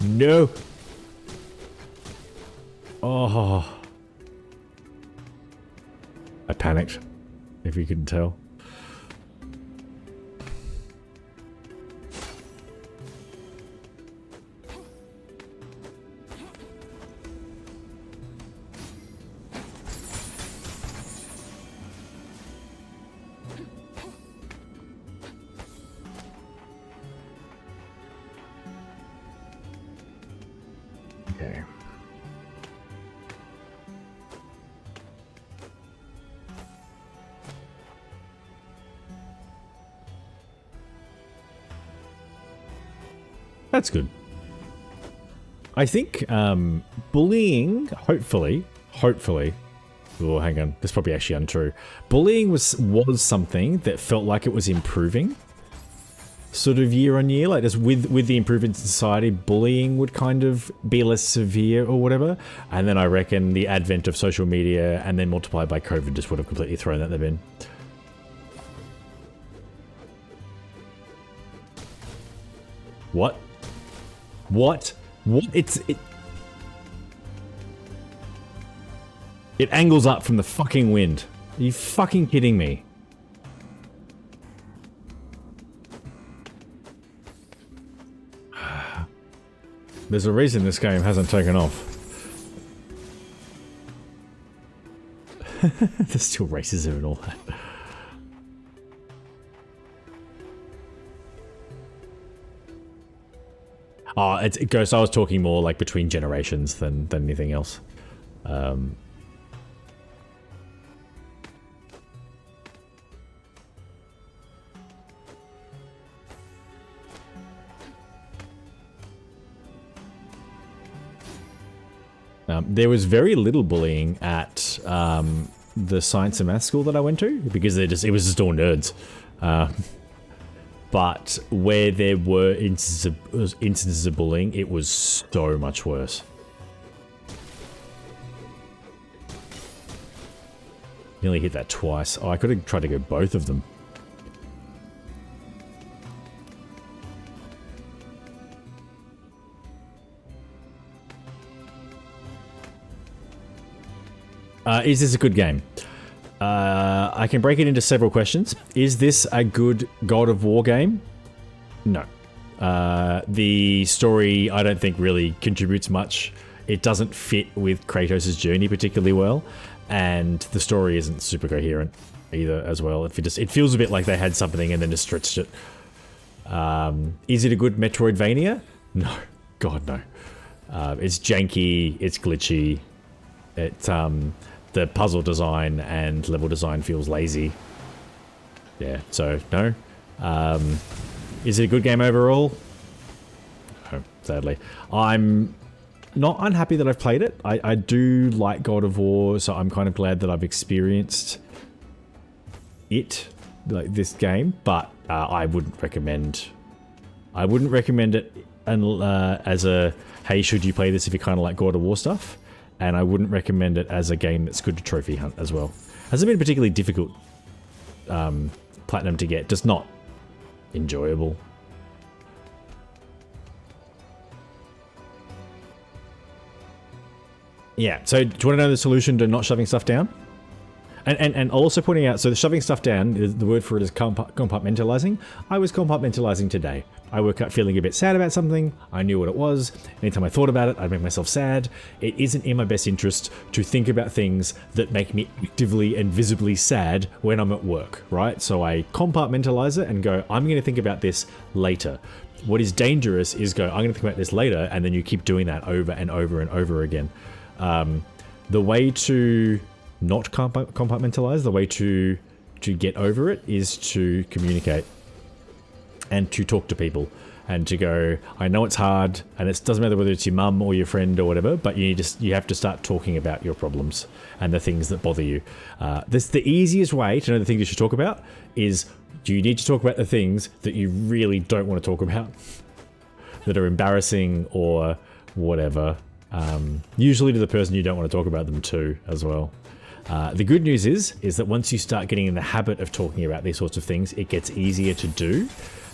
No. Oh. I panicked, if you couldn't tell. Okay. That's good. I think bullying, hopefully, oh, hang on, this is probably actually untrue. Bullying was something that felt like it was improving, sort of year on year, like just with the improvements in society, bullying would kind of be less severe or whatever. And then I reckon the advent of social media and then multiplied by COVID just would have completely thrown that in the bin. What? What? What? It angles up from the fucking wind. Are you fucking kidding me? There's a reason this game hasn't taken off. There's still racism and all that. Oh, it's Ghost. I was talking more like between generations than anything else. There was very little bullying at the science and math school that I went to because it was just all nerds. But where there were instances of bullying, it was so much worse. Nearly hit that twice. Oh, I could have tried to go both of them. Is this a good game? I can break it into several questions. Is this a good God of War game? No. The story, I don't think, really contributes much. It doesn't fit with Kratos' journey particularly well, and the story isn't super coherent either as well. It feels a bit like they had something and then just stretched it. Is it a good Metroid-vania? No. God, no. It's janky, it's glitchy, the puzzle design and level design feels lazy. Yeah, so no. Is it a good game overall? No, sadly. I'm not unhappy that I've played it. I do like God of War, so I'm kind of glad that I've experienced it, like this game, but I wouldn't recommend it as a, hey, should you play this if you kind of like God of War stuff? And I wouldn't recommend it as a game that's good to trophy hunt as well. Hasn't been particularly difficult platinum to get, just not enjoyable. Yeah, so do you want to know the solution to not shoving stuff down? And also pointing out, so the shoving stuff down, the word for it is compartmentalizing. I was compartmentalizing today. I woke up feeling a bit sad about something. I knew what it was. Anytime I thought about it, I'd make myself sad. It isn't in my best interest to think about things that make me actively and visibly sad when I'm at work, right? So I compartmentalize it and go, I'm going to think about this later. What is dangerous is go, I'm going to think about this later, and then you keep doing that over and over and over again. The way to not compartmentalize, the way to get over it is to communicate and to talk to people and to go, I know it's hard and it doesn't matter whether it's your mum or your friend or whatever, but you have to start talking about your problems and the things that bother you. The easiest way to know the things you should talk about is, do you need to talk about the things that you really don't want to talk about, that are embarrassing or whatever, usually to the person you don't want to talk about them to as well. The good news is that once you start getting in the habit of talking about these sorts of things, it gets easier to do,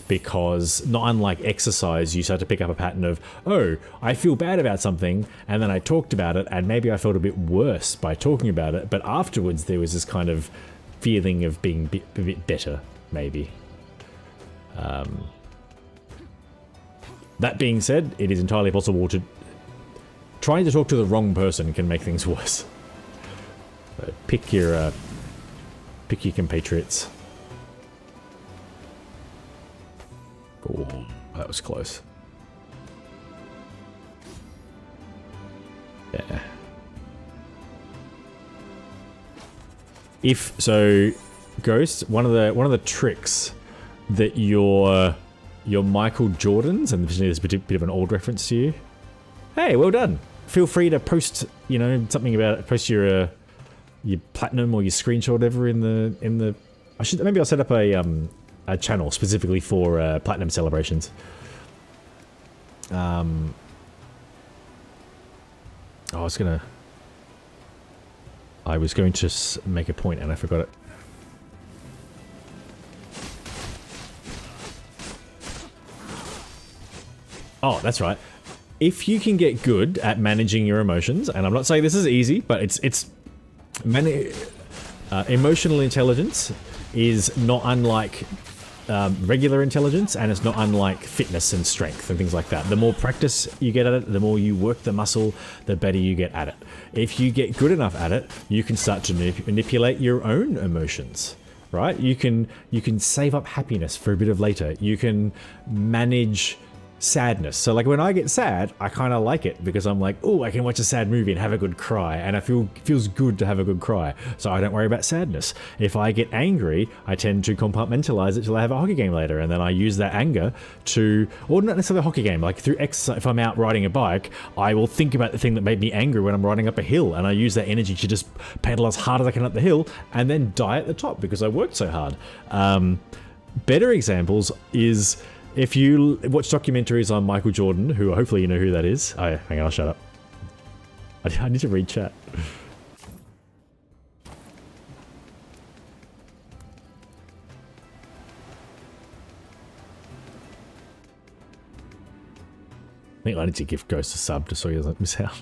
because not unlike exercise, you start to pick up a pattern of, oh, I feel bad about something, and then I talked about it, and maybe I felt a bit worse by talking about it, but afterwards there was this kind of feeling of being a bit better, maybe. That being said, it is entirely possible to... Trying to talk to the wrong person can make things worse. So pick your compatriots. Oh, that was close. Yeah. Ghost, one of the tricks that your Michael Jordans, and there's a bit of an old reference to you. Hey, well done. Feel free to post, something about it. Post your platinum or your screenshot, whatever in the. Maybe I'll set up a channel specifically for platinum celebrations. I was going to make a point and I forgot it. Oh, that's right. If you can get good at managing your emotions, and I'm not saying this is easy, but emotional intelligence is not unlike regular intelligence, and it's not unlike fitness and strength and things like that. The more practice you get at it, the more you work the muscle, the better you get at it. If you get good enough at it, you can start to manipulate your own emotions, right? You can save up happiness for a bit of later. You can manage sadness. So like when I get sad, I kind of like it because I'm like, oh, I can watch a sad movie and have a good cry, and it feels good to have a good cry. So I don't worry about sadness. If I get angry, I tend to compartmentalize it till I have a hockey game later, and then I use that anger to, or not necessarily a hockey game, like through exercise. If I'm out riding a bike, I will think about the thing that made me angry when I'm riding up a hill, and I use that energy to just pedal as hard as I can up the hill, and then die at the top because I worked so hard. Better examples is if you watch documentaries on Michael Jordan, who hopefully you know who that is. Oh, yeah, hang on, I'll shut up. I need to read chat. I think I need to give Ghost a sub just so he doesn't miss out.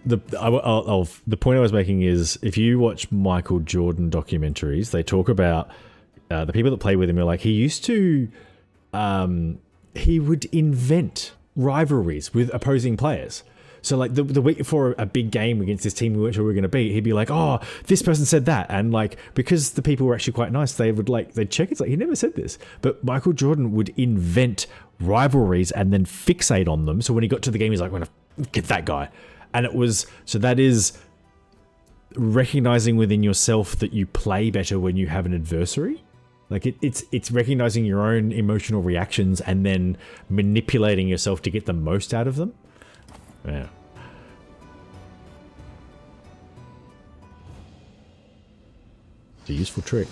The point I was making is if you watch Michael Jordan documentaries, they talk about the people that play with him are like, he used to, he would invent rivalries with opposing players. So like the week before a big game against this team we weren't sure we were going to beat, he'd be like, oh, this person said that. And like, because the people were actually quite nice, they'd check. It's like, he never said this. But Michael Jordan would invent rivalries and then fixate on them. So when he got to the game, he's like, I'm going to get that guy. And it was, so that is recognizing within yourself that you play better when you have an adversary. Like it's recognizing your own emotional reactions and then manipulating yourself to get the most out of them. Yeah. It's a useful trick.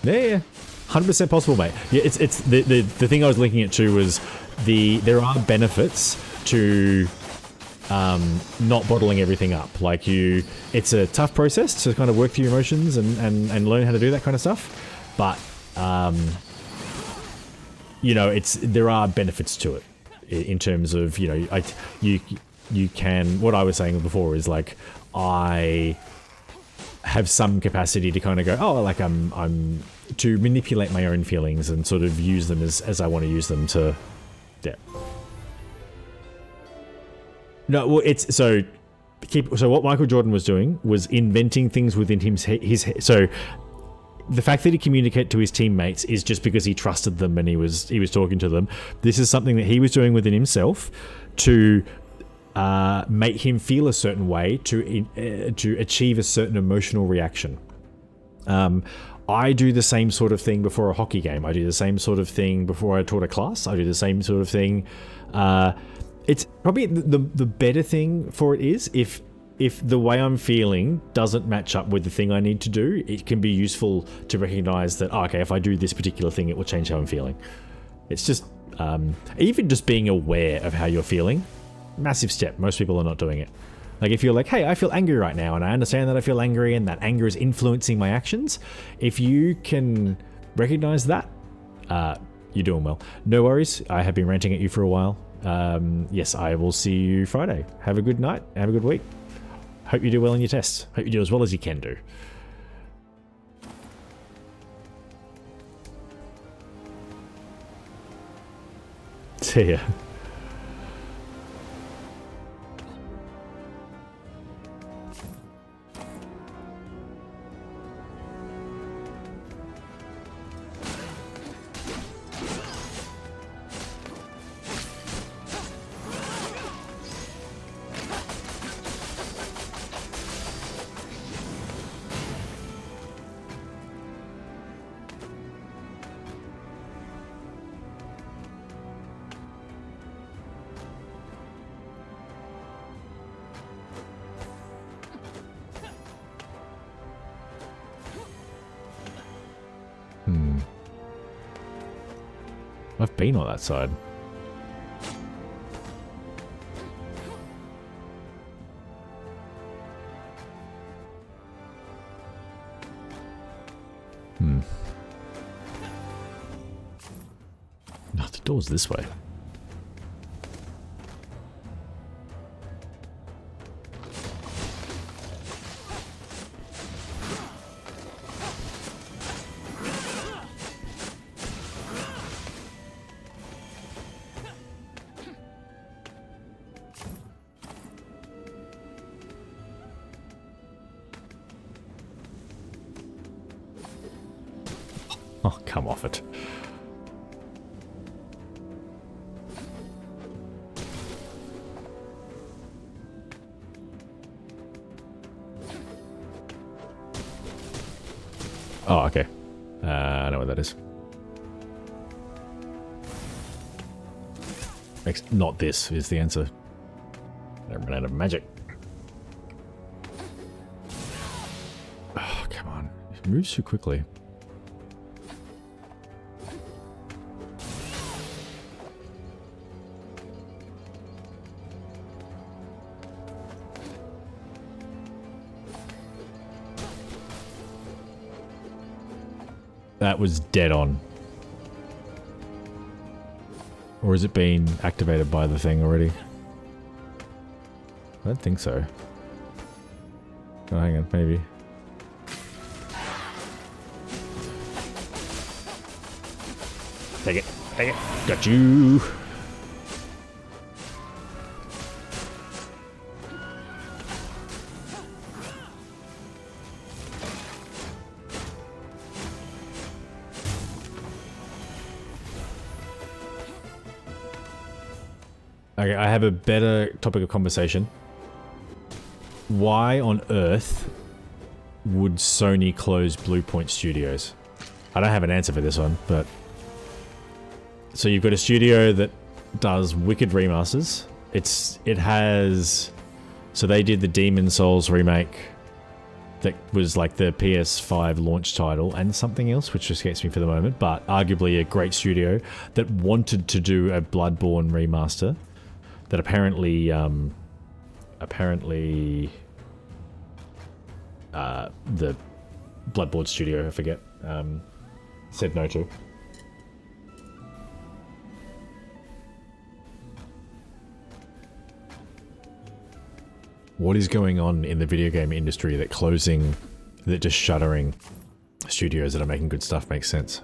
Yeah. 100% possible, mate. Yeah, it's the thing I was linking it to was there are benefits to not bottling everything up. Like it's a tough process to kind of work through your emotions and learn how to do that kind of stuff. But there are benefits to it in terms of, you can, what I was saying before is like, I have some capacity to kind of go, oh, like I'm to manipulate my own feelings and sort of use them as I want to use them to, yeah. No, well, so what Michael Jordan was doing was inventing things within his so the fact that he communicated to his teammates is just because he trusted them and he was talking to them. This is something that he was doing within himself to make him feel a certain way, to achieve a certain emotional reaction. I do the same sort of thing before a hockey game. I do the same sort of thing before I taught a class. I do the same sort of thing. It's probably the better thing for it is if the way I'm feeling doesn't match up with the thing I need to do, it can be useful to recognize that, okay, if I do this particular thing, it will change how I'm feeling. It's just, even just being aware of how you're feeling, massive step. Most people are not doing it. Like if you're like, hey, I feel angry right now, and I understand that I feel angry and that anger is influencing my actions, if you can recognize that, you're doing well. No worries, I have been ranting at you for a while. Yes, I will see you Friday. Have a good night. Have a good week. Hope you do well in your tests. Hope you do as well as you can do. See ya. I've been on that side. No, the door's this way. Oh, come off it. Oh, okay. I know what that is. Not this is the answer. I ran out of magic. Oh, come on. It moves too quickly. That was dead on. Or has it been activated by the thing already? I don't think so. Oh, hang on, maybe. Take it, take it. Got you. Okay, I have a better topic of conversation. Why on earth would Sony close Blue Point Studios? I don't have an answer for this one, but... So you've got a studio that does wicked remasters. It has... So they did the Demon Souls remake that was like the PS5 launch title and something else, which escapes me for the moment, but arguably a great studio that wanted to do a Bloodborne remaster. That apparently, the Bloodborne studio, I forget, said no to. What is going on in the video game industry that just shuttering studios that are making good stuff makes sense?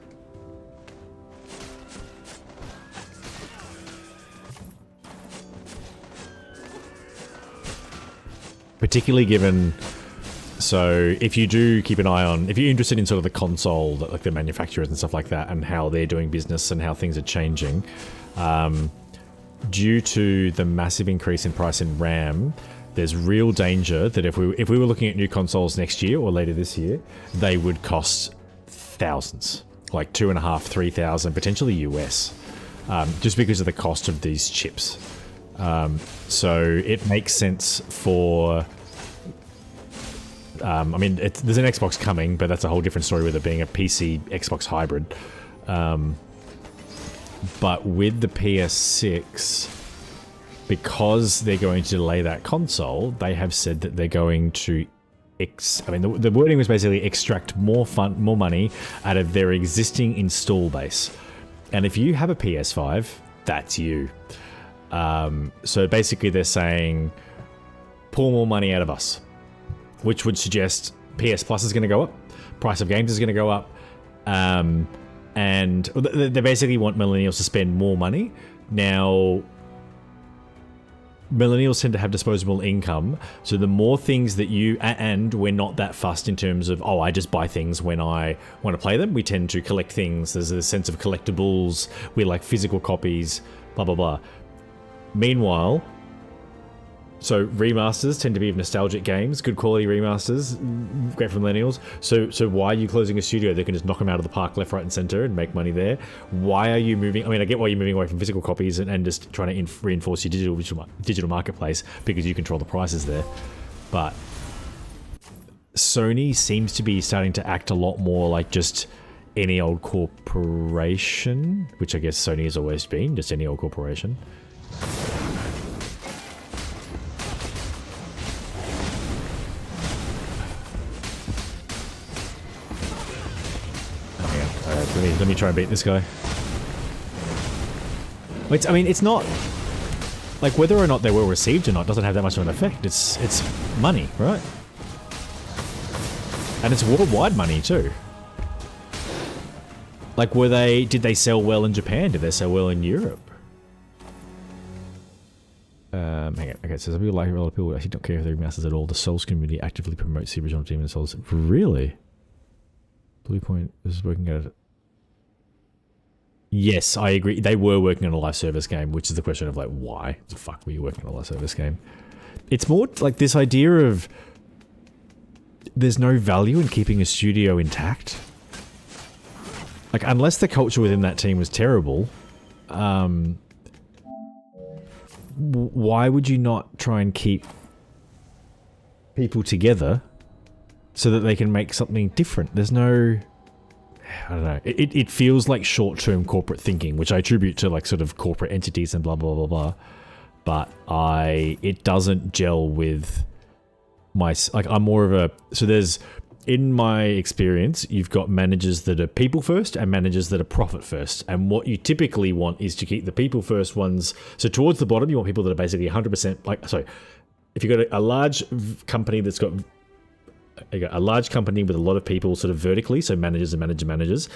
Particularly given, so if you do keep an eye on, if you're interested in sort of the console, like the manufacturers and stuff like that, and how they're doing business and how things are changing, due to the massive increase in price in RAM, there's real danger that if we were looking at new consoles next year or later this year, they would cost thousands, like 2,500, 3,000, potentially US, just because of the cost of these chips. So it makes sense for... I mean, there's an Xbox coming, but that's a whole different story with it being a PC-Xbox hybrid. But with the PS6, because they're going to delay that console, they have said that they're going to... I mean, the wording was basically extract more money out of their existing install base. And if you have a PS5, that's you. So basically they're saying, pull more money out of us, which would suggest PS Plus is going to go up, price of games is going to go up, and they basically want millennials to spend more money. Now, millennials tend to have disposable income, so the more things that you... And we're not that fussed in terms of, oh, I just buy things when I want to play them. We tend to collect things. There's a sense of collectibles. We like physical copies, blah, blah, blah. Meanwhile, so remasters tend to be of nostalgic games, good quality remasters, great for millennials. So why are you closing a studio that can just knock them out of the park left, right, and center and make money there? Why are you moving? I mean, I get why you're moving away from physical copies and just trying to reinforce your digital marketplace because you control the prices there. But Sony seems to be starting to act a lot more like just any old corporation, which I guess Sony has always been, just any old corporation. Let me try and beat this guy. I mean, it's not... Like, whether or not they were received or not doesn't have that much of an effect. It's money, right? And it's worldwide money, too. Like, did they sell well in Japan? Did they sell well in Europe? Hang on. Okay, so some people like it, a lot of people actually don't care if they're remasters at all. The Souls community actively promotes the original Demon Souls. Really? Blue Point is working at it. Yes, I agree. They were working on a live service game, which is the question of like, why the fuck were you working on a live service game? It's more like this idea of there's no value in keeping a studio intact. Like, unless the culture within that team was terrible, why would you not try and keep people together so that they can make something different? There's no... I don't know. It feels like short-term corporate thinking, which I attribute to like sort of corporate entities and blah, blah, blah, blah. But it doesn't gel with my... Like, I'm more of a... So there's... In my experience, you've got managers that are people first and managers that are profit first. And what you typically want is to keep the people first ones... So towards the bottom, you want people that are basically 100%... Like, sorry. If you've got a large company that's got... a large company with a lot of people sort of vertically, so managers and managers.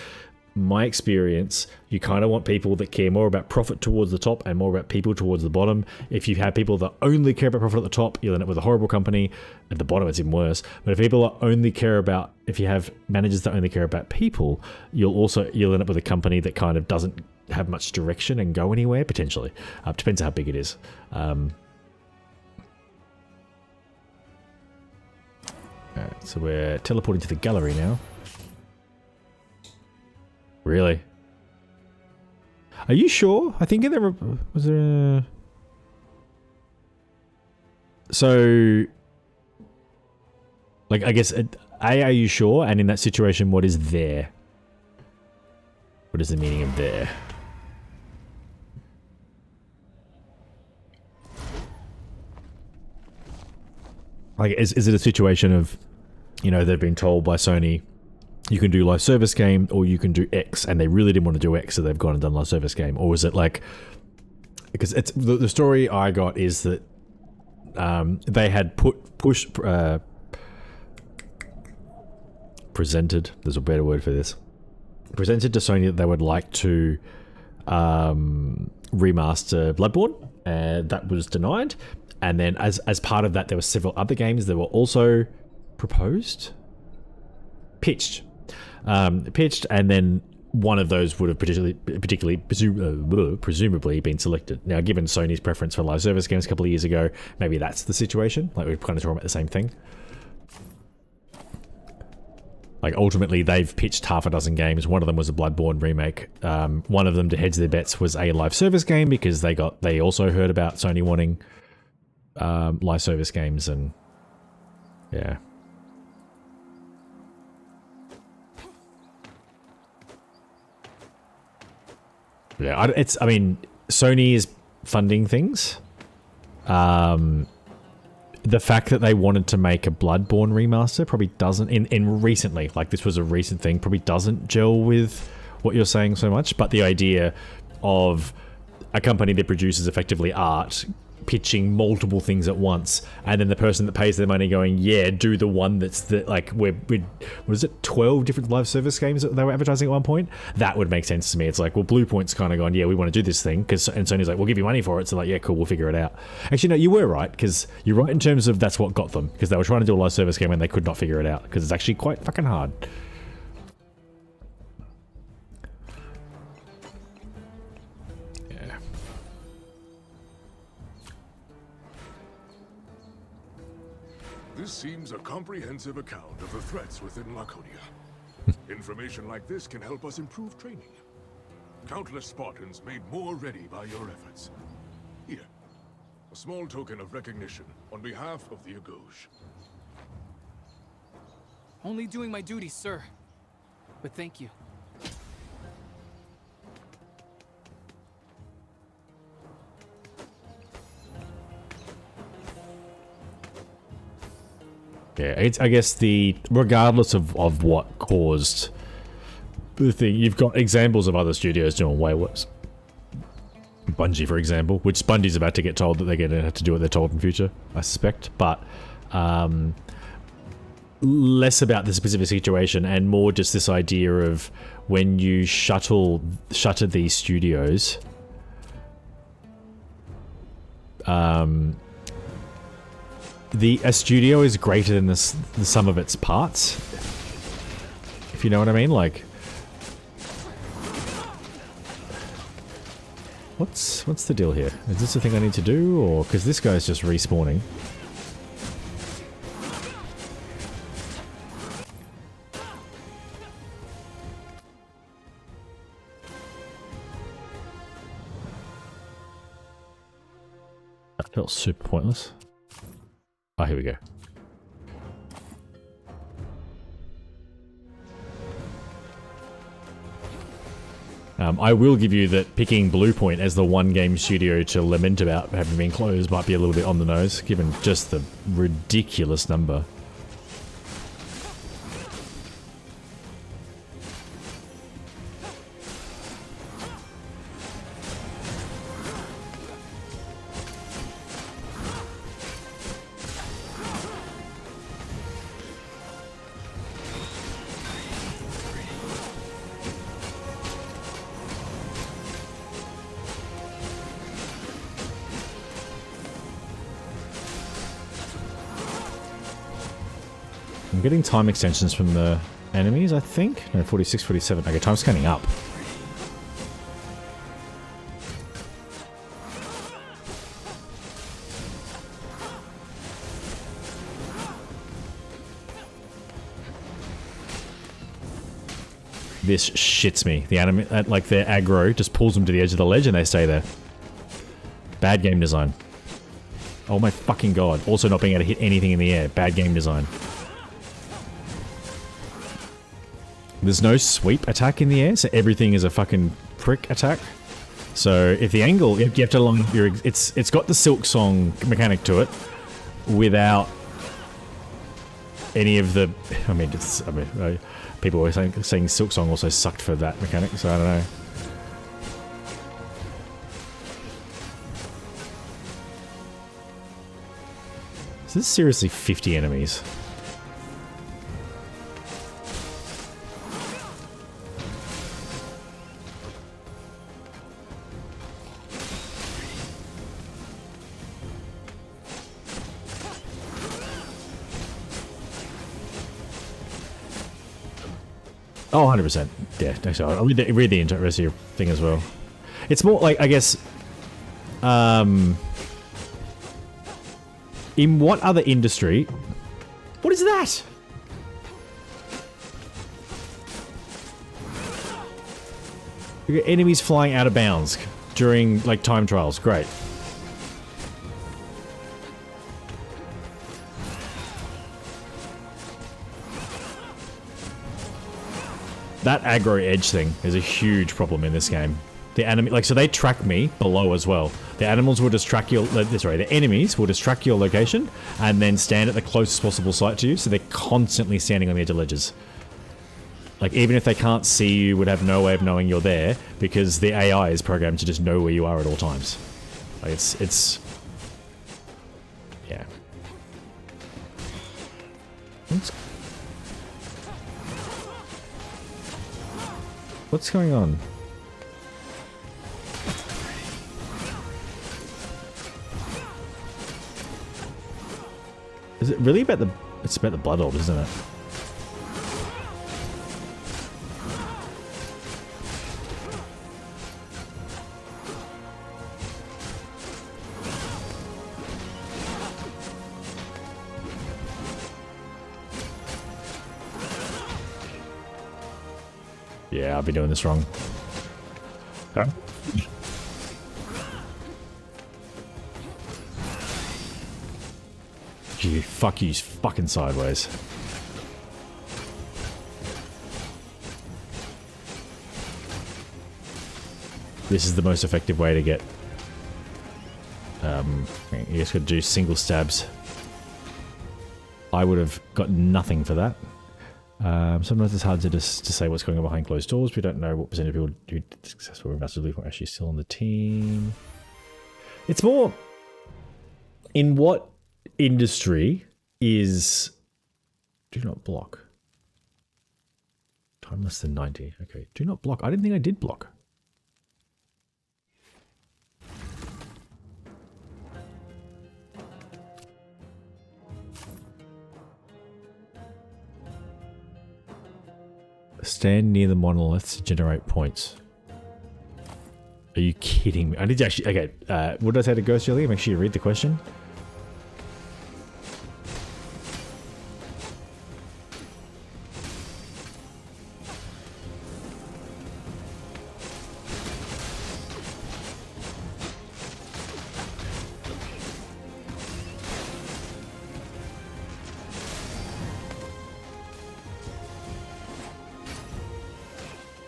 My experience, you kind of want people that care more about profit towards the top and more about people towards the bottom. If you have people that only care about profit at the top, you'll end up with a horrible company. At the bottom, it's even worse. But if people that only care about, if you have managers that only care about people, you'll end up with a company that kind of doesn't have much direction and go anywhere, potentially. Depends how big it is. Alright, so we're teleporting to the gallery now. Really? Are you sure? I think there was there a... So... Like, I guess, are you sure? And in that situation, what is there? What is the meaning of there? Like, is it a situation of, you know, they've been told by Sony, you can do live service game or you can do X, and they really didn't want to do X, so they've gone and done live service game? Or is it like, because it's the story I got is that they had presented, there's a better word for this, presented to Sony that they would like to remaster Bloodborne, and that was denied. And then as part of that, there were several other games that were also pitched, and then one of those would have presumably been selected. Now, given Sony's preference for live service games a couple of years ago, maybe that's the situation. Like, we're kind of talking about the same thing. Like, ultimately, they've pitched half a dozen games. One of them was a Bloodborne remake. One of them, to hedge their bets, was a live service game because they also heard about Sony wanting live service games, and yeah. Yeah, I mean, Sony is funding things. The fact that they wanted to make a Bloodborne remaster probably doesn't, in recently, like this was a recent thing, probably doesn't gel with what you're saying so much, but the idea of a company that produces effectively art pitching multiple things at once, and then the person that pays their money going, yeah, do the one that's the, like, what is it, 12 different live service games that they were advertising at one point? That would make sense to me. It's like, well, Bluepoint's kind of gone, yeah, we want to do this thing, and Sony's like, we'll give you money for it. So like, yeah, cool, we'll figure it out. Actually, no, you were right, because you're right in terms of that's what got them, because they were trying to do a live service game and they could not figure it out, because it's actually quite fucking hard. This seems a comprehensive account of the threats within Laconia. Information like this can help us improve training. Countless Spartans made more ready by your efforts. Here, a small token of recognition on behalf of the Agauge. Only doing my duty, sir. But thank you. Yeah, it's, I guess regardless of what caused the thing, you've got examples of other studios doing way worse. Bungie, for example, which Bungie's about to get told that they're going to have to do what they're told in future, I suspect, but less about the specific situation and more just this idea of when you shutter these studios, a studio is greater than the sum of its parts, if you know what I mean. Like, What's the deal here? Is this the thing I need to do, or because this guy's just respawning? That felt super pointless. Oh, here we go. I will give you that picking Bluepoint as the one game studio to lament about having been closed might be a little bit on the nose, given just the ridiculous number. I'm getting time extensions from the enemies, I think? No, 46, 47. Okay, time's counting up. This shits me. The anime, like their aggro just pulls them to the edge of the ledge and they stay there. Bad game design. Oh my fucking god. Also not being able to hit anything in the air. Bad game design. There's no sweep attack in the air, so everything is a fucking prick attack. So if the angle, you have to line up your... It's got the Silk Song mechanic to it, without any of the... I mean, people were saying Silk Song also sucked for that mechanic, so I don't know. So this is seriously 50 enemies. Oh, 100%. Yeah, actually, I'll read the rest of your thing as well. It's more like, I guess, in what other industry... What is that? You got enemies flying out of bounds during, like, time trials. Great. That aggro edge thing is a huge problem in this game. The enemy, like, so they track me below as well. The animals will just track your, sorry, the enemies will just track your location and then stand at the closest possible site to you, so they're constantly standing on the edge of ledges. Like, even if they can't see you, would have no way of knowing you're there, because the AI is programmed to just know where you are at all times. Like, it's... Yeah. What's going on? Is it really about the... It's about the blood orb, isn't it? Yeah, I've been doing this wrong. Huh? Gee, fuck you, fucking sideways. This is the most effective way to get... you just gotta do single stabs. I would have got nothing for that. Sometimes it's hard to say what's going on behind closed doors. We don't know what percentage of people who successful ambassadors are actually still on the team. It's more... In what industry is... Do not block. Time less than 90. Okay, do not block. I didn't think I did block. Stand near the monoliths to generate points. Are you kidding me? I need to actually... Okay, what did I say to Ghost earlier? Make sure you read the question.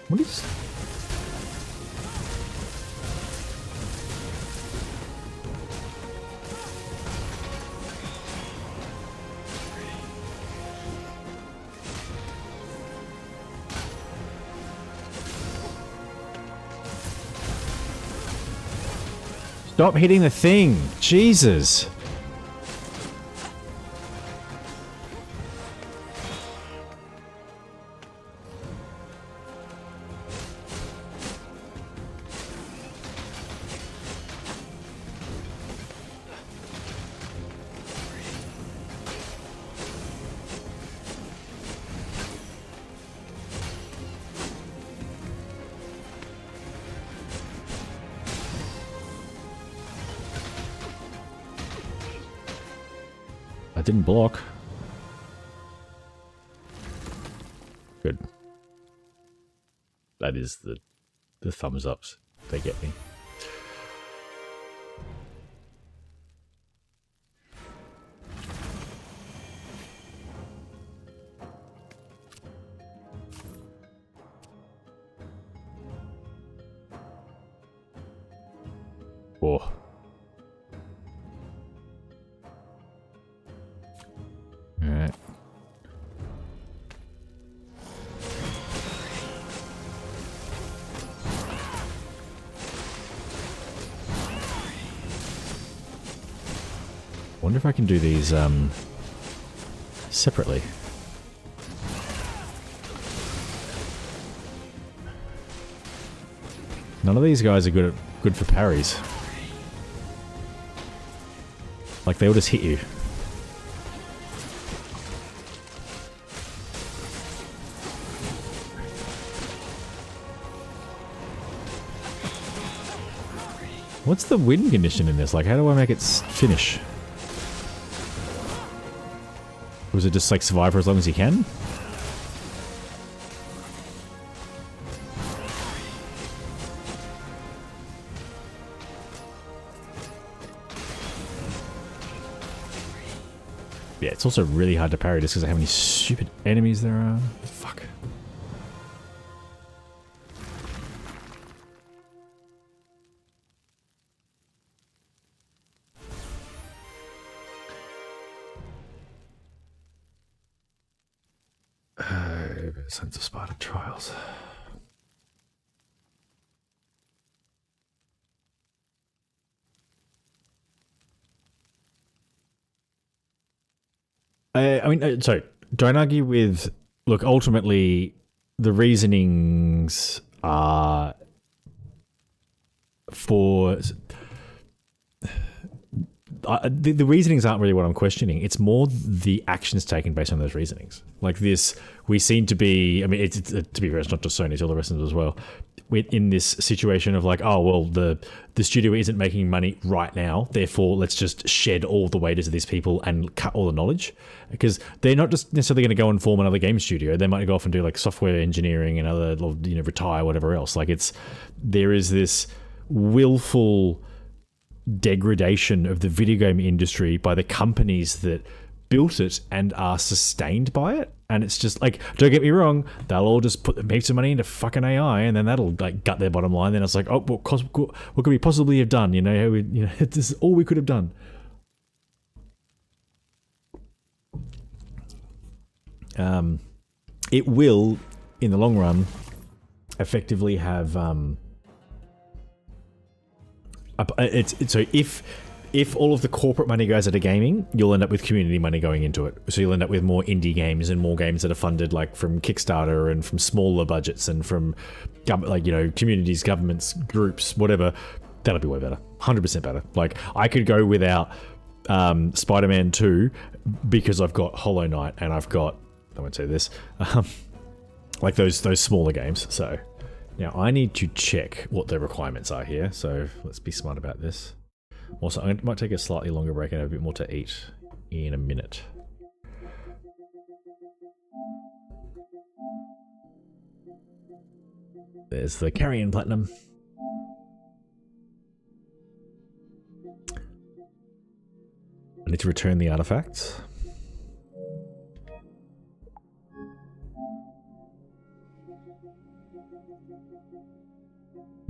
What is... Stop hitting the thing! Jesus! I didn't block. Good. That is the thumbs ups. They get me. Whoa. Alright. Wonder if I can do these separately. None of these guys are good for parries. Like they'll just hit you. What's the win condition in this? Like, how do I make it finish? Was it just like survive for as long as you can? Yeah, it's also really hard to parry just because of how many stupid enemies there are. Fuck. Sense of Sparta trials. I mean, sorry, don't argue with... Look, ultimately, the reasonings are for... the reasonings aren't really what I'm questioning. It's more the actions taken based on those reasonings. Like this, we seem to be... I mean, it's to be fair, it's not just Sony, it's all the rest of them as well. We're in this situation of like, oh, well, the studio isn't making money right now, therefore let's just shed all the wages of these people and cut all the knowledge. Because they're not just necessarily going to go and form another game studio. They might go off and do like software engineering and other, you know, retire, whatever else. Like there is this willful degradation of the video game industry by the companies that built it and are sustained by it. And it's just like, don't get me wrong, they'll all just put heaps of money into fucking AI and then that'll like gut their bottom line. Then it's like, oh, what could we possibly have done? You know, this is all we could have done. It will, in the long run, effectively have so if all of the corporate money goes into gaming, you'll end up with community money going into it. So you'll end up with more indie games and more games that are funded like from Kickstarter and from smaller budgets and from like, you know, communities, governments, groups, whatever. That'll be way better. 100% better. Like I could go without Spider-Man 2 because I've got Hollow Knight and I've got, I won't say this, like those smaller games. So Now, I need to check what the requirements are here, so let's be smart about this. Also, I might take a slightly longer break and have a bit more to eat in a minute. There's the carrion platinum. I need to return the artifacts.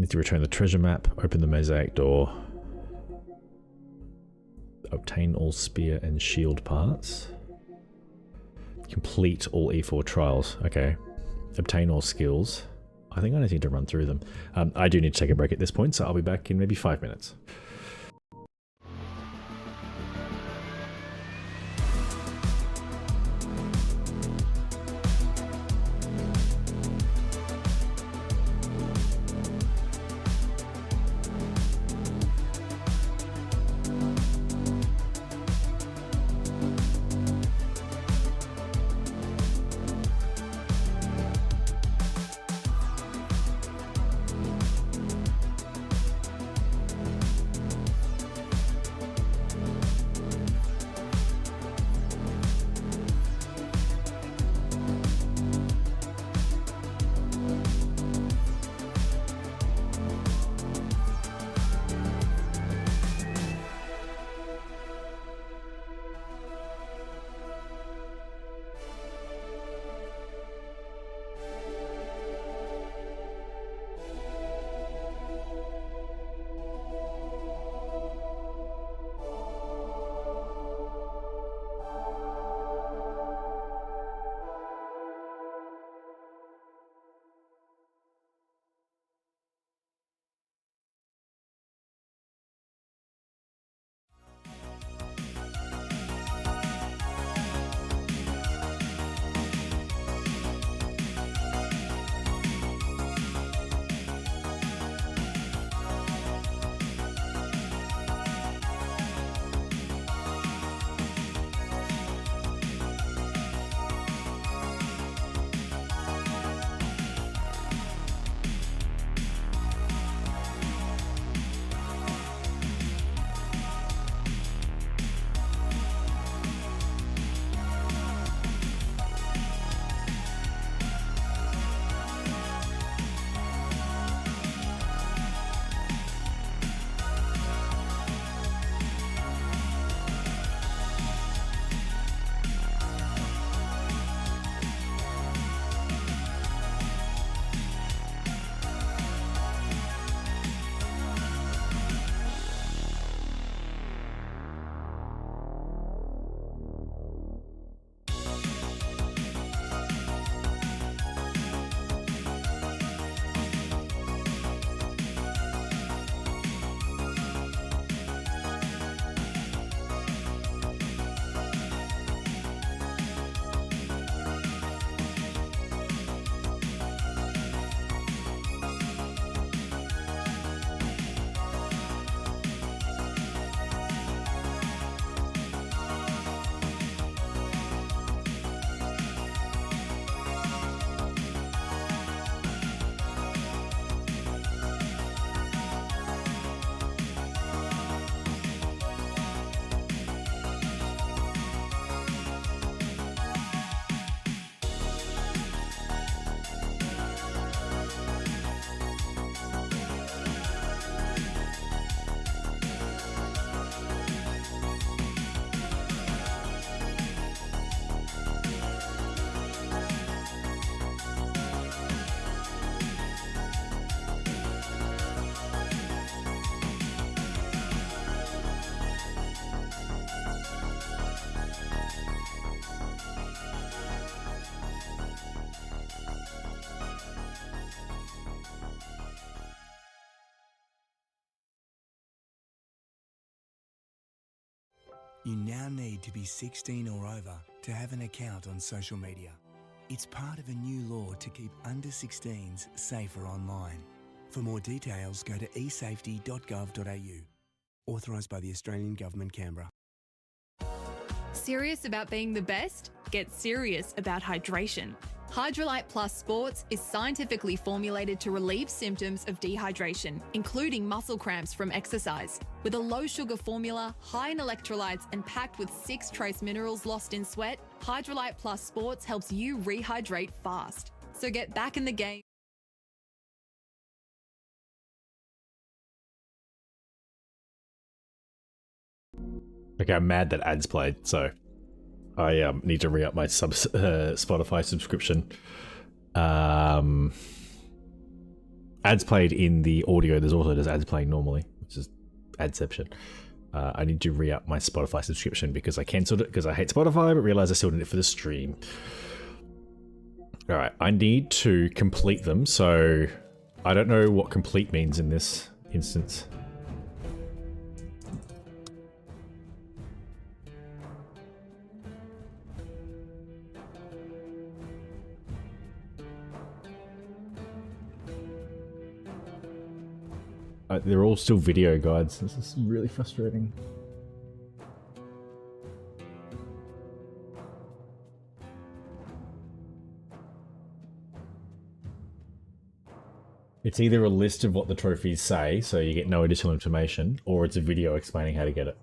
Need to return the treasure map, open the mosaic door, obtain all spear and shield parts, complete all E4 trials. Okay, obtain all skills. I think I need to run through them. I do need to take a break at this point, so I'll be back in maybe 5 minutes. You now need to be 16 or over to have an account on social media. It's part of a new law to keep under 16s safer online. For more details, go to esafety.gov.au. Authorised by the Australian Government, Canberra. Serious about being the best? Get serious about hydration. Hydrolyte Plus Sports is scientifically formulated to relieve symptoms of dehydration, including muscle cramps from exercise. With a low-sugar formula, high in electrolytes, and packed with 6 trace minerals lost in sweat, Hydrolyte Plus Sports helps you rehydrate fast. So get back in the game. Okay, I'm mad that ads played, so I need to re-up my Spotify subscription. Ads played in the audio. There's ads playing normally, which is adception. I need to re-up my Spotify subscription because I cancelled it because I hate Spotify, but realized I still need it for the stream. All right, I need to complete them. So I don't know what complete means in this instance. They're all still video guides. This is really frustrating. It's either a list of what the trophies say, so you get no additional information, or it's a video explaining how to get it.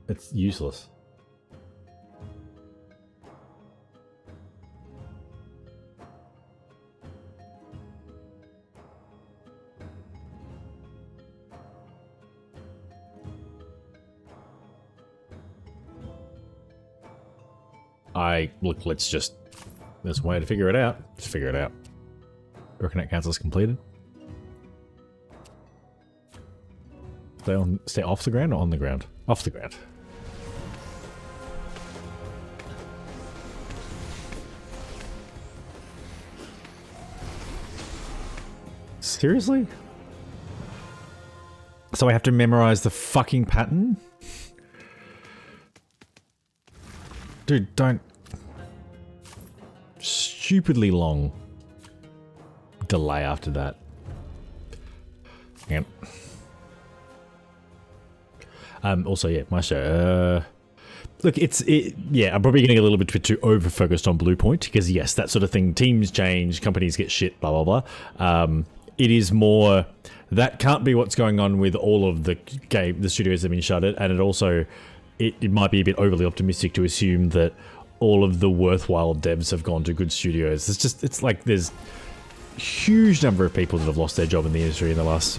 It's useless. Look, there's a way to figure it out. Just figure it out. You reckon that counts as completed? Stay off the ground or on the ground? Off the ground. Seriously? So I have to memorize the fucking pattern? Dude, don't... Stupidly long delay after that. Hang on. Also, yeah, my show. Look, yeah, I'm probably getting a little bit too over-focused on Blue Point, because yes, that sort of thing, teams change, companies get shit, blah, blah, blah. It is more, that can't be what's going on with all of the studios that have been shuttered, and it also, it might be a bit overly optimistic to assume that all of the worthwhile devs have gone to good studios. It's like there's a huge number of people that have lost their job in the industry in the last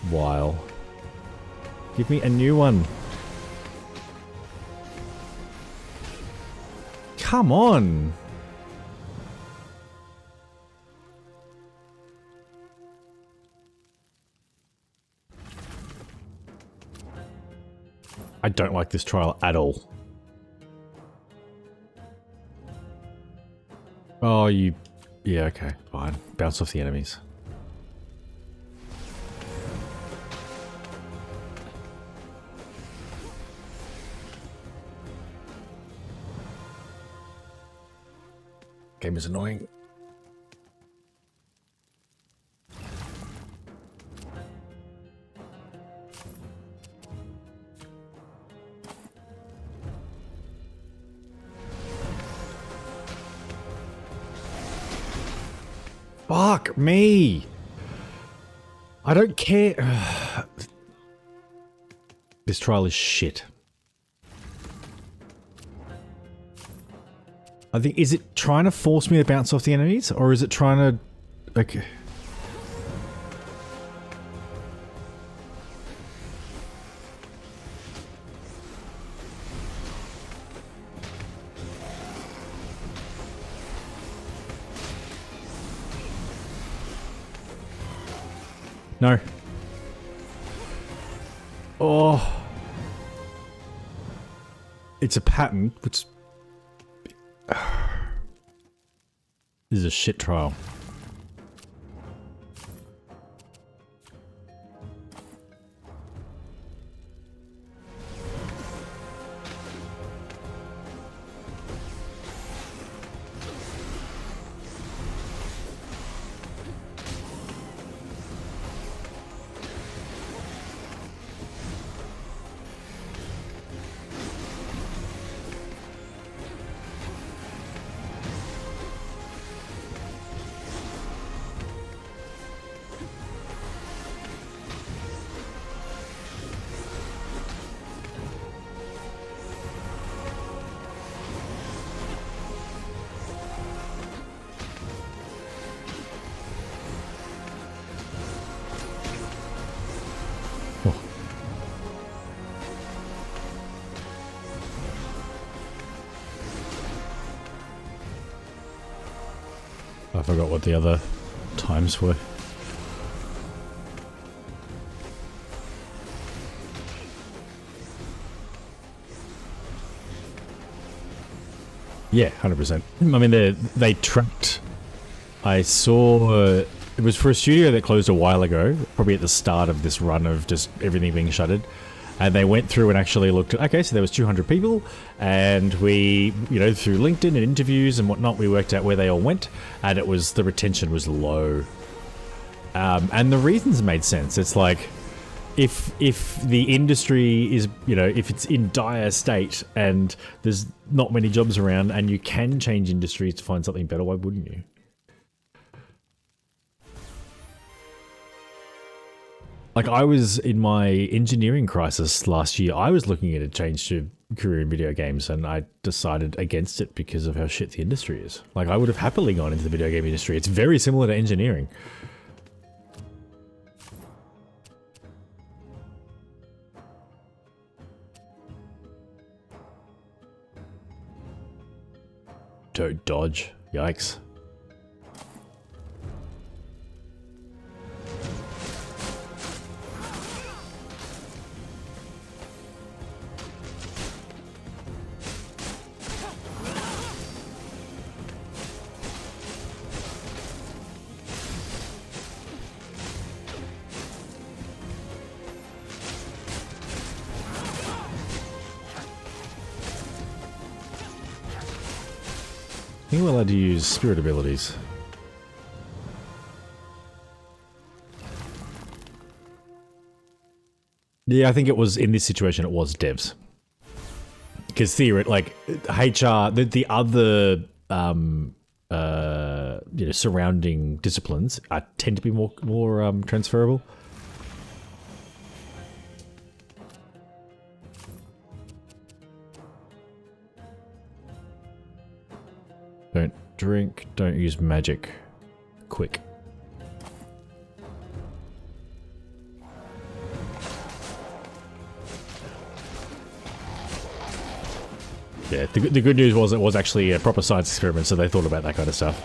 while. Give me a new one. Come on. I don't like this trial at all. Oh, you... Yeah, okay, fine. Bounce off the enemies. Game is annoying. Fuck me! I don't care. This trial is shit. I think, is it trying to force me to bounce off the enemies? Or is it trying to... Okay. No. Oh. It's a pattern, which... This is a shit trial. I forgot what the other times were. Yeah, 100%. I mean, they tracked. I saw it was for a studio that closed a while ago, probably at the start of this run of just everything being shuttered. And they went through and actually looked at, okay, so there was 200 people, and we, you know, through LinkedIn and interviews and whatnot, we worked out where they all went, and it was, the retention was low. And the reasons made sense. It's like, if the industry is, you know, if it's in dire state and there's not many jobs around and you can change industries to find something better, why wouldn't you? Like, I was in my engineering crisis last year. I was looking at a change to career in video games, and I decided against it because of how shit the industry is. Like, I would have happily gone into the video game industry. It's very similar to engineering. Don't dodge. Yikes. I think we're allowed to use spirit abilities. Yeah, I think it was, in this situation, it was devs. Because like, HR, the other, you know, surrounding disciplines tend to be more transferable. Don't drink, don't use magic. Quick. Yeah, the good news was it was actually a proper science experiment, so they thought about that kind of stuff.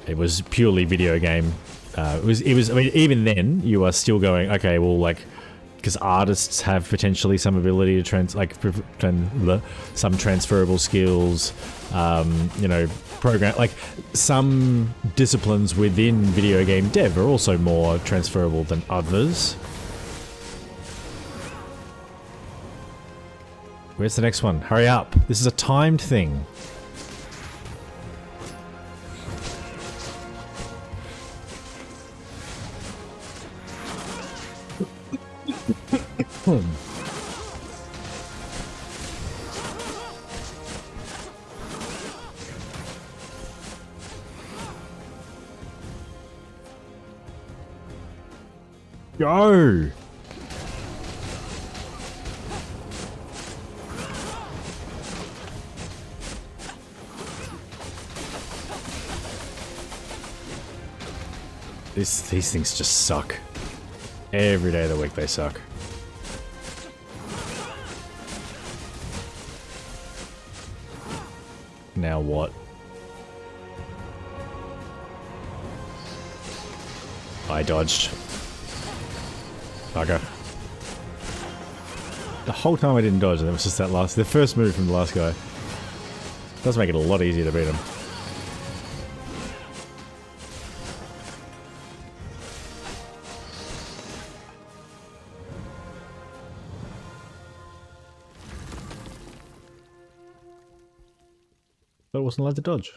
It was purely video game. It was. I mean, even then, you are still going, okay, well, like, because artists have potentially some ability to some transferable skills. You know, like, some disciplines within video game dev are also more transferable than others. Where's the next one? Hurry up. This is a timed thing. Go! These things just suck. Every day of the week they suck. Now what? I dodged. Bugger. The whole time I didn't dodge, and it was just the first move from the last guy. Does make it a lot easier to beat him. But I wasn't allowed to dodge.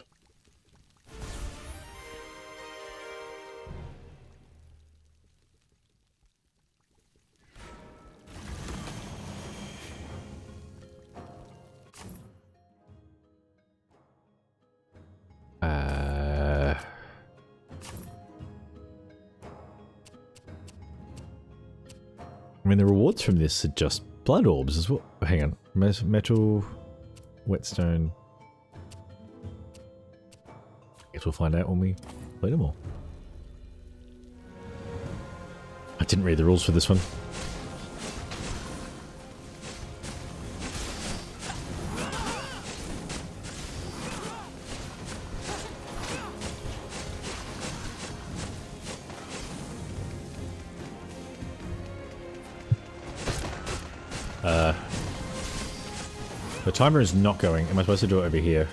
I mean, the rewards from this are just blood orbs as well. Hang on. Metal, whetstone. Guess we'll find out when we play them all. I didn't read the rules for this one. The timer is not going. Am I supposed to do it over here?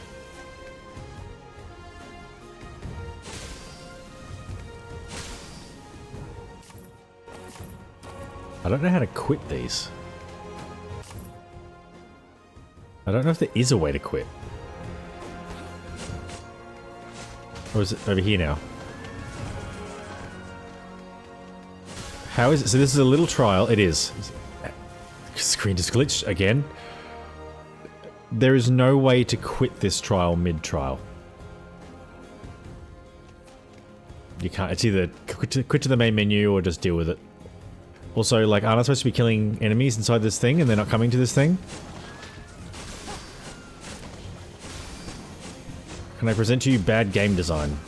I don't know how to quit these. I don't know if there is a way to quit. Or is it over here now? How is it? So this is a little trial. It is. Screen just glitched again. There is no way to quit this trial mid-trial. You can't. It's either quit to the main menu or just deal with it. Also, like, aren't I supposed to be killing enemies inside this thing and they're not coming to this thing? Can I present to you bad game design?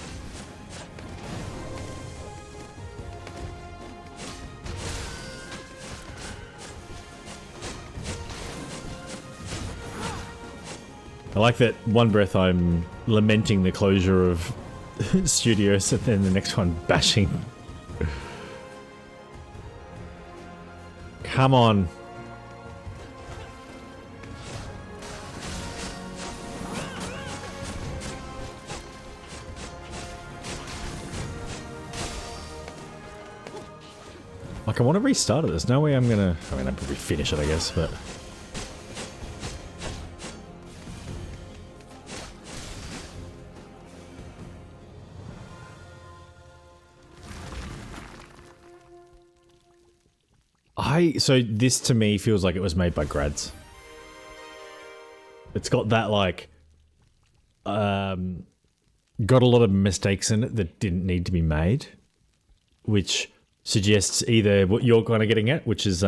I like that one breath I'm lamenting the closure of studios and then the next one bashing. Come on. Like, I want to restart it. There's no way I'm gonna... I mean, I'd probably finish it, I guess, but... So this to me feels like it was made by grads. It's got that, like... got a lot of mistakes in it that didn't need to be made. Which suggests either what you're kind of getting at, which is...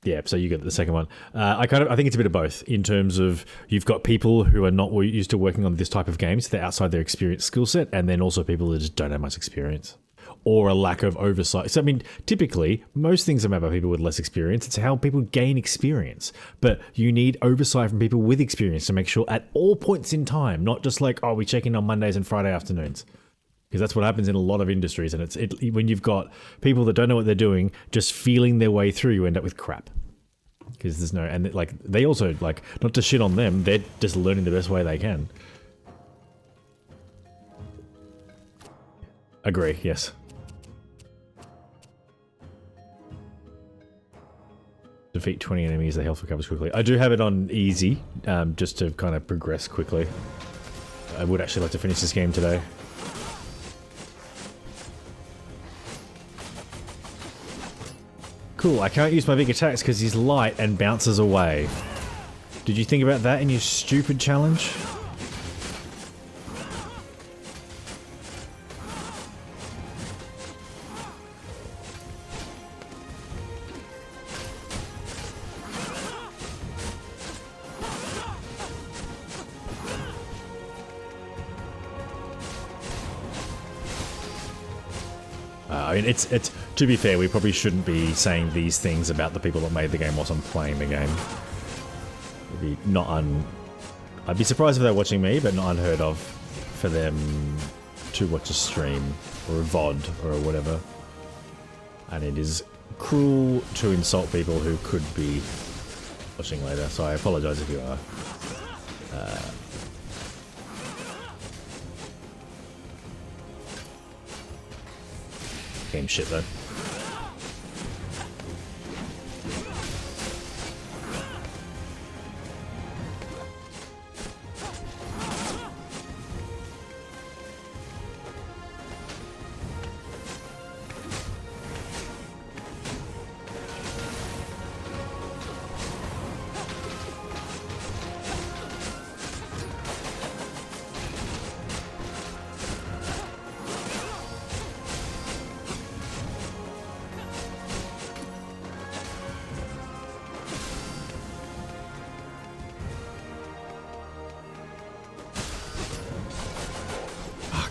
yeah, so you get the second one. I think it's a bit of both, in terms of you've got people who are not used to working on this type of games, they're outside their experience skill set, and then also people that just don't have much experience. Or a lack of oversight. So, I mean, typically, most things are made by people with less experience. It's how people gain experience. But you need oversight from people with experience to make sure at all points in time, not just like, oh, we check in on Mondays and Friday afternoons. Because that's what happens in a lot of industries. And when you've got people that don't know what they're doing, just feeling their way through, you end up with crap. Because there's no... And, like, they also, like, not to shit on them, they're just learning the best way they can. Agree, yes. Defeat 20 enemies, the health recovers quickly. I do have it on easy, just to kind of progress quickly. I would actually like to finish this game today. Cool, I can't use my big attacks because he's light and bounces away. Did you think about that in your stupid challenge? I mean, it's to be fair, we probably shouldn't be saying these things about the people that made the game whilst I'm playing the game. It'd be I'd be surprised if they're watching me, but not unheard of for them to watch a stream or a VOD or whatever. And it is cruel to insult people who could be watching later, so I apologise if you are. Game shit though.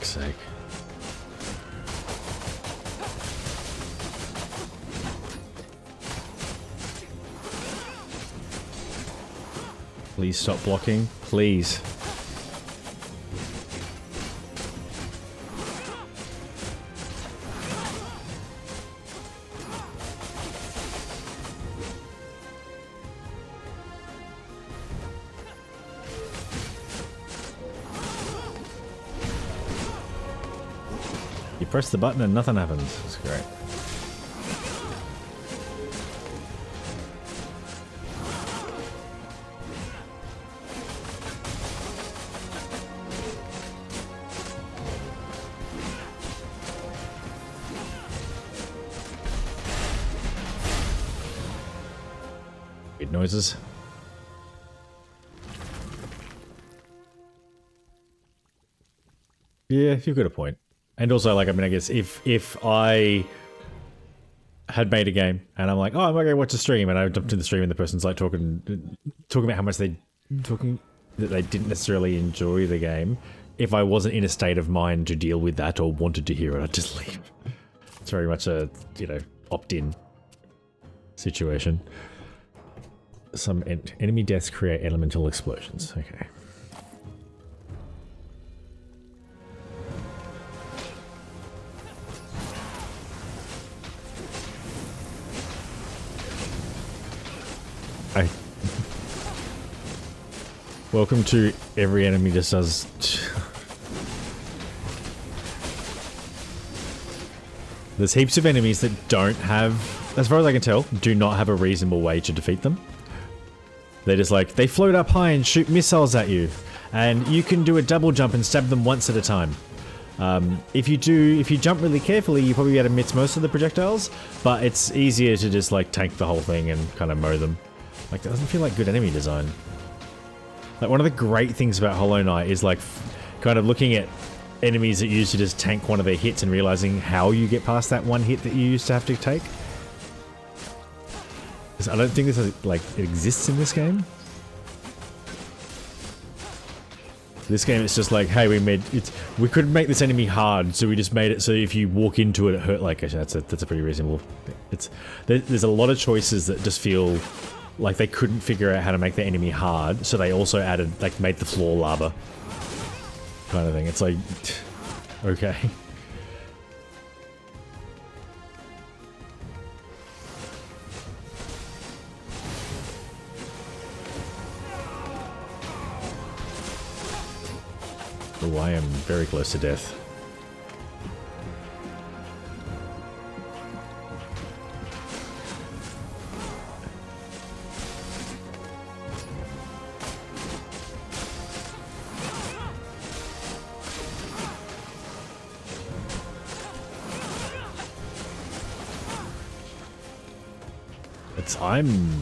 Sake. Please stop blocking, please. press the button and nothing happens. It's great. Weird noises. Yeah, you've got a point. And also, like, I mean, I guess if I had made a game and I'm like, oh, I'm gonna watch a stream, and I jumped in the stream and the person's like talking about how much that they didn't necessarily enjoy the game. If I wasn't in a state of mind to deal with that or wanted to hear it, I'd just leave. It's very much a, you know, opt-in situation. Some enemy deaths create elemental explosions. Okay. Welcome to every enemy just does. There's heaps of enemies that don't have, as far as I can tell, do not have a reasonable way to defeat them. They're just like, they float up high and shoot missiles at you, and you can do a double jump and stab them once at a time. If you jump really carefully, you probably be able to miss most of the projectiles, but it's easier to just like tank the whole thing and kind of mow them. Like, that doesn't feel like good enemy design. Like, one of the great things about Hollow Knight is like kind of looking at enemies that you used to just tank one of their hits and realizing how you get past that one hit that you used to have to take. I don't think this is, like, it exists in this game. This game, it's just like, hey, we couldn't make this enemy hard, so we just made it so if you walk into it, it hurt. Like, that's a pretty reasonable. There's a lot of choices that just feel like they couldn't figure out how to make the enemy hard, so they also added, like, made the floor lava kind of thing. It's like, okay. Oh, I am very close to death.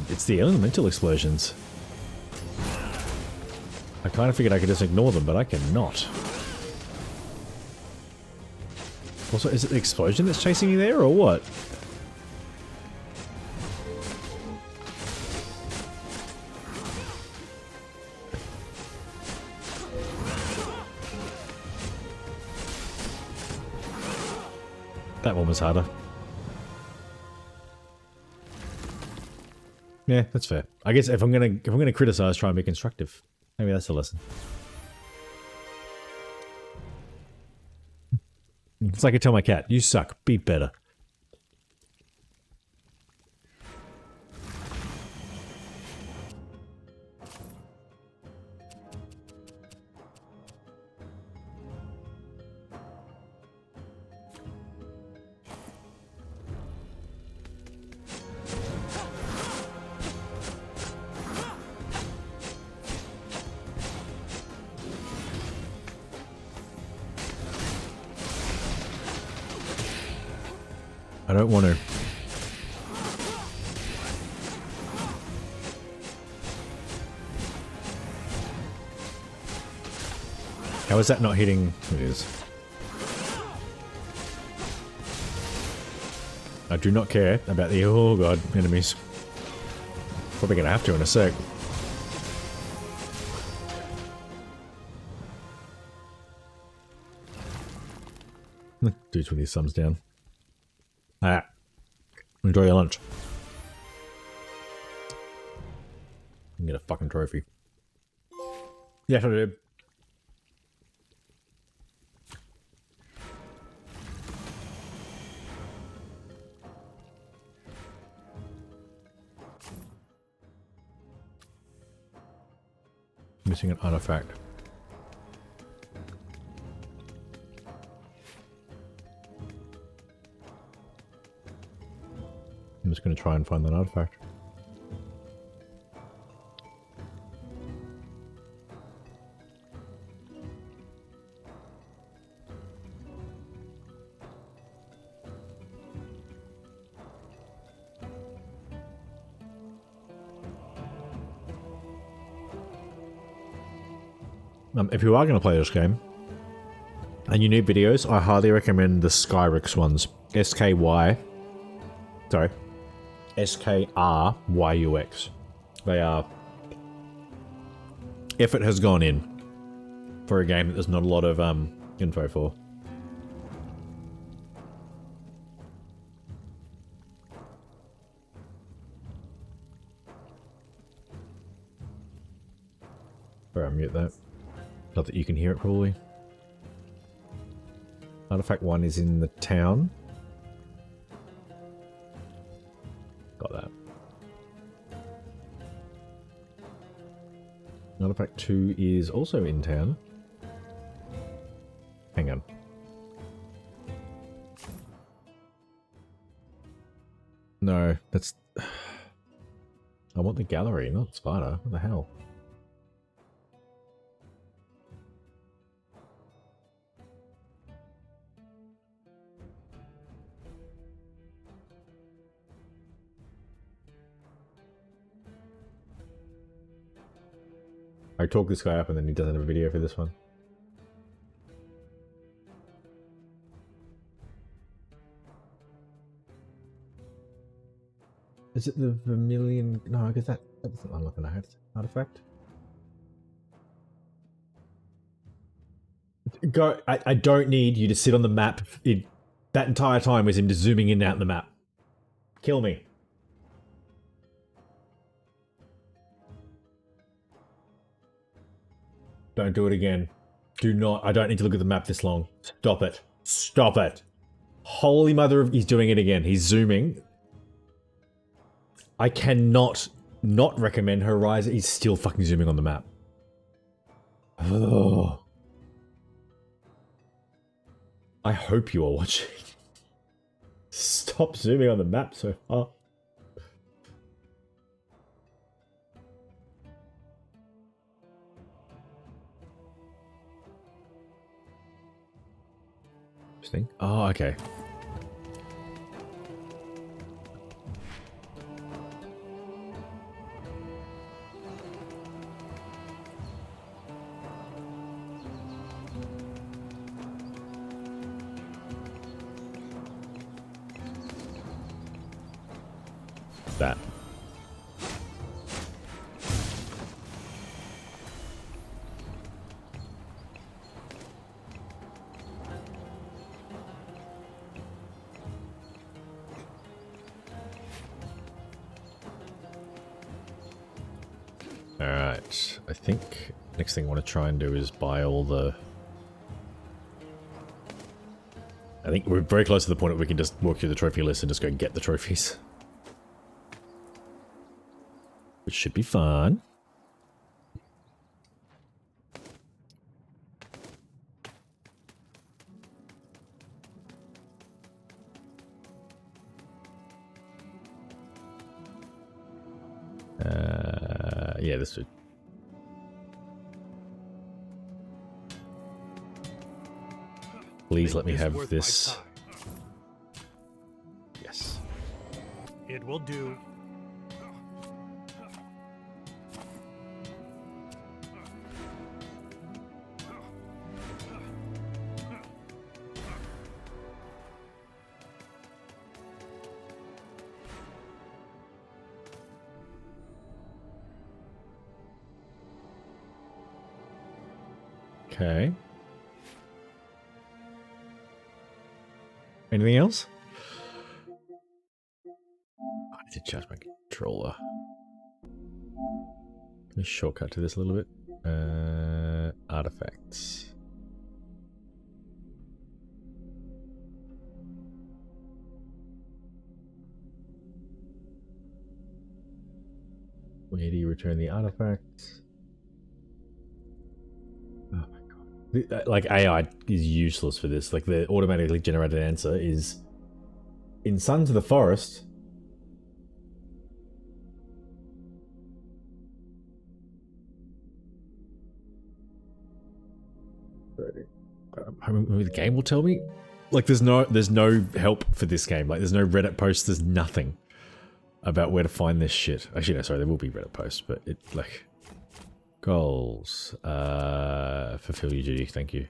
It's the elemental explosions. I kind of figured I could just ignore them, but I cannot. Also, is it the explosion that's chasing you there, or what? That one was harder. Yeah, that's fair. I guess if I'm gonna criticize, try and be constructive. Maybe that's the lesson. It's like I tell my cat, you suck, be better. I don't want to. How is that not hitting? It is. I do not care about the, oh god, enemies. Probably gonna have to in a sec. Dudes with his thumbs down. Ah. Enjoy your lunch. You can get a fucking trophy. Yes, I did. Missing an artifact. I'm just going to try and find that artifact. If you are going to play this game, and you need videos, I highly recommend the Skyryx ones. SKRYUX. They are... Effort has gone in for a game that there's not a lot of info for. Sorry, I'll mute that. Not that you can hear it, probably. Artifact 1 is in the town. Got that. Artifact 2 is also in town. Hang on. No, that's... I want the gallery, not Sparta. What the hell? I talk this guy up and then he doesn't have a video for this one. Is it the Vermilion? No, because that doesn't unlock an artifact. Go. I don't need you to sit on the map. That entire time was him just zooming in and out the map. Kill me. Don't do it again. Do not. I don't need to look at the map this long. Stop it. Stop it. Holy mother of... He's doing it again. He's zooming. I cannot not recommend Horizon. He's still fucking zooming on the map. Oh. I hope you are watching. Stop zooming on the map so far. Oh, okay. That. Alright, I think next thing I want to try and do is buy all the... I think we're very close to the point where we can just walk through the trophy list and just go get the trophies. Which should be fun. Yeah, this would. Please let me have this. Yes. It will do. Okay. Anything else? I need to charge my controller. Let me shortcut to this a little bit. Artifacts. Where do you return the artifacts? Oh my god. Like, AI is useless for this. Like, the automatically generated answer is in Sons of the Forest, maybe the game will tell me. Like, there's no help for this game. Like, there's no Reddit posts. There's nothing about where to find this shit. Actually, no, sorry, there will be Reddit posts, but it like goals. Fulfill your duty. Thank you.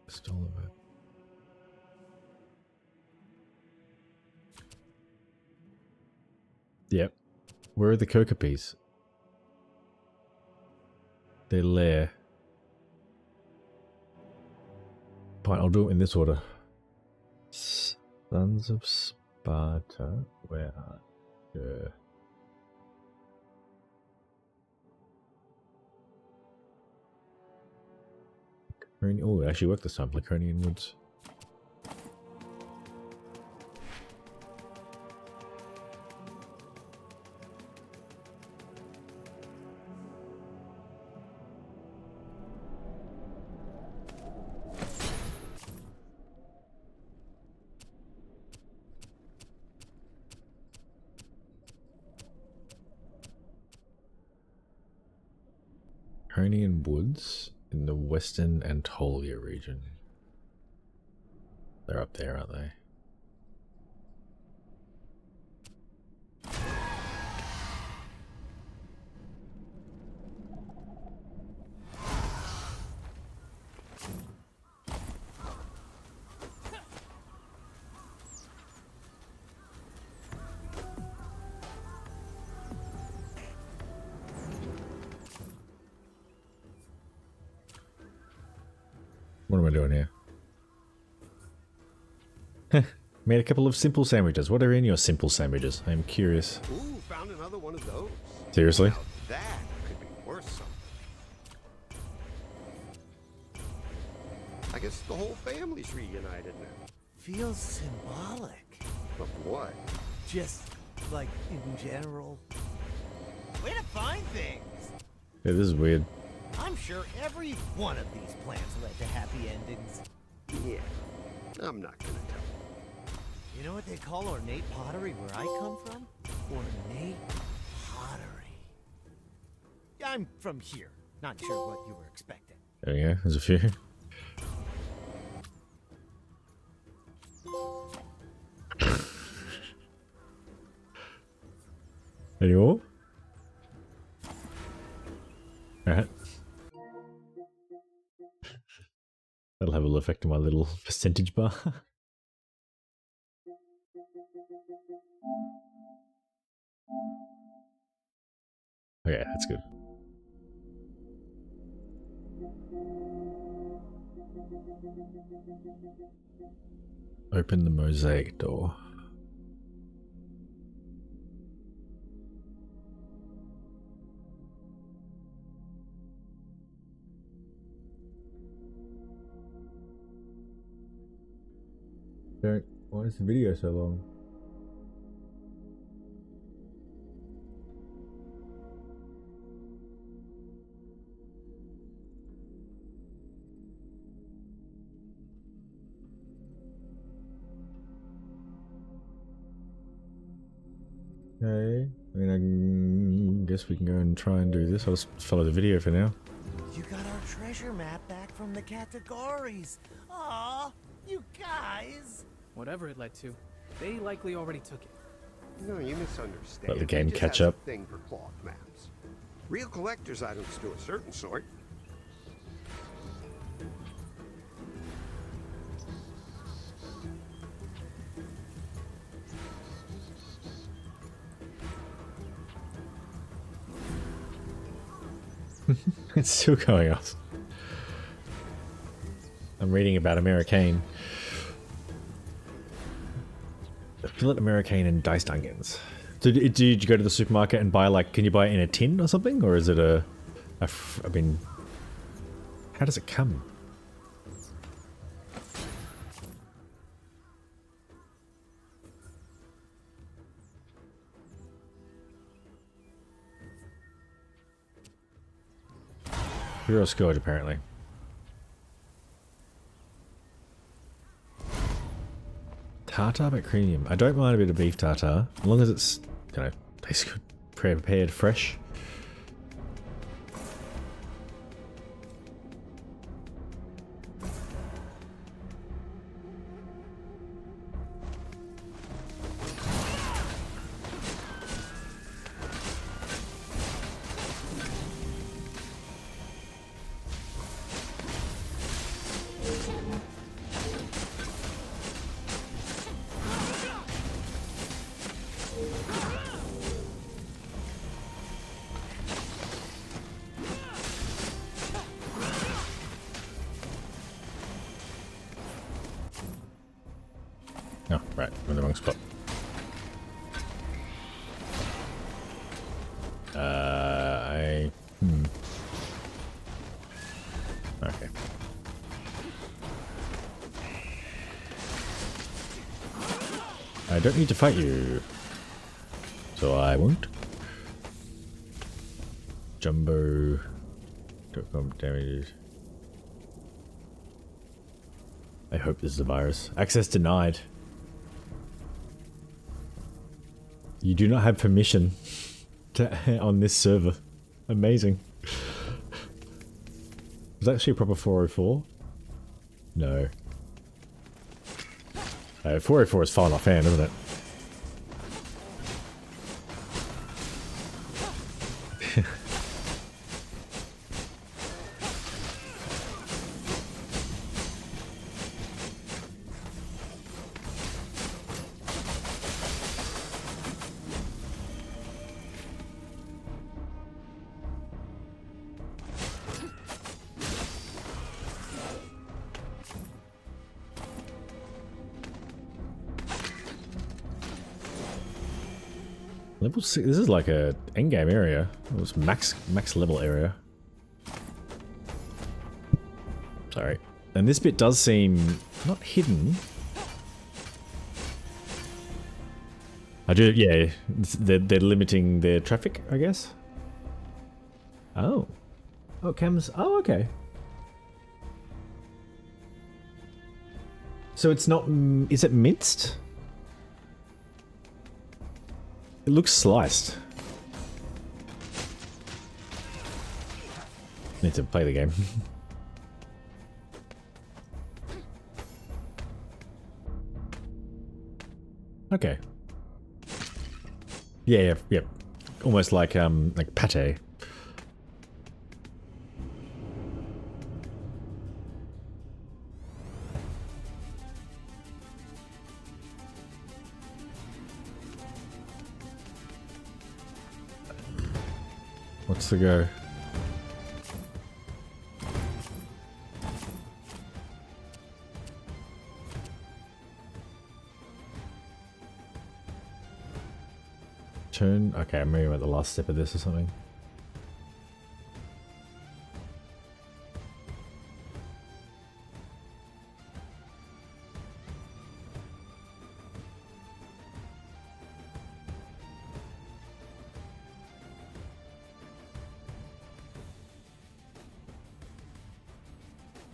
Stolen it. Yep. Where are the Kokopis? Their lair. Fine, I'll do it in this order. Sons of Sparta. Where are you? Oh, it actually worked this time. Laconian Woods. Laconian Woods in the Western Anatolia region. They're up there, aren't they? What am I doing here? Made a couple of simple sandwiches. What are in your simple sandwiches? I'm curious. Ooh, found another one of those. Seriously? Now that could be worth something. I guess the whole family's reunited now. Feels symbolic. Of what? Just like in general. Way to find things. Yeah, this is weird. I'm sure every one of these plans led to happy endings. Yeah, I'm not gonna tell. You know what they call ornate pottery where I come from? Ornate pottery. I'm from here. Not sure what you were expecting. There we go. There's a few. Any more? Alright. That'll have a little effect on my little percentage bar. Okay, that's good. Open the mosaic door. Why is the video so long? Okay, I mean, I guess we can go and try and do this. I'll just follow the video for now. You got our treasure map back from the categories. Aw, you guys. Whatever it led to, they likely already took it. No, you misunderstand. Let the game It just catch has up. A thing for cloth maps. Real collector's items to a certain sort. It's still going off. I'm reading about Americane. Fillet Americane and diced onions. Did you go to the supermarket and buy, like, can you buy it in a tin or something? Or is it I mean, how does it come? Hero Scourge, apparently. Tartar but cream. I don't mind a bit of beef tartare, as long as it's, you know, basically prepared fresh. wrong spot. Okay. I don't need to fight you, so I won't. Jumbo. Damages. I hope this is a virus. Access denied. You do not have permission to, on this server. Amazing. Is that actually a proper 404? No. 404 is falling off hand, isn't it? Level 6, this is like a endgame area. It was max level area. Sorry. And this bit does seem not hidden. I do, yeah. They're limiting their traffic, I guess. Oh. Oh, cams. Oh, okay. So it's not. Is it minced? It looks sliced. Need to play the game. Okay. Yeah, yeah. Almost like pate. What's the go? Turn. Okay, I'm maybe at the last step of this or something.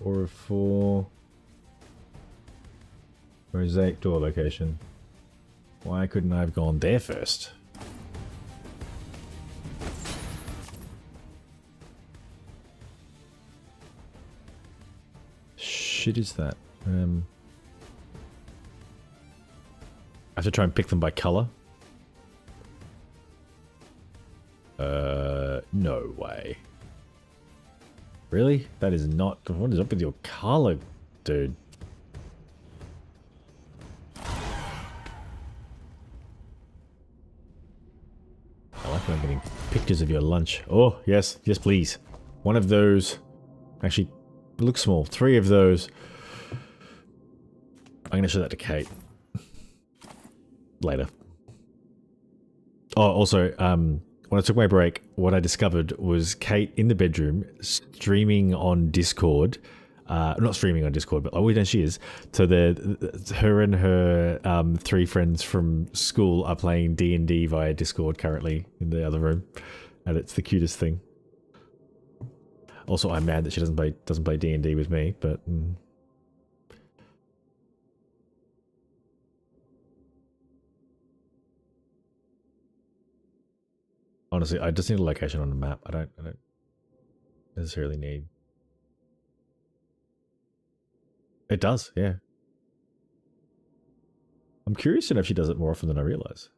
Or for mosaic door location. Why couldn't I have gone there first? Shit is that? I have to try and pick them by color. No way. Really? That is not... What is up with your color, dude? I like when I'm getting pictures of your lunch. Oh, yes. Yes, please. One of those. Actually, it looks small. 3 of those. I'm going to show that to Kate. Later. Oh, also, when I took my break, what I discovered was Kate in the bedroom streaming on Discord. Not streaming on Discord, but oh, she is. So her and her 3 friends from school are playing D&D via Discord currently in the other room, and it's the cutest thing. Also, I'm mad that she doesn't play D&D with me, but. Honestly, I just need a location on the map. I don't necessarily need. It does, yeah. I'm curious to know if she does it more often than I realize.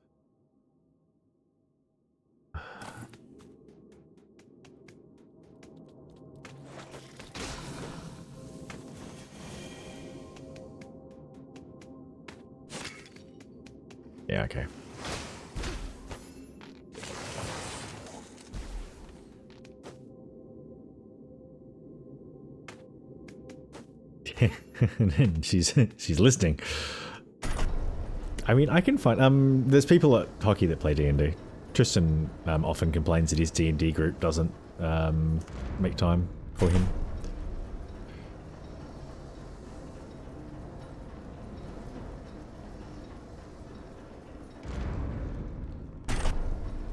Yeah, okay. And then she's listening. I mean, I can find... there's people at hockey that play D&D. Tristan often complains that his D&D group doesn't make time for him.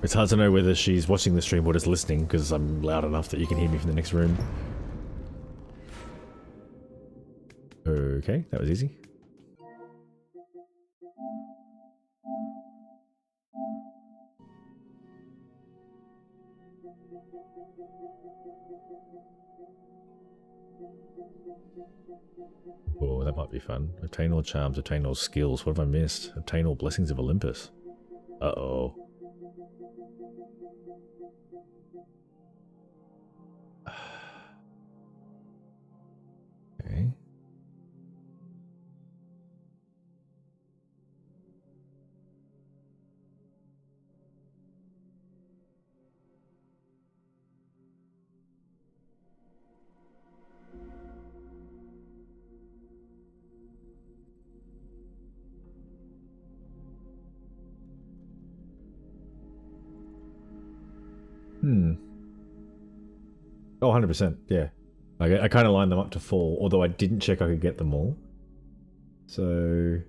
It's hard to know whether she's watching the stream or just listening, because I'm loud enough that you can hear me from the next room. Okay, that was easy. Oh, that might be fun. Obtain all charms, obtain all skills. What have I missed? Obtain all blessings of Olympus. Uh-oh. Okay. Oh, 100%, yeah. I kind of lined them up to fall, although I didn't check I could get them all. So...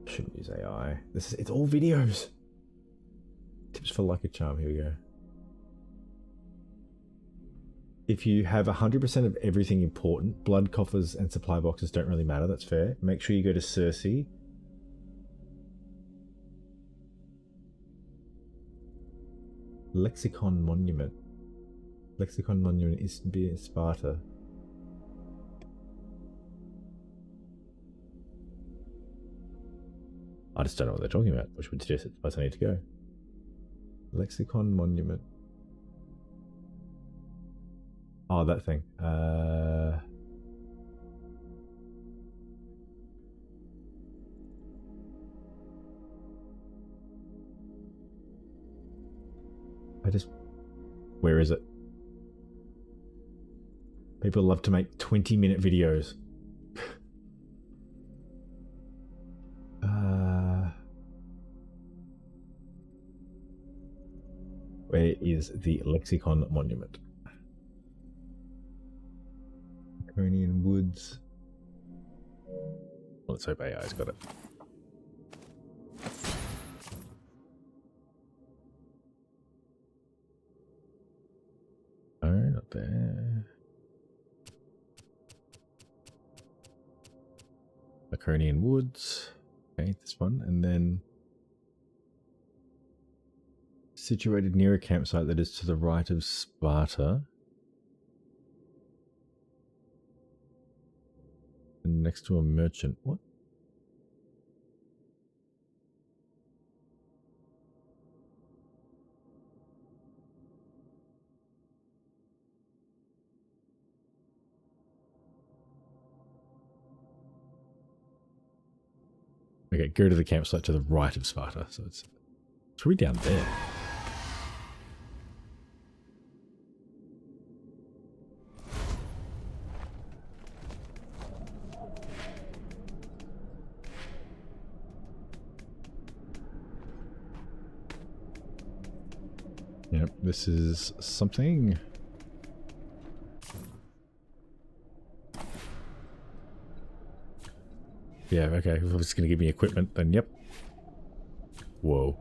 shouldn't use AI. It's all videos. Tips for Lucky Charm, here we go. If you have 100% of everything important, blood coffers and supply boxes don't really matter, that's fair. Make sure you go to Circe. Lexicon Monument. Lexicon Monument is in Sparta. I just don't know what they're talking about, which would suggest it's the place I need to go. Lexicon Monument. Oh, that thing. Where is it? People love to make 20-minute videos. Where is the Lexicon Monument? Draconian Woods. Let's hope AI's got it. Oh, not there. Laconian Woods. Okay, this one. And then situated near a campsite that is to the right of Sparta. And next to a merchant. What? Okay, go to the campsite to the right of Sparta. So it's really down there. Yep, this is something. Yeah, okay, if it's going to give me equipment, then yep. Whoa.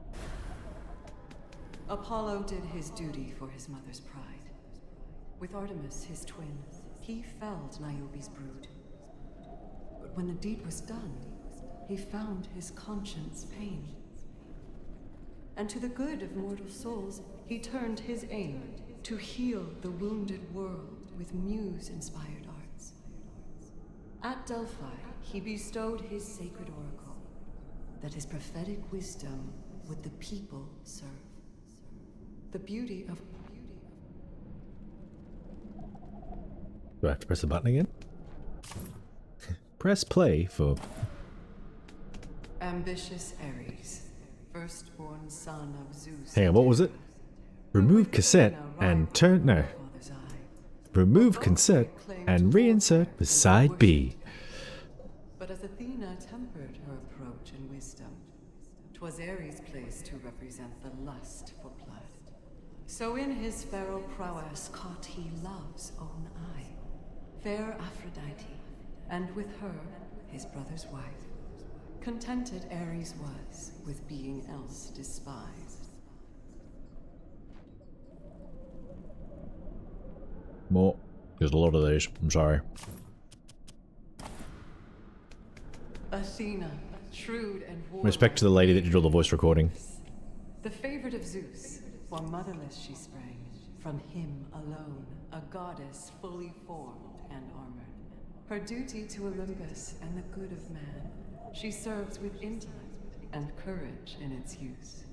Apollo did his duty for his mother's pride. With Artemis, his twin, he felled Niobe's brood. But when the deed was done, he found his conscience pain. And to the good of mortal souls, he turned his aim to heal the wounded world with muse-inspired arts. At Delphi, he bestowed his sacred oracle, that his prophetic wisdom would the people serve. The beauty of... Do I have to press the button again? Press play for... Ambitious Ares, firstborn son of Zeus. Hang on, what was it? Remove cassette and turn... No. Remove cassette and reinsert with side B. But as the Athena tempered her approach and wisdom. 'Twas Ares' place to represent the lust for blood. So in his feral prowess caught he love's own eye, fair Aphrodite, and with her, his brother's wife. Contented Ares was with being else despised. More. There's a lot of these. I'm sorry. Athena, shrewd and warlike. Respect to the lady that did all the voice recording. The favorite of Zeus, while motherless she sprang, from him alone, a goddess fully formed and armored. Her duty to Olympus and the good of man, she serves with intellect and courage in its use.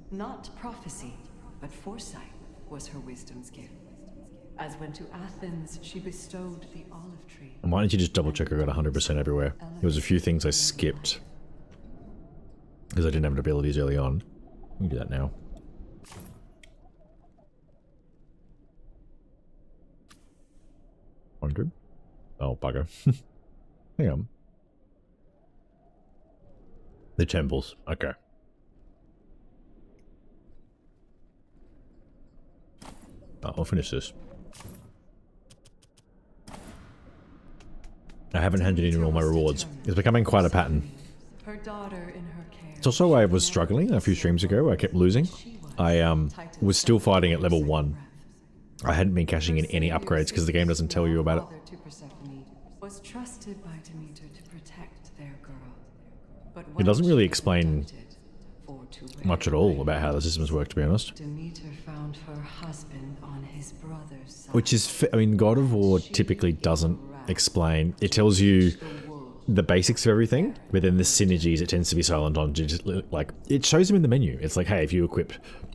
Not prophecy, but foresight was her wisdom's gift. As when to Athens she bestowed the olive tree. Why don't you just double check I got 100% everywhere? There was a few things I skipped because I didn't have abilities early on. We can do that now. $100? Oh, bugger. Hang on. The temples. Okay. Oh, I'll finish this. I haven't handed in all my rewards. It's becoming quite a pattern. Her daughter in her care. It's also why I was struggling a few streams ago. I kept losing. I was still fighting at level 1. I hadn't been cashing in any upgrades because the game doesn't tell you about it. Was trusted by Demeter to protect their girl. But It doesn't really explain much at all about how the systems work, to be honest. Demeter found her husband on his brother's side. Which is, I mean, God of War typically doesn't explain. It tells you the basics of everything, but then the synergies it tends to be silent on. Just like it shows them in the menu. It's like, hey, if you equip,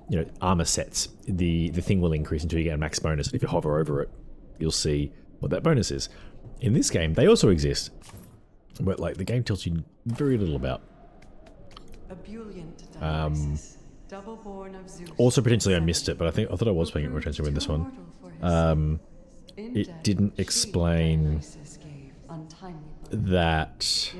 you know, armor sets, the thing will increase until you get a max bonus. If you hover over it, you'll see what that bonus is. In this game, they also exist, but like the game tells you very little about. Also, potentially I missed it, but I thought I was paying attention with this one. It didn't explain that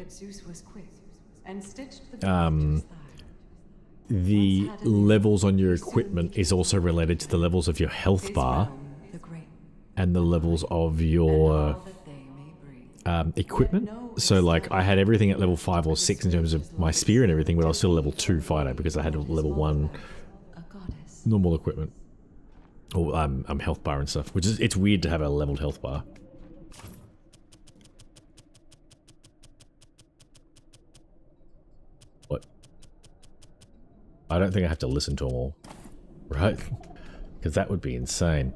the levels on your equipment is also related to the levels of your health bar and the levels of your equipment. So like I had everything at level 5 or 6 in terms of my spear and everything, but I was still a level 2 fighter because I had a level 1 normal equipment. Or health bar and stuff, which is, it's weird to have a leveled health bar. What? I don't think I have to listen to them all, right? Because that would be insane.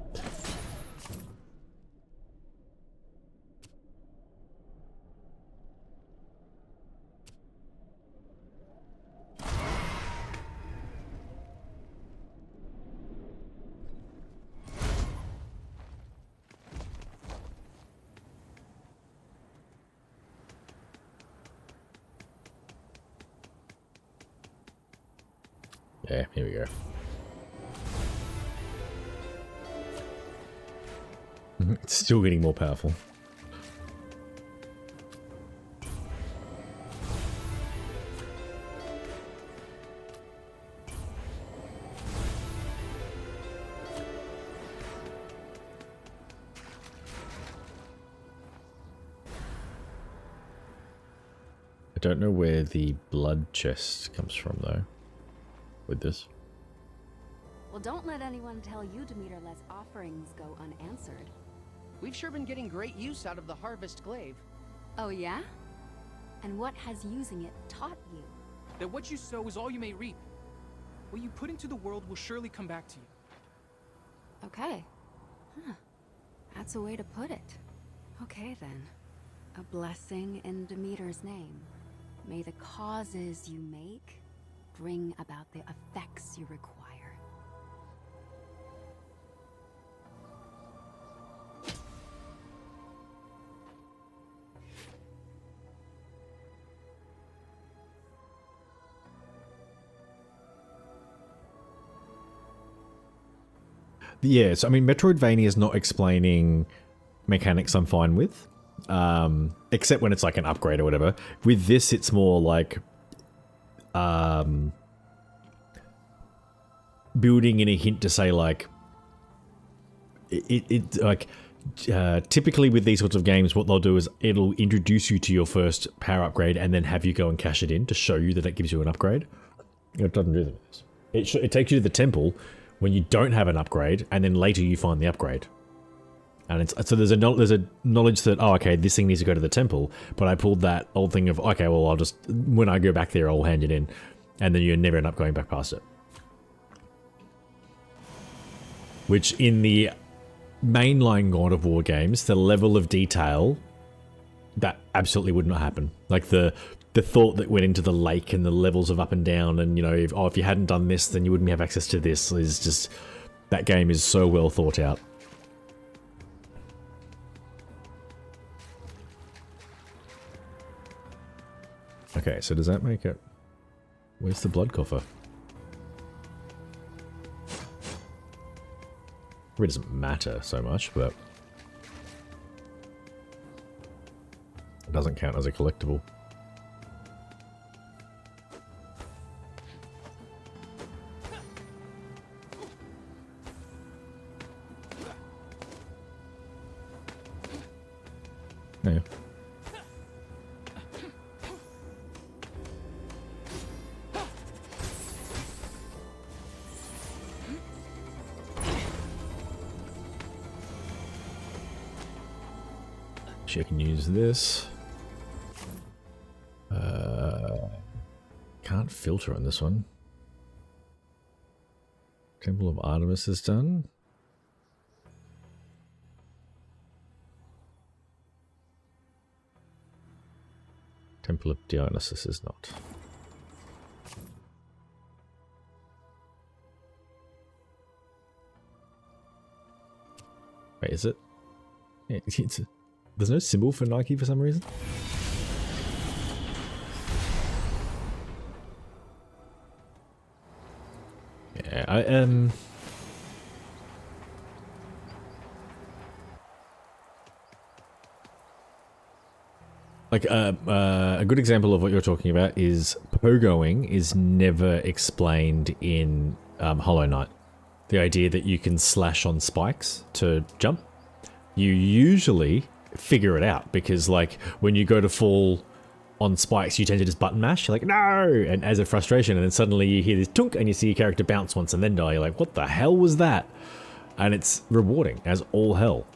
Yeah, here we go. It's still getting more powerful. I don't know where the blood chest comes from though. With this. Well, don't let anyone tell you Demeter lets offerings go unanswered. We've sure been getting great use out of the harvest glaive. Oh yeah? And what has using it taught you? That what you sow is all you may reap. What you put into the world will surely come back to you. Okay. Huh. That's a way to put it. Okay then. A blessing in Demeter's name. May the causes you make bring about the effects you require. Yeah, so I mean, Metroid-vania is not explaining mechanics I'm fine with. except when it's like an upgrade or whatever. With this, it's more like building in a hint to say like typically with these sorts of games, what they'll do is it'll introduce you to your first power upgrade and then have you go and cash it in to show you that it gives you an upgrade. It doesn't do this. It takes you to the temple when you don't have an upgrade, and then later you find the upgrade. And it's so there's a knowledge that, oh, okay, this thing needs to go to the temple, but I pulled that old thing of, okay, well, I'll just, when I go back there, I'll hand it in, and then you never end up going back past it. Which in the mainline God of War games, the level of detail, that absolutely would not happen. Like the thought that went into the lake and the levels of up and down, and you know, if you hadn't done this, then you wouldn't have access to this, is just, that game is so well thought out. Okay, so does that make it? Where's the blood coffer? It doesn't matter so much, but it doesn't count as a collectible. Yeah. I can use this. Can't filter on this one. Temple of Artemis is done. Temple of Dionysus is not. Wait, is it? Yeah, there's no symbol for Nike for some reason. Yeah, like a good example of what you're talking about is pogoing is never explained in Hollow Knight. The idea that you can slash on spikes to jump. You usually figure it out because like when you go to fall on spikes, you tend to just button mash. You're like, no! And as a frustration, and then suddenly you hear this tunk and you see your character bounce once and then die. You're like, what the hell was that? And it's rewarding as all hell.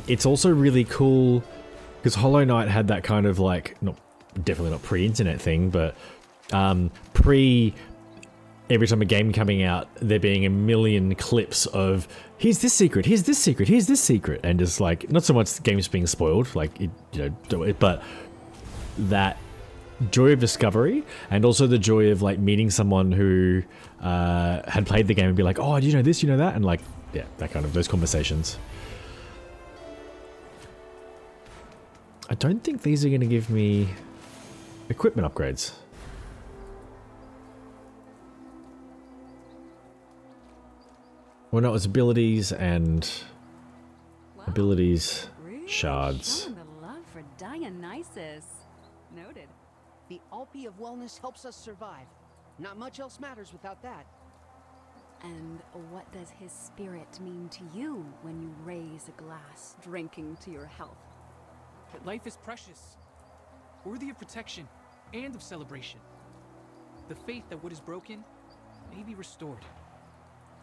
It's also really cool because Hollow Knight had that kind of like, definitely not pre-internet thing, but every time a game coming out, there being a million clips of here's this secret, here's this secret, here's this secret, and just like not so much games being spoiled, like but that joy of discovery, and also the joy of like meeting someone who had played the game and be like, oh, do you know this, you know that, and like yeah, that kind of those conversations. I don't think these are going to give me equipment upgrades. Well, no, it's abilities and abilities, Really shards. showing the love for Dionysus. Noted. The Alpi of Wellness helps us survive. Not much else matters without that. And what does his spirit mean to you when you raise a glass, drinking to your health? That life is precious, worthy of protection and of celebration. The faith that what is broken may be restored.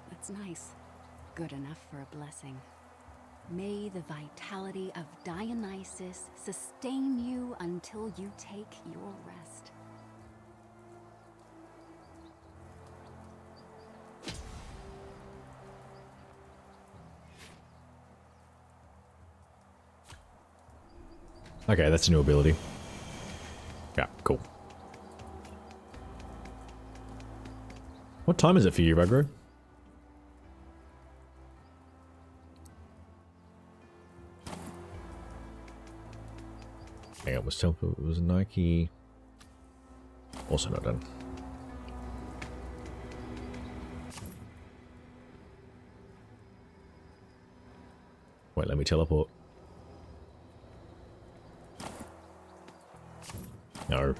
That's nice. Good enough for a blessing. May the vitality of Dionysus sustain you until you take your rest. Okay, that's a new ability. Yeah, cool. What time is it for you, Rugro? Hang on, it was Nike. Also not done. Wait, let me teleport. No.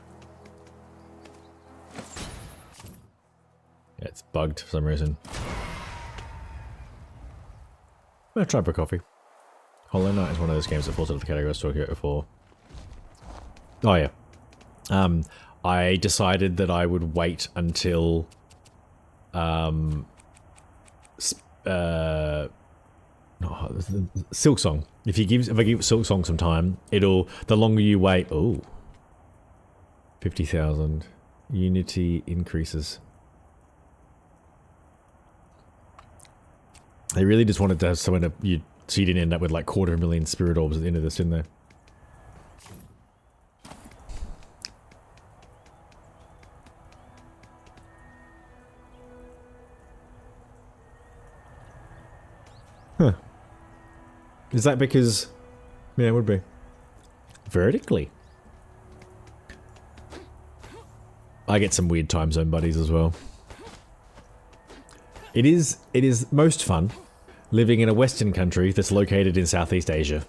Yeah, it's bugged for some reason. I'm gonna try for coffee. Hollow Knight is one of those games that falls out of the category I was talking about before. Oh yeah. I decided that I would wait until Silksong. If I give Silksong some time, the longer you wait, 50,000 Unity increases. They really just wanted to have someone so you didn't end up with like 250,000 spirit orbs at the end of this, didn't they? Huh. Is that because... Yeah, it would be. Vertically. I get some weird time zone buddies as well. It is most fun living in a Western country that's located in Southeast Asia.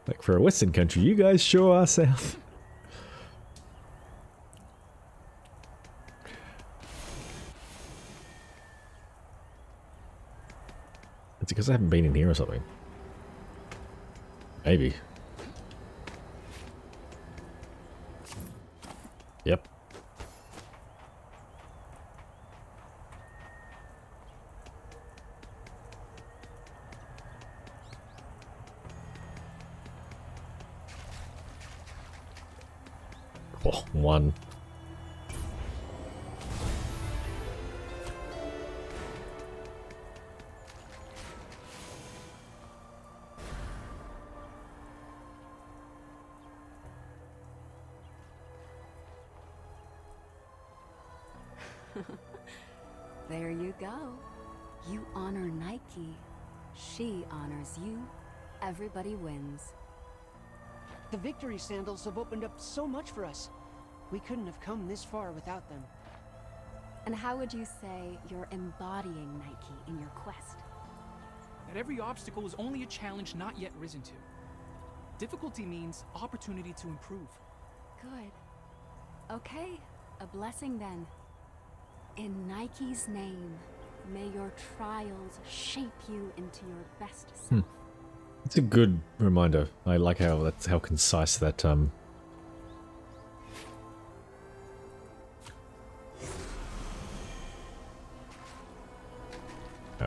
Like, for a Western country, you guys sure are South. It's because I haven't been in here or something. Maybe. Yep. Oh, one. There you go. You honor Nike. She honors you. Everybody wins. The victory sandals have opened up so much for us. We couldn't have come this far without them. And how would you say you're embodying Nike in your quest? That every obstacle is only a challenge not yet risen to. Difficulty means opportunity to improve. Good. Okay, a blessing then. In Nike's name, may your trials shape you into your best self. It's a good reminder. I like how concise that Alright,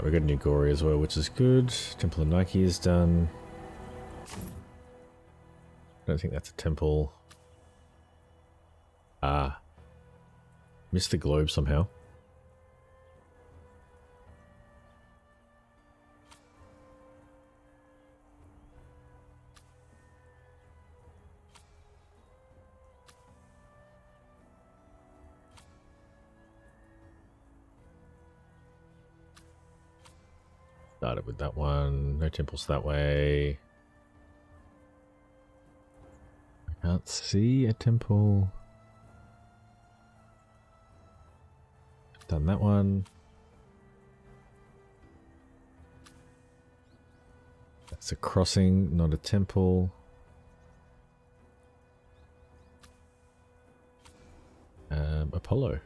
we got a new Gory as well, which is good. Temple of Nike is done. I don't think that's a temple. Ah. Missed the globe somehow. Started with that one. No temples that way. I can't see a temple. Done that one. That's a crossing, not a temple. Apollo.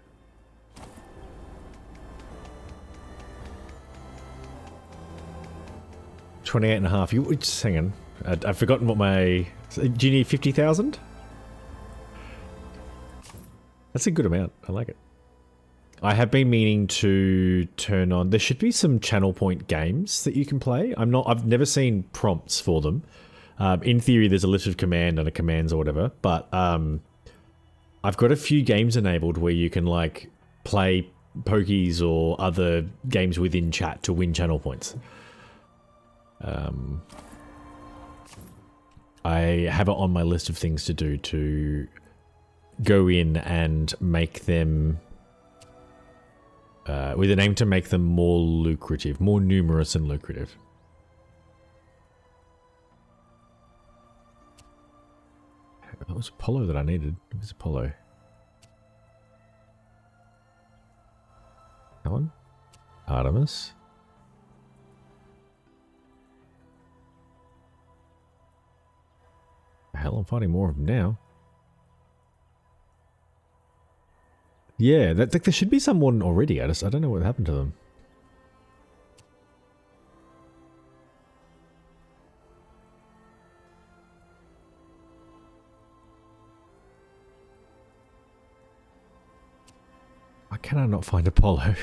$28.5. You just hang on. I've forgotten what my. Do you need 50,000? That's a good amount. I like it. I have been meaning to turn on. There should be some channel point games that you can play. I've never seen prompts for them. In theory, there's a list of command and a commands or whatever. But I've got a few games enabled where you can like play pokies or other games within chat to win channel points. I have it on my list of things to do to go in and make them with an aim to make them more lucrative, more numerous and lucrative. That was Apollo that I needed. It was Apollo. Artemis. Hell, I'm finding more of them now. Yeah, there should be someone already. I don't know what happened to them. Why can I not find Apollo?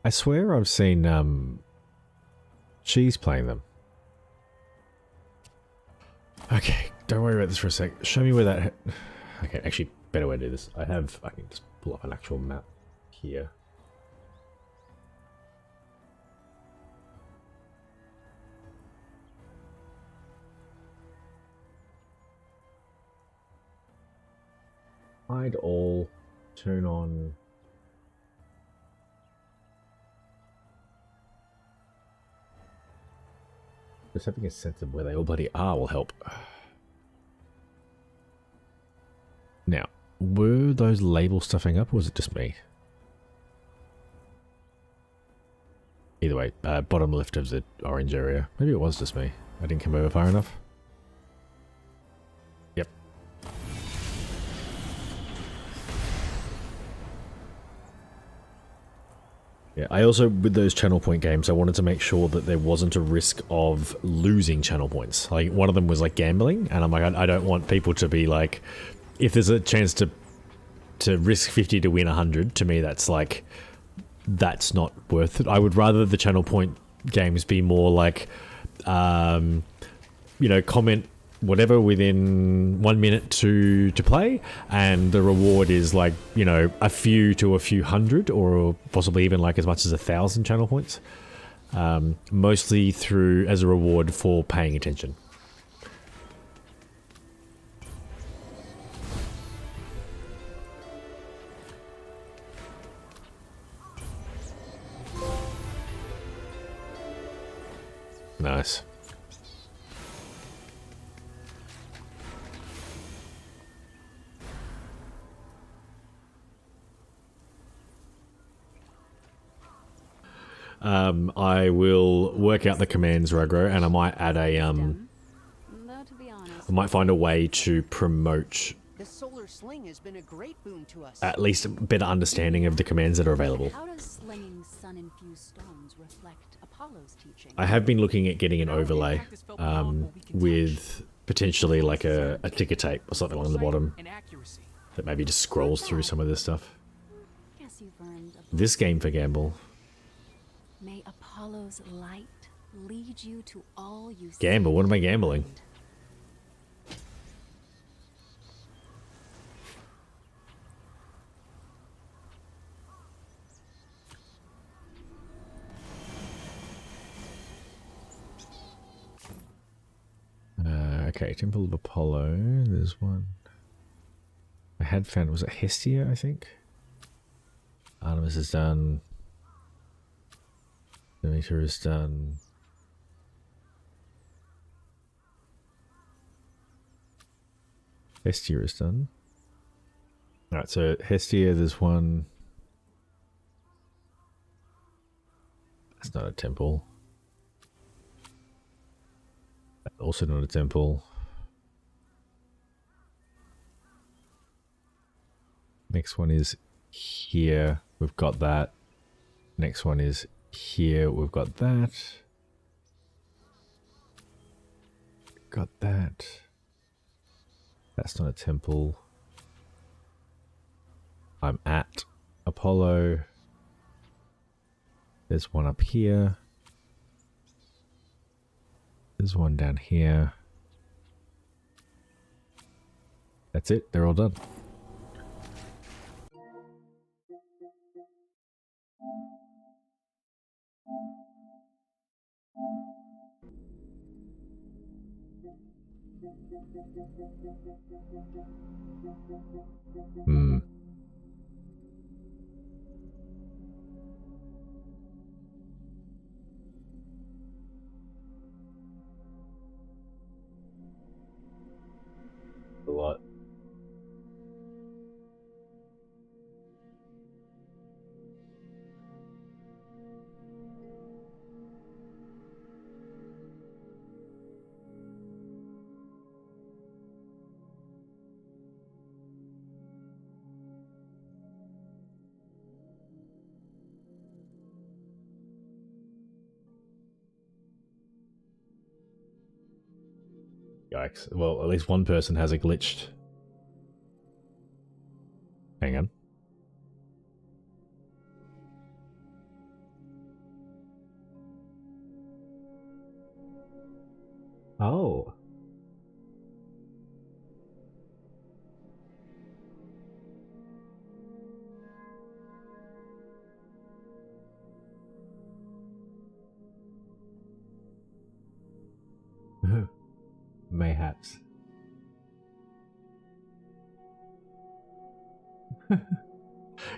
I swear I've seen Cheese playing them. Okay, don't worry about this for a sec. Show me where that... Okay, actually, better way to do this. I can just pull up an actual map here. Hide all, turn on... Just having a sense of where they all bloody are will help. Now, were those labels stuffing up or was it just me? Either way, bottom left of the orange area. Maybe it was just me. I didn't come over far enough. Yep. Yeah, I also, with those channel point games, I wanted to make sure that there wasn't a risk of losing channel points. Like, one of them was like gambling, and I'm like, I don't want people to be like, if there's a chance to risk 50 to win 100, to me that's like, that's not worth it. I would rather the channel point games be more like, you know, comment whatever within 1 minute to play, and the reward is like, you know, a few to a few hundred, or possibly even like as much as 1,000 channel points, mostly through as a reward for paying attention. Nice. I will work out the commands, Rugro, and I might add a Though, to be honest, I might find a way to promote The solar sling has been a great boon to us. at least a better understanding of the commands that are available. How does slinging sun-infused stones reflect Apollo's teaching? I have been looking at getting an overlay with potentially like a ticker tape or something along the bottom that maybe just scrolls through some of this stuff. Guess you've earned a This game for gamble. May Apollo's light lead you to all you Gamble? What am I gambling? Okay, Temple of Apollo. There's one. I had found, was it Hestia, I think? Artemis is done. Demeter is done. Hestia is done. Alright, so Hestia, there's one. That's not a temple. Also not a temple. Next one is here. We've got that. Next one is here. We've got that. Got that. That's not a temple. I'm at Apollo. There's one up here. There's one down here. That's it. They're all done. Hmm. Yikes. Well, at least one person has a glitched. Hang on. Oh. Mayhaps.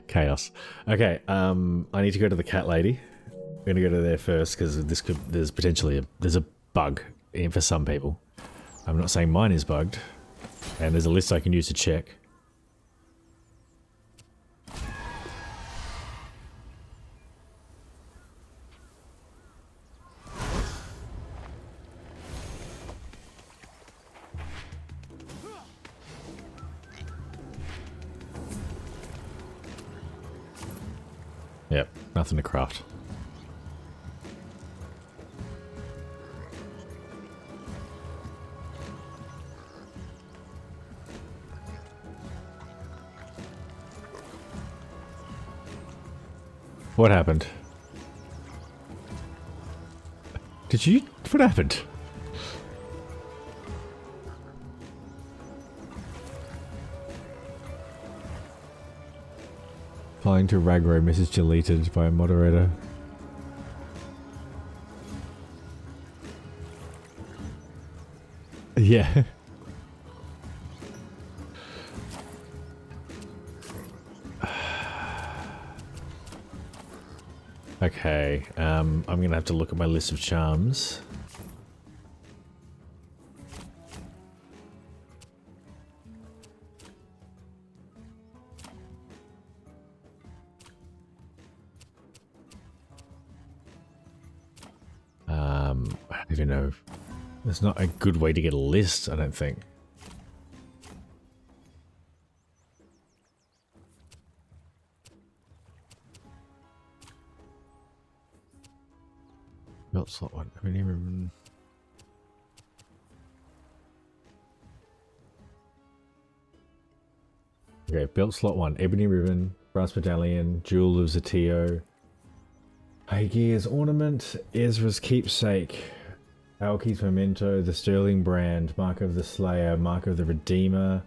Chaos. Okay, I need to go to the cat lady. I'm gonna go to there first because there's potentially there's a bug for some people. I'm not saying mine is bugged, and there's a list I can use to check. Yep, nothing to craft. What happened? Did you? What happened? Applying to Ragro, message deleted by a moderator. Yeah. Okay, I'm gonna have to look at my list of charms. I don't know. There's not a good way to get a list, I don't think. Belt slot one. I mean, even... Okay, belt slot one. Ebony ribbon, brass medallion, jewel of Zatio, Hagear's ornament, Ezra's keepsake, Alki's memento, the Sterling brand, mark of the Slayer, mark of the Redeemer,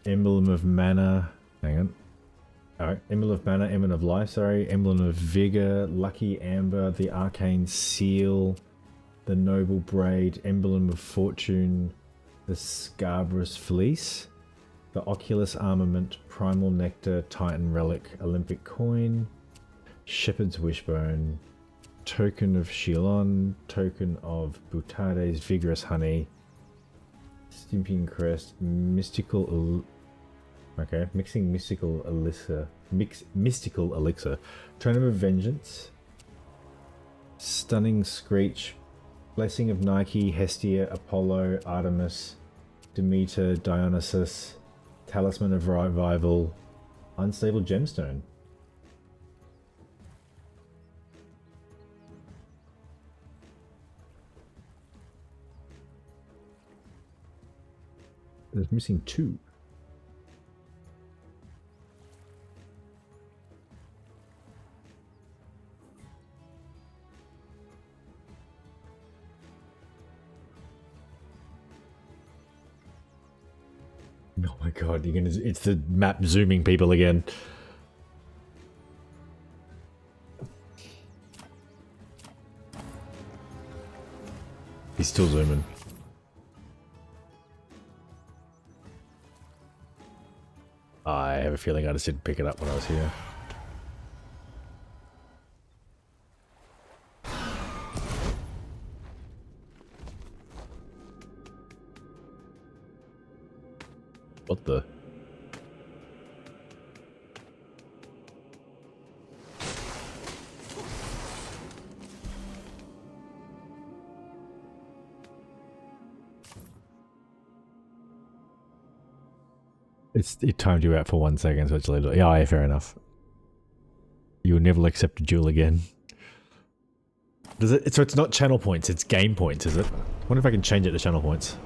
emblem of mana. Hang on. Alright, emblem of mana, emblem of life, sorry, emblem of vigor, lucky amber, the arcane seal, the noble braid, emblem of fortune, the scarbrous fleece, the oculus armament, primal nectar, titan relic, Olympic coin, shepherd's wishbone, token of Shilon, token of Butade's vigorous honey, stimping crest, mystical okay, mixing mystical elixir, mystical elixir, totem of vengeance, stunning screech, blessing of Nike, Hestia, Apollo, Artemis, Demeter, Dionysus, talisman of revival, unstable gemstone. There's missing two. Oh my god, you're gonna, it's the map zooming people again. He's still zooming. I have a feeling I just didn't pick it up when I was here. What the? It timed you out for 1 second, so it's a little... Yeah, fair enough. You will never accept a duel again. Does it? So it's not channel points, it's game points, is it? I wonder if I can change it to channel points.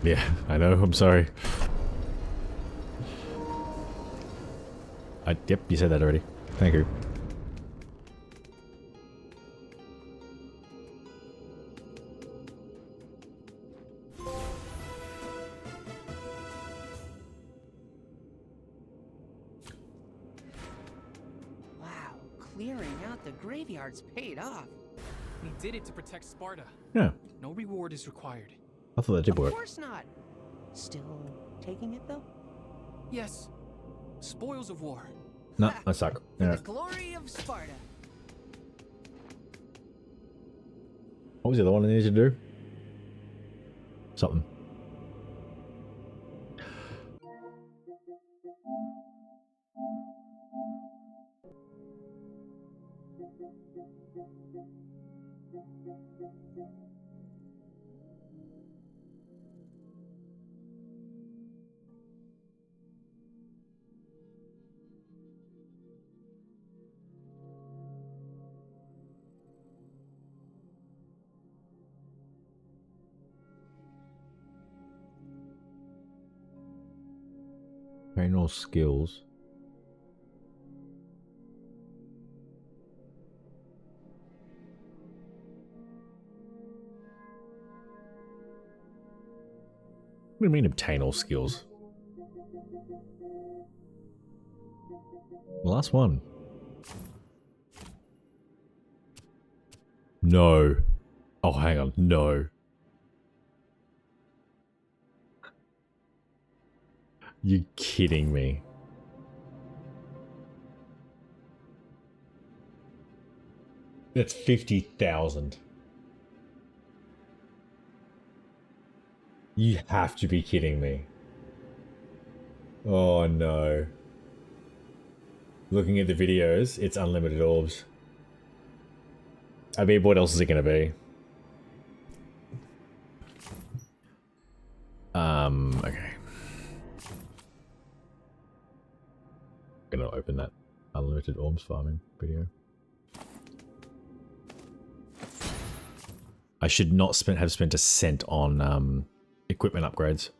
Yeah, I know, I'm sorry. Yep, you said that already. Thank you. Wow, clearing out the graveyard's paid off. We did it to protect Sparta. Yeah. No reward is required. I thought that did work. Of course not. Still taking it though? Yes. Spoils of war. No, I suck. For Yeah. the glory of Sparta. What was the other one I needed to do? Something. Train all skills. What do you mean obtain all skills? The last one. No. Oh, hang on. No. You kidding me? That's 50,000. You have to be kidding me. Oh no. Looking at the videos, it's unlimited orbs. I mean, what else is it gonna be? Okay. Gonna open that unlimited orbs farming video. I should not have spent a cent on equipment upgrades.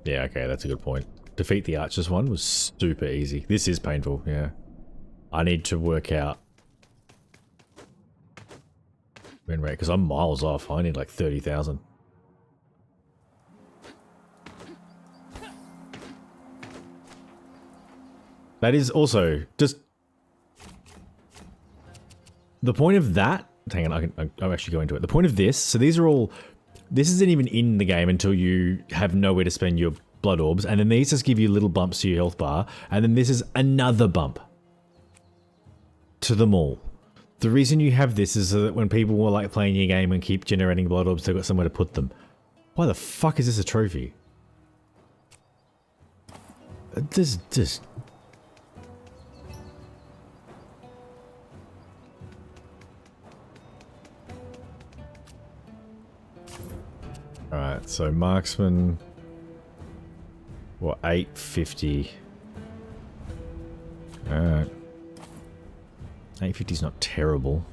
Yeah, okay, that's a good point. Defeat the Archers one was super easy. This is painful, yeah. I need to work out win rate, because I'm miles off. I need like 30,000. That is also just the point of that. Hang on, I'll actually go into it. The point of this, so these are all, this isn't even in the game until you have nowhere to spend your blood orbs, and then these just give you little bumps to your health bar, and then this is another bump to them all. The reason you have this is so that when people were like playing your game and keep generating blood orbs, they've got somewhere to put them. Why the fuck is this a trophy? This just... Alright, so marksman... What, 850? Alright. 850 is not terrible.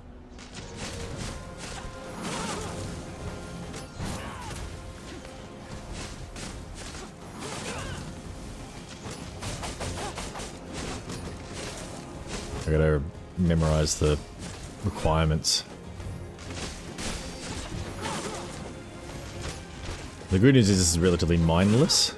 I gotta memorize the requirements. The good news is this is relatively mindless.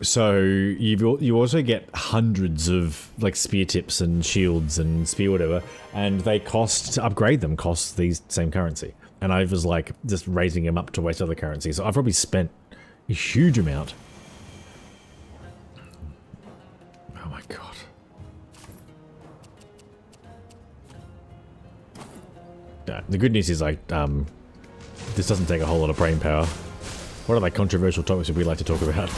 So you also get hundreds of like spear tips and shields and spear whatever, and they cost, to upgrade them costs these same currency. And I was like just raising them up to waste other currency, so I've probably spent a huge amount. Oh my god. The good news is like this doesn't take a whole lot of brain power. What are like controversial topics would we like to talk about?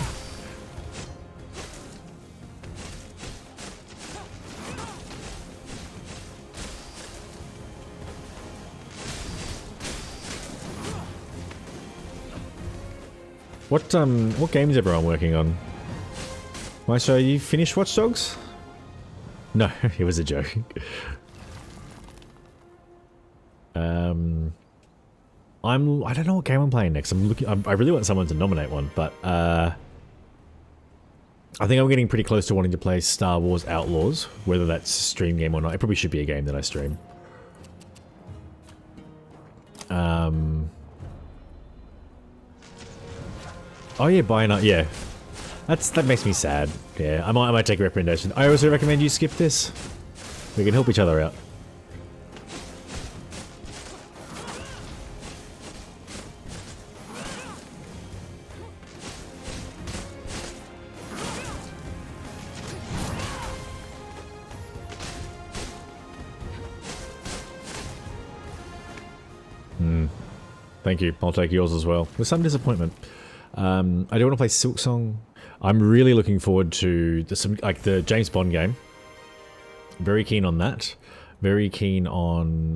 What game is everyone working on? Maestro, you finished Watch Dogs? No, it was a joke. I don't know what game I'm playing next. I really want someone to nominate one, but I think I'm getting pretty close to wanting to play Star Wars Outlaws, whether that's a stream game or not. It probably should be a game that I stream. Oh yeah, buy another. Yeah, that makes me sad. Yeah, I might take a recommendation. I also recommend you skip this. We can help each other out. Thank you. I'll take yours as well. With some disappointment. I do want to play Silksong. I'm really looking forward to the James Bond game. Very keen on that. Very keen on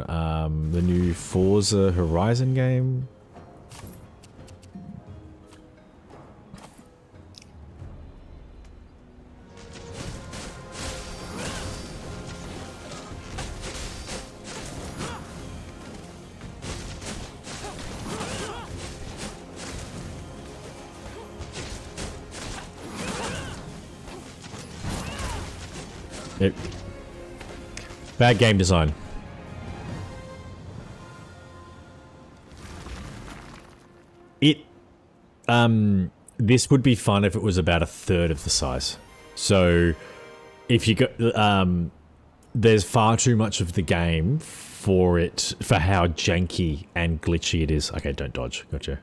the new Forza Horizon game. Bad game design. This would be fun if it was about a third of the size. So, if you go, there's far too much of the game for how janky and glitchy it is. Okay, don't dodge. Gotcha.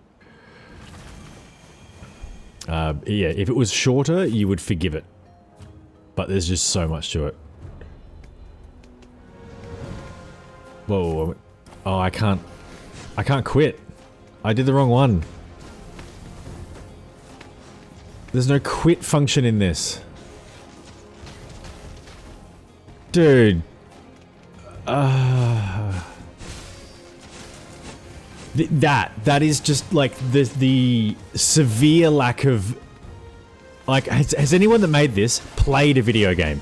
Yeah, if it was shorter, you would forgive it. But there's just so much to it. Whoa. Oh, I can't quit. I did the wrong one. There's no quit function in this. Dude. That is just like the severe lack of... Like, has anyone that made this played a video game?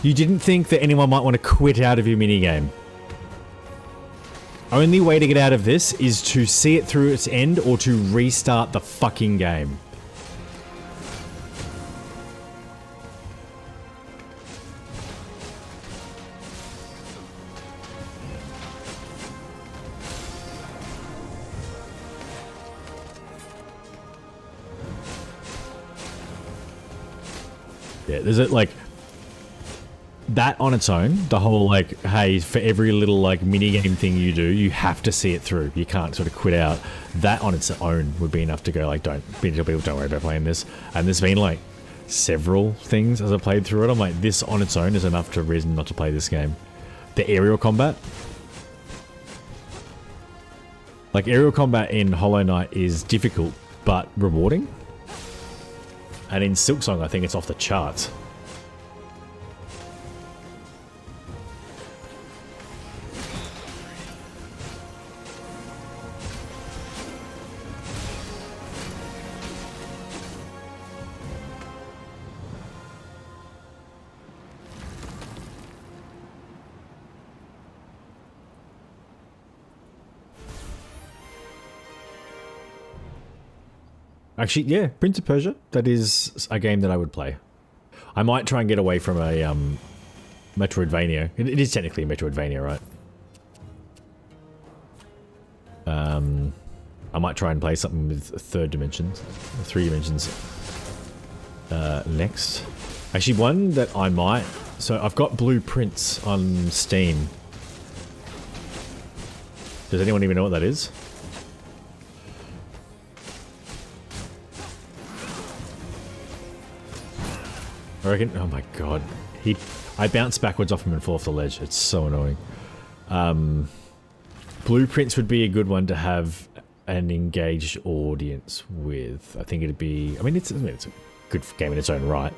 You didn't think that anyone might want to quit out of your minigame. Only way to get out of this is to see it through its end or to restart the fucking game. Yeah, there's like that on its own, the whole like, hey, for every little like mini game thing you do, you have to see it through. You can't sort of quit out. That on its own would be enough to go like, don't worry about playing this. And there's been like several things as I played through it. I'm like, this on its own is enough to reason not to play this game. The aerial combat. Like aerial combat in Hollow Knight is difficult, but rewarding. And in Silksong, I think it's off the charts. Actually, yeah, Prince of Persia. That is a game that I would play. I might try and get away from a Metroid-vania. It is technically a Metroid-vania, right? I might try and play something with three dimensions next. Actually, one that I might... So I've got Blueprints on Steam. Does anyone even know what that is? I reckon, oh my god, I bounce backwards off him and fall off the ledge. It's so annoying. Blueprints would be a good one to have an engaged audience with. I think it'd be, I mean, it's a good game in its own right.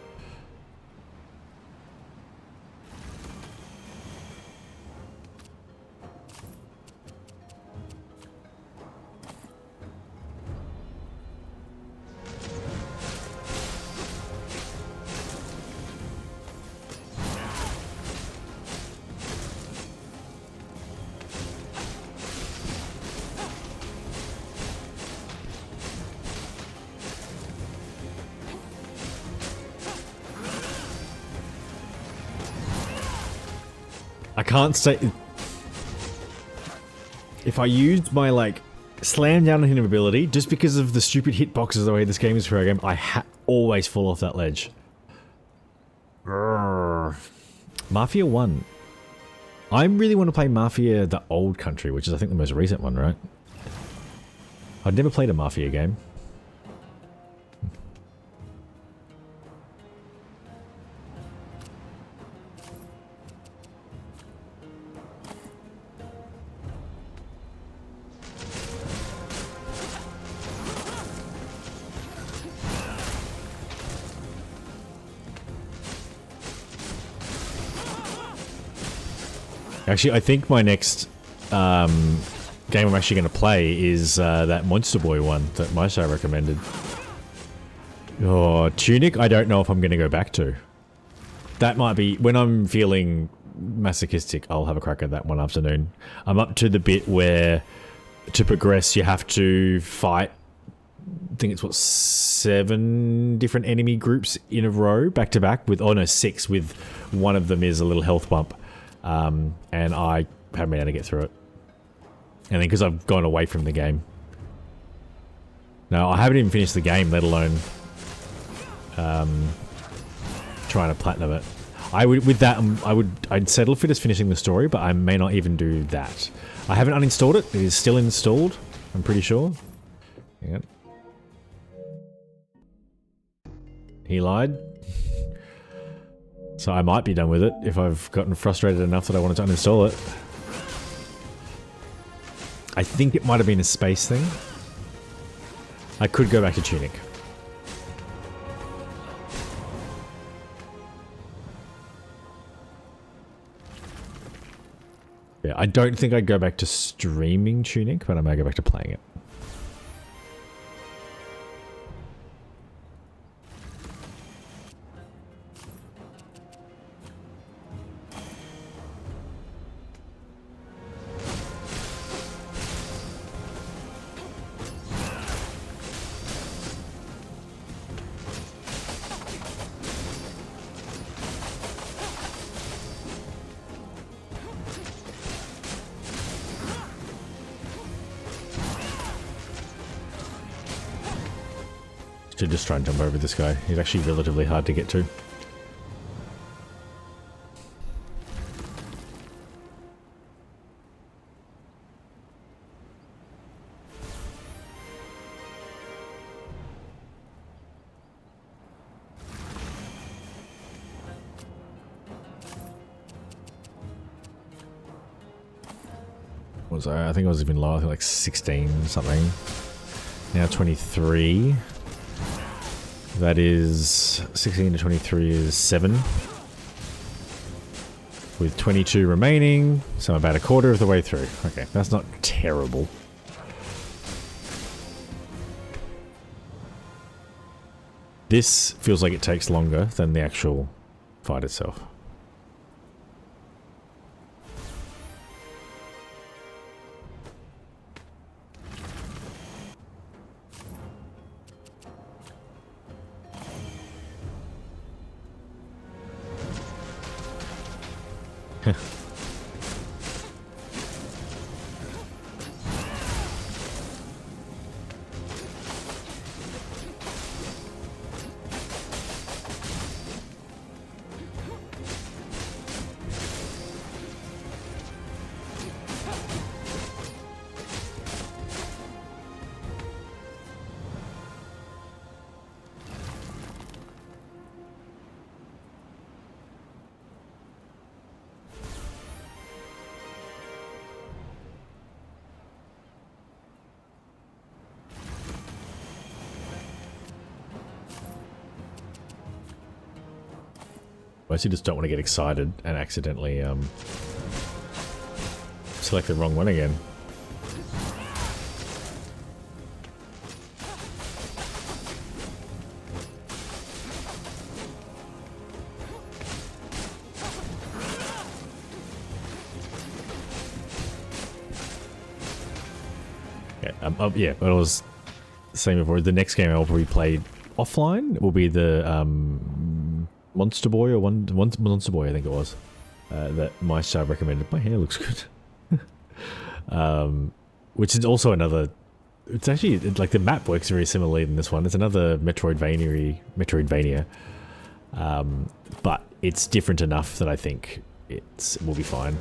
I can't say... If I used my, like, slam down on him ability, just because of the stupid hitboxes the way this game is programmed, I always fall off that ledge. Grrr. Mafia 1. I really want to play Mafia the Old Country, which is I think the most recent one, right? I'd never played a Mafia game. Actually, I think my next game I'm actually going to play is that Monster Boy one that Maisha recommended. Oh, Tunic, I don't know if I'm going to go back to. That might be... When I'm feeling masochistic, I'll have a crack at that one afternoon. I'm up to the bit where, to progress, you have to fight... I think it's, what, 7 different enemy groups in a row, back to back, with... Oh no, 6, with one of them is a little health bump. And I haven't been able to get through it. And then because I've gone away from the game. No, I haven't even finished the game, let alone trying to platinum it. I would, with that, I'd settle for just finishing the story, but I may not even do that. I haven't uninstalled it. It is still installed, I'm pretty sure. Hang on. He lied. So I might be done with it if I've gotten frustrated enough that I wanted to uninstall it. I think it might have been a space thing. I could go back to Tunic. Yeah, I don't think I'd go back to streaming Tunic, but I may go back to playing it. Should just try and jump over this guy. He's actually relatively hard to get to. What was I think I was even lower, I think like 16 something. Now 23. That is 16 to 23 is 7. With 22 remaining, so I'm about a quarter of the way through. Okay, that's not terrible. This feels like it takes longer than the actual fight itself. I actually just don't want to get excited and accidentally select the wrong one again. Yeah, but I was saying before, the next game I'll probably play offline will be the Monster Boy, or Monster Boy, I think it was. that my star recommended. My hair looks good. Which is also another... It's actually, like, the map works very similarly in this one. It's another Metroid-vania. But it's different enough that I think it will be fine.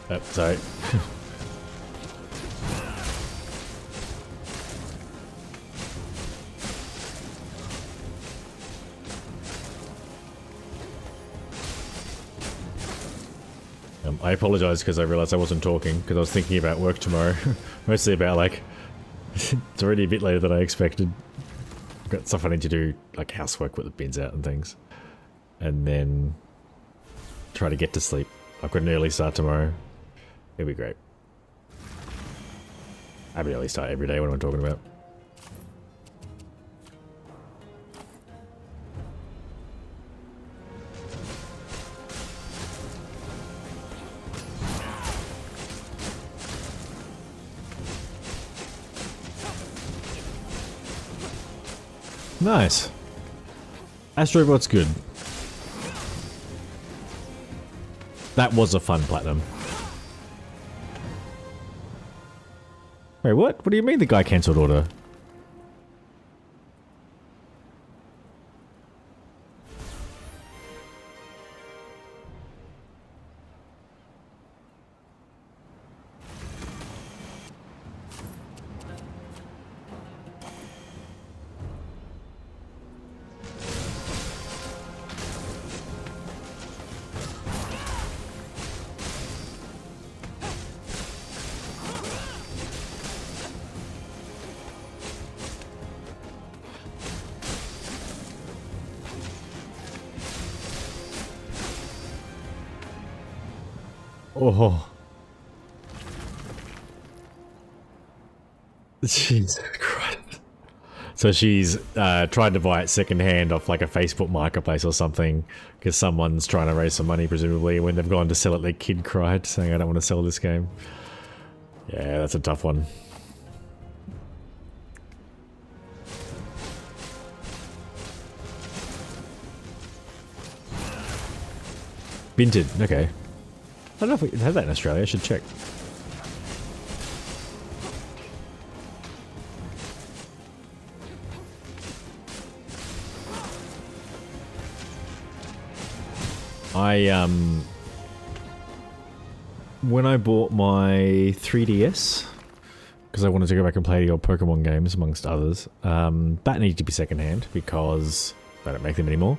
Oh, sorry. I apologize because I realized I wasn't talking because I was thinking about work tomorrow. Mostly about, like, it's already a bit later than I expected. I've got stuff I need to do, like housework with the bins out and things. And then try to get to sleep. I've got an early start tomorrow. It'll be great. I have an early start every day. What am I talking about? Nice. Astrobot's good. That was a fun platinum. Wait, what? What do you mean the guy cancelled order? Oh. Jesus Christ. So she's tried to buy it secondhand off like a Facebook marketplace or something because someone's trying to raise some money, presumably. When they've gone to sell it, their kid cried, saying, I don't want to sell this game. Yeah, that's a tough one. Vinted, okay. I don't know if we have that in Australia, I should check. When I bought my 3DS, because I wanted to go back and play the old Pokemon games, amongst others, that needed to be secondhand because they don't make them anymore.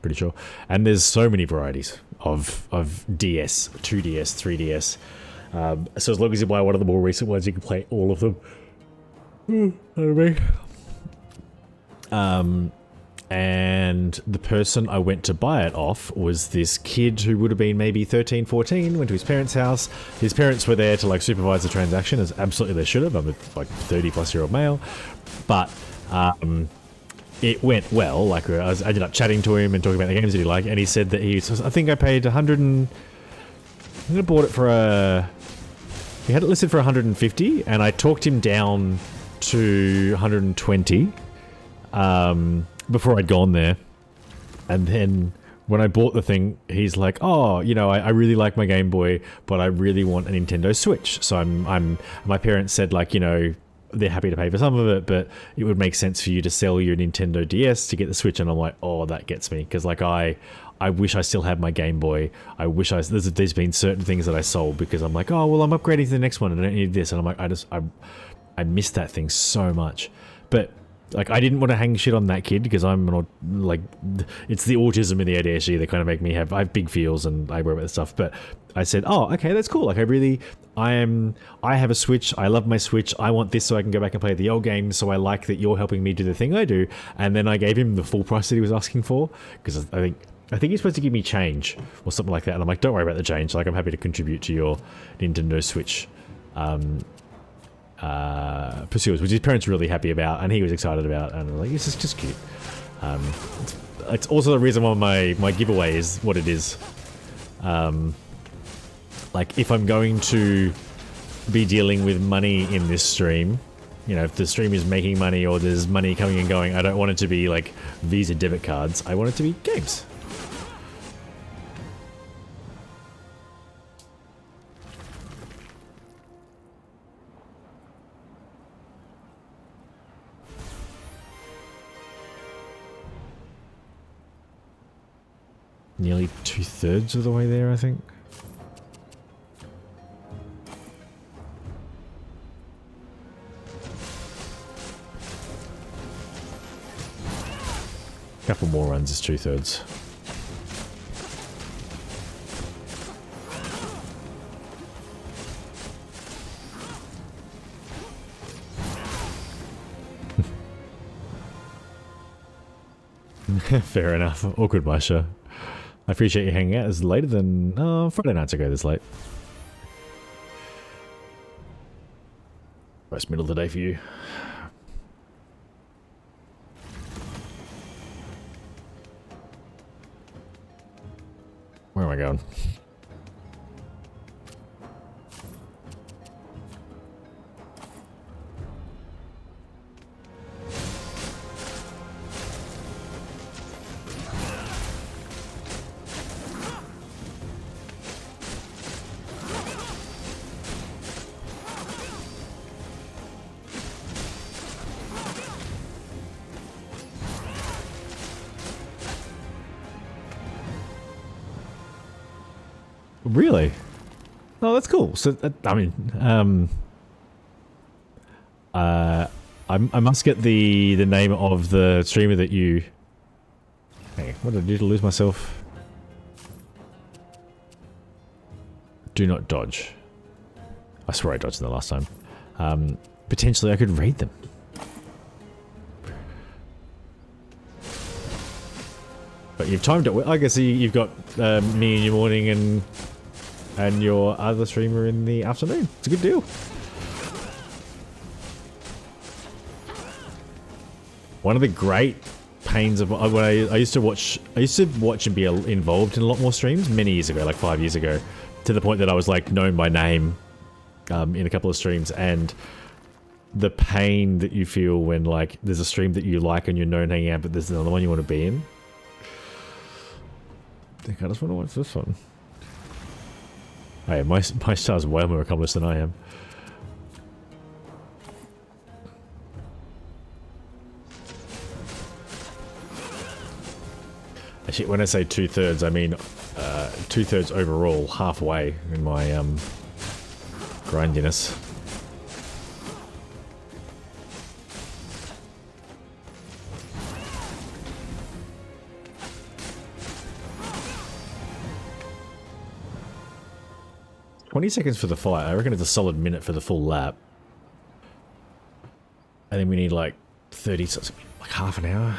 Pretty sure. And there's so many varieties of DS, 2DS, 3DS. So as long as you buy one of the more recent ones, you can play all of them. And the person I went to buy it off was this kid who would have been maybe 13, 14, went to his parents' house. His parents were there to like supervise the transaction, as absolutely they should have. I'm a like 30-plus-year-old male. But it went well. Like I ended up chatting to him and talking about the games that he liked, and he said that I think I paid 100 and... I think I bought it for he had it listed for 150, and I talked him down to 120 before I'd gone there. And then when I bought the thing, he's like, oh, you know, I really like my Game Boy, but I really want a Nintendo Switch. So my parents said, like, you know, they're happy to pay for some of it, but it would make sense for you to sell your Nintendo DS to get the Switch. And I'm like, oh, that gets me. Because, like, I wish I still had my Game Boy. I wish there's been certain things that I sold because I'm like, oh, well, I'm upgrading to the next one and I don't need this. And I'm like, I miss that thing so much. But like, I didn't want to hang shit on that kid because I'm not, like, it's the autism and the ADHD that kind of make me I have big feels and I worry about stuff. But I said, oh, okay, that's cool. Like, I have a Switch. I love my Switch. I want this so I can go back and play the old games. So I like that you're helping me do the thing I do. And then I gave him the full price that he was asking for because I think he's supposed to give me change or something like that. And I'm like, don't worry about the change. Like, I'm happy to contribute to your Nintendo Switch pursuers, which his parents were really happy about and he was excited about, and I'm like, this is just cute. It's also the reason why my giveaway is what it is. Like, if I'm going to be dealing with money in this stream, you know, if the stream is making money or there's money coming and going, I don't want it to be like Visa debit cards. I want it to be games. Nearly 2/3 of the way there, I think. Couple more runs is 2/3. Fair enough. Awkward, Masha. I appreciate you hanging out. It's later than Friday nights ago this late. Most middle of the day for you. Where am I going? Really? Oh, that's cool. So, I mean, I must get the name of the streamer that you... Hey, what did I do to lose myself? Do not dodge. I swear I dodged them the last time. Potentially I could raid them. But you've timed it well. I guess you've got me in your morning and your other streamer in the afternoon. It's a good deal. One of the great pains of when I used to watch and be involved in a lot more streams many years ago, like 5 years ago, to the point that I was like known by name in a couple of streams, and the pain that you feel when like there's a stream that you like and you're known hanging out, but there's another one you want to be in. I think I just want to watch this one. Hey, my star's way more accomplished than I am. Actually, when I say 2/3, I mean 2/3 overall, halfway in my grindiness. $20 seconds for the fight. I reckon it's a solid minute for the full lap. And then we need like 30, so it's like half an hour.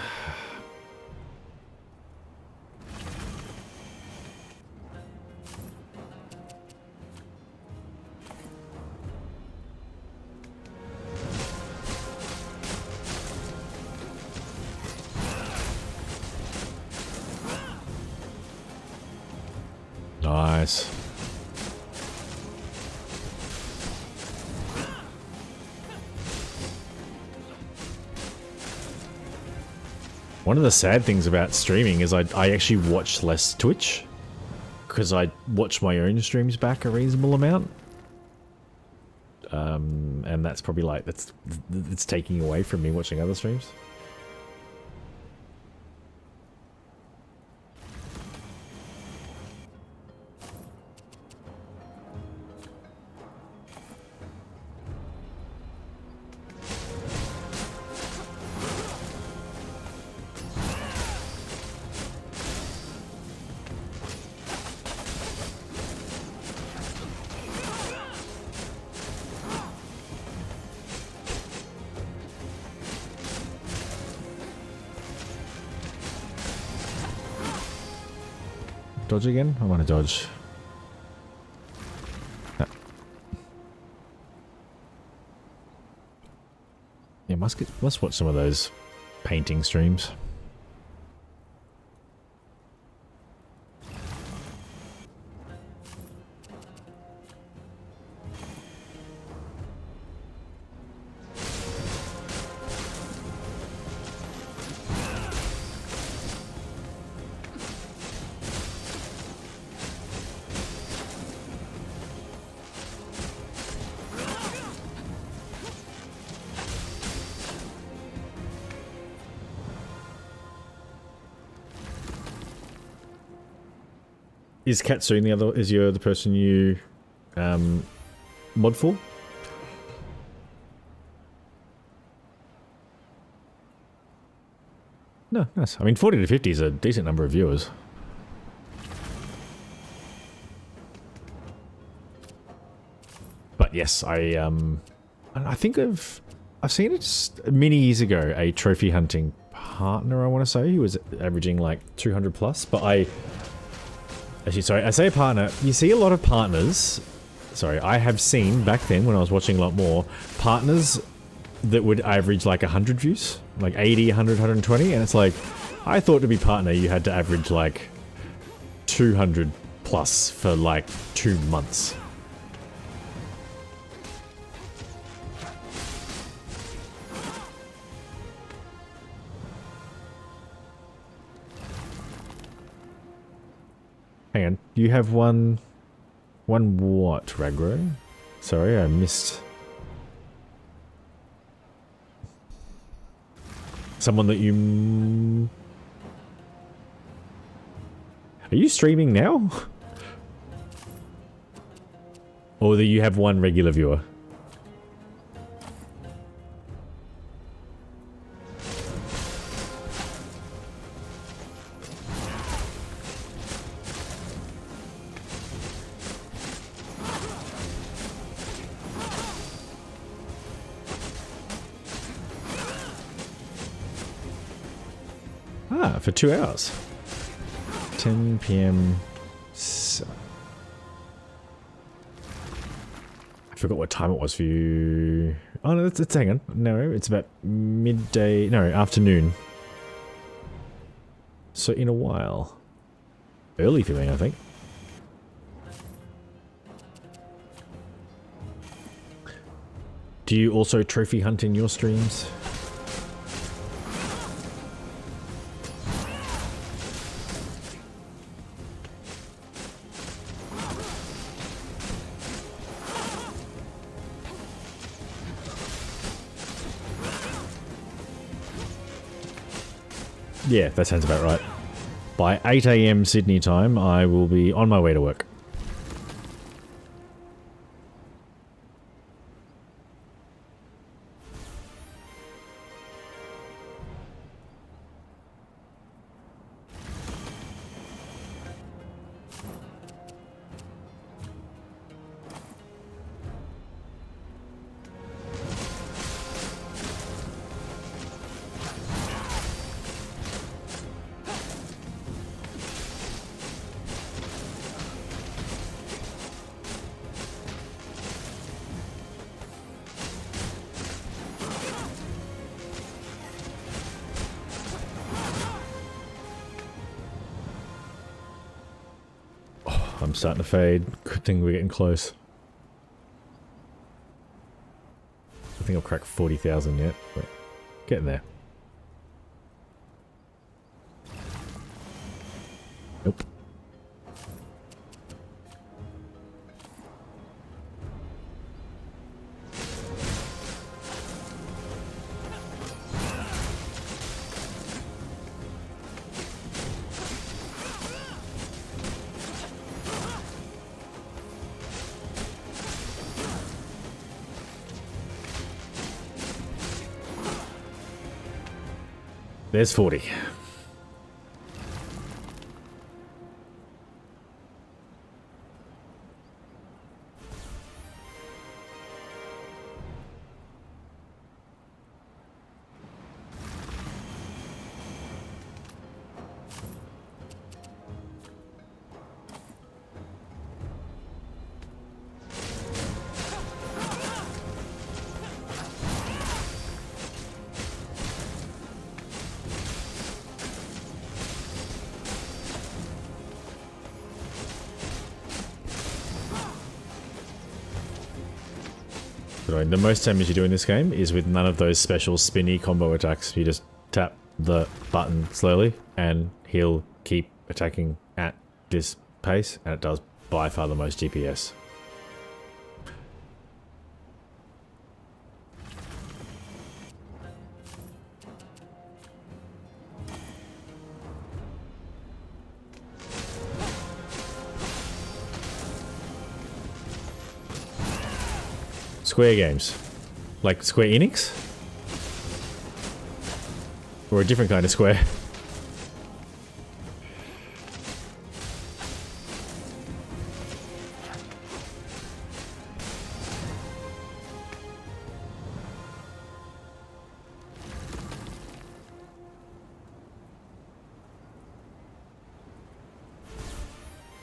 Nice. One of the sad things about streaming is I actually watch less Twitch because I watch my own streams back a reasonable amount, and that's probably like it's taking away from me watching other streams. dodge again? I want to dodge. No. Yeah, must watch some of those painting streams. Is Katsune the person you mod for? No, nice. I mean, 40 to 50 is a decent number of viewers. But yes, I think I've seen it just many years ago. A trophy hunting partner, I want to say, he was averaging like 200 plus. But actually, sorry, I say a partner. You see a lot of partners. Sorry, I have seen back then when I was watching a lot more partners that would average like 100 views, like 80, 100, 120, and it's like, I thought to be partner you had to average like 200 plus for like 2 months. Hang on, you have one what, Ragro? Sorry, I missed. Someone that you... Are you streaming now? Or that you have one regular viewer? For 2 hours. 10 p.m. I forgot what time it was for you. Oh no, it's hang on. No, it's about midday. No, afternoon. So in a while. Early for me, I think. Do you also trophy hunt in your streams? Yeah, that sounds about right. By 8 AM Sydney time, I will be on my way to work. I'm starting to fade. Good thing we're getting close. I think I'll crack 40,000 yet, but getting there. Nope. There's 40. But I mean, the most damage you do in this game is with none of those special spinny combo attacks. You just tap the button slowly and he'll keep attacking at this pace, and it does by far the most DPS. Square games. Like Square Enix? Or a different kind of Square?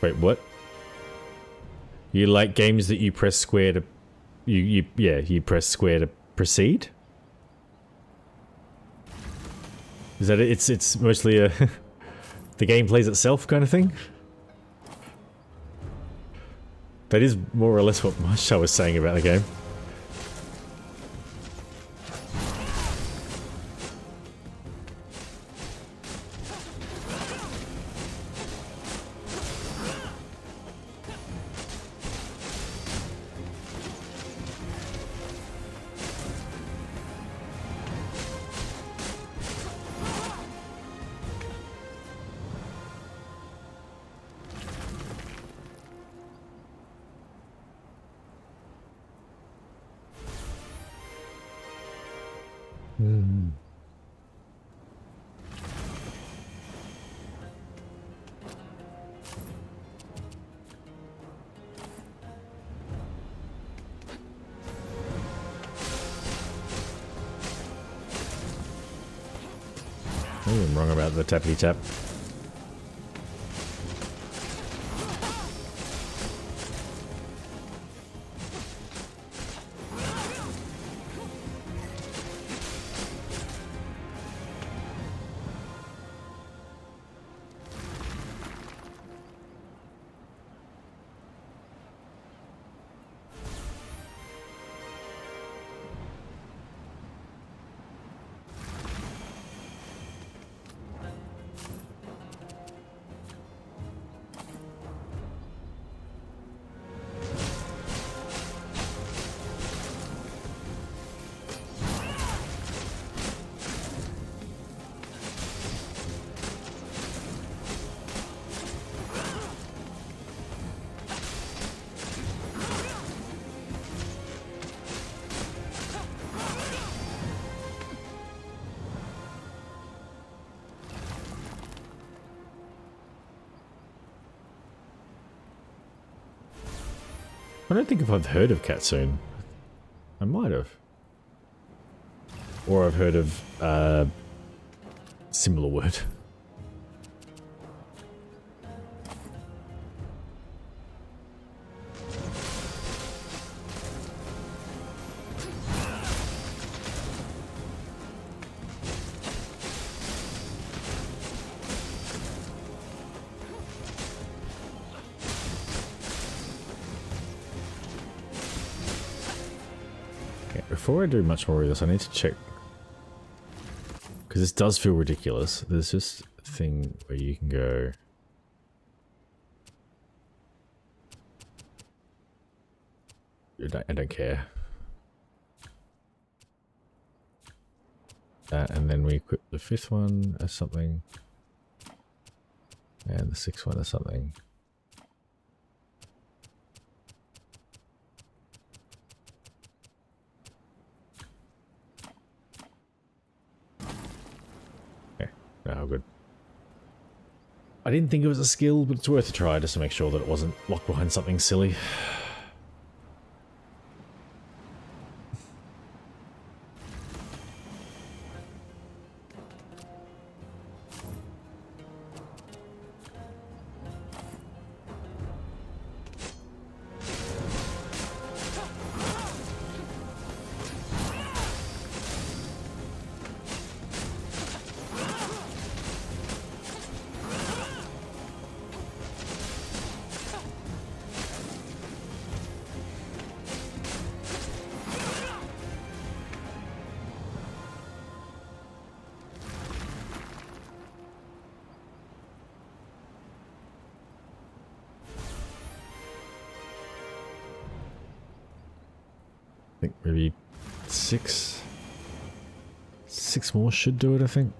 Wait, what? You like games that you press square to... You press square to proceed? Is that it? It's mostly a... the game plays itself kind of thing? That is more or less what Masha was saying about the game. I'm wrong about the tappity tap. I don't think if I've heard of Katsune. I might have. Or I've heard of similar word. Before I do much more of this, I need to check. Because this does feel ridiculous. There's just a thing where you can go... I don't care. That, and then we equip the 5th one as something. And the 6th one as something. Oh, good. I didn't think it was a skill, but it's worth a try just to make sure that it wasn't locked behind something silly. think maybe 6. 6 more should do it, I think.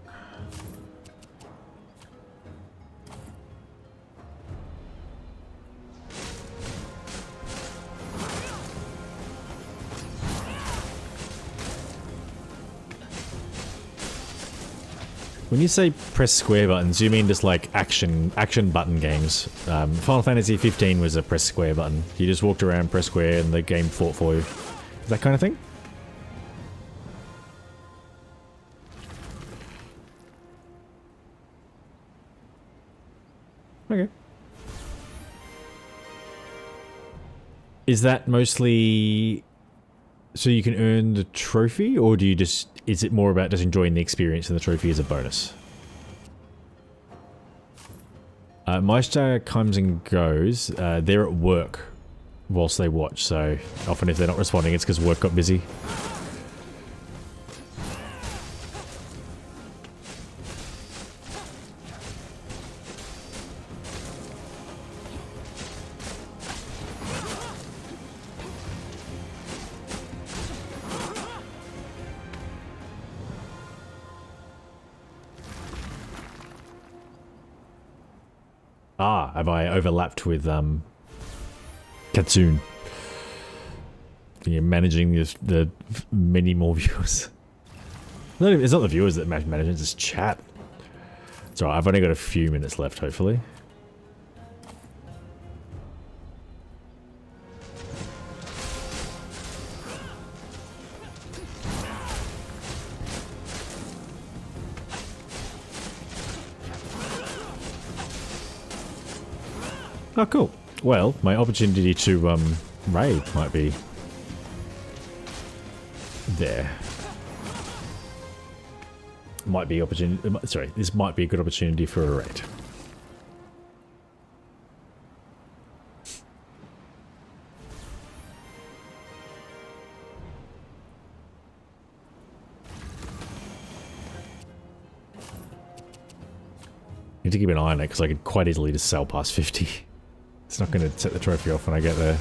When you say press square buttons, you mean just like action button games. Final Fantasy 15 was a press square button. You just walked around, press square, and the game fought for you. Is that kind of thing? Okay. Is that mostly so you can earn the trophy, or do you just... Is it more about just enjoying the experience and the trophy as a bonus? My star comes and goes. They're at work whilst they watch, so often if they're not responding, it's because work got busy. Ah, have I overlapped with Katsune? You're managing the many more viewers. It's not the viewers that manage, it's just chat. It's alright, I've only got a few minutes left, hopefully. Oh, cool. Well, my opportunity to raid might be there. Might be opportunity. Sorry, this might be a good opportunity for a raid. Need to keep an eye on it because I could quite easily just sail past 50. It's not going to set the trophy off when I get there. I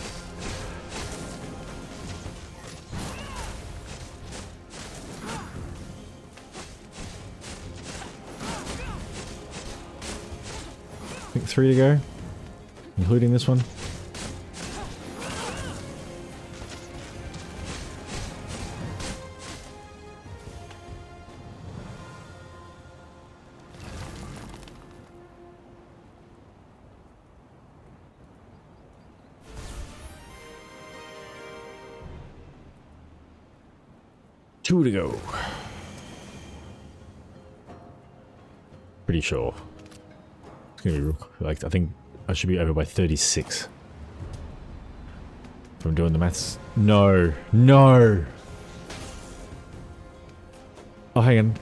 think 3 to go, including this one. Two to go. Pretty sure. It's gonna be like, I think I should be over by 36. If I'm doing the maths. No, no. Oh, hang on.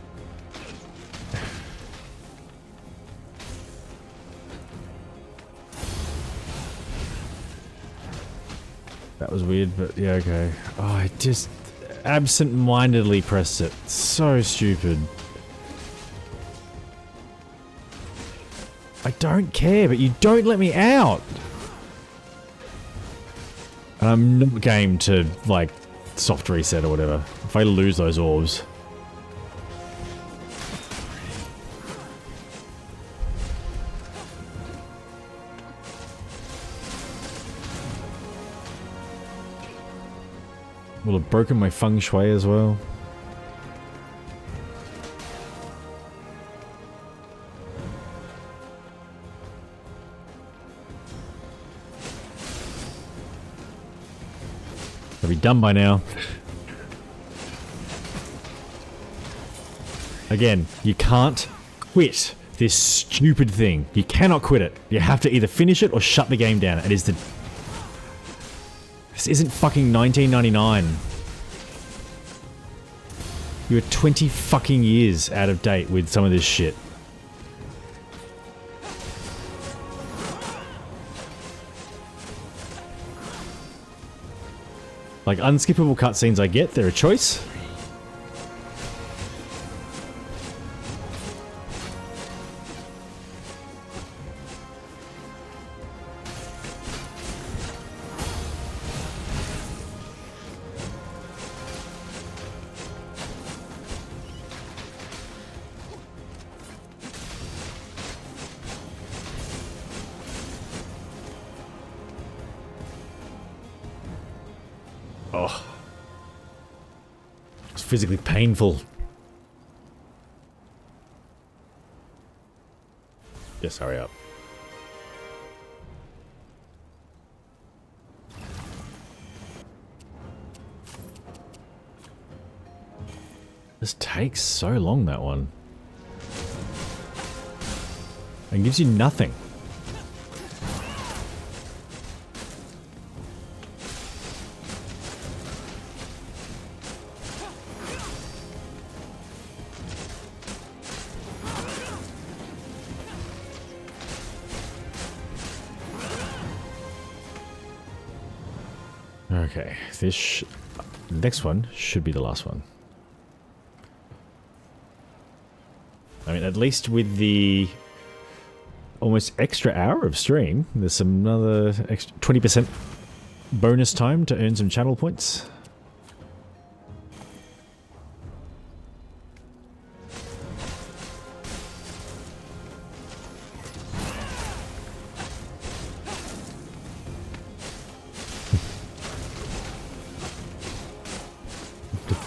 That was weird, but yeah, okay. Oh, I just absent-mindedly pressed it. So stupid. I don't care, but you don't let me out. And I'm not game to, like, soft reset or whatever. If I lose those orbs. Will have broken my feng shui as well. I'll be done by now. Again, you can't quit this stupid thing. You cannot quit it. You have to either finish it or shut the game down. It is the... This isn't fucking 1999. You're 20 fucking years out of date with some of this shit. Like, unskippable cutscenes I get, they're a choice. Oh. It's physically painful. Just hurry up. This takes so long, that one. And gives you nothing. Okay, this next one should be the last one. I mean, at least with the almost extra hour of stream, there's some another extra 20% bonus time to earn some channel points.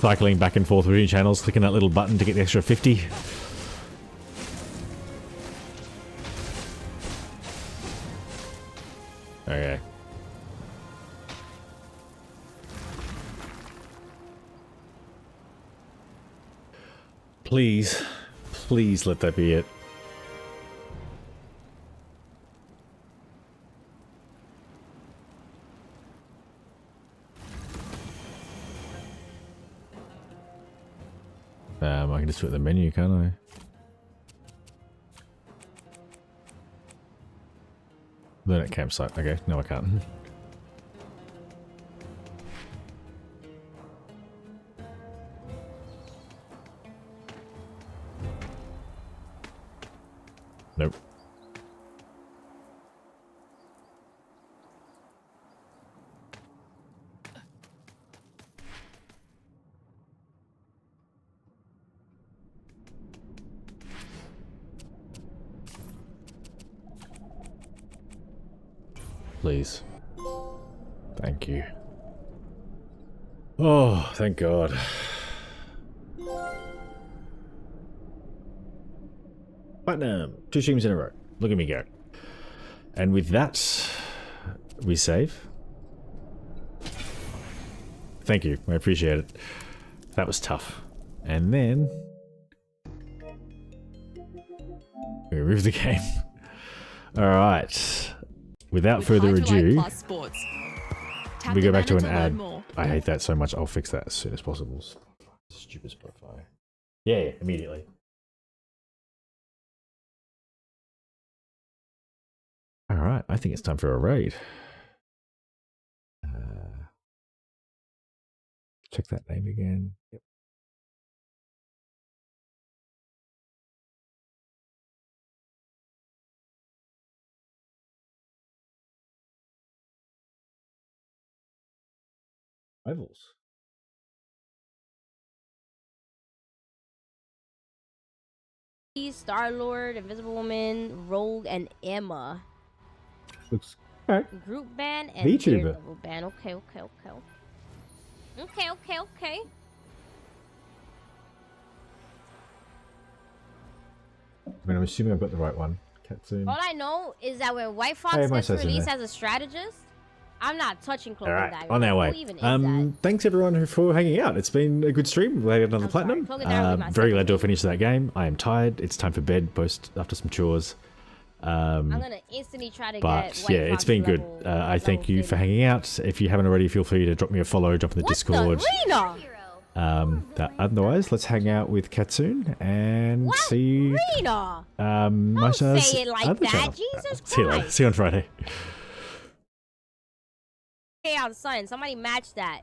Cycling back and forth between channels, clicking that little button to get the extra 50. Okay. Please, please let that be it. I can just do it in the menu, can't I? Learn at campsite. Okay, no I can't. Nope. Please. Thank you. Oh, thank God. Platinum. 2 streams in a row. Look at me go. And with that, we save. Thank you. I appreciate it. That was tough. And then we remove the game. Alright. Without further ado, we go back to an ad. I hate that so much. I'll fix that as soon as possible. Stupid Spotify. Yeah, immediately. Alright, I think it's time for a raid. Check that name again. Yep. Rivals. Star-Lord, Invisible Woman, Rogue, and Emma. Looks alright. Group band and VTuber. Daredevil band. Okay. I mean, I'm assuming I've got the right one. Katsune. All I know is that when White Fox Hey, my gets sister released there. as a strategist, I'm not touching Cloak and Alright, Dagger. on our way. Who even is that? Thanks everyone for hanging out. It's been a good stream. We had another platinum. Cloak and Dagger will be my Very second glad to have finished that game. I am tired. It's time for bed after some chores. I'm gonna instantly try to But get White yeah, it's Fox been good. level, I thank you for hanging out. If you haven't already, feel free to drop me a follow, jump in the Discord. Rena? Otherwise, let's hang out with Katsune and see Rena? Masha's say it like other that, channel. Jesus See you later. Christ. See you on Friday. Hey, on son, somebody match that.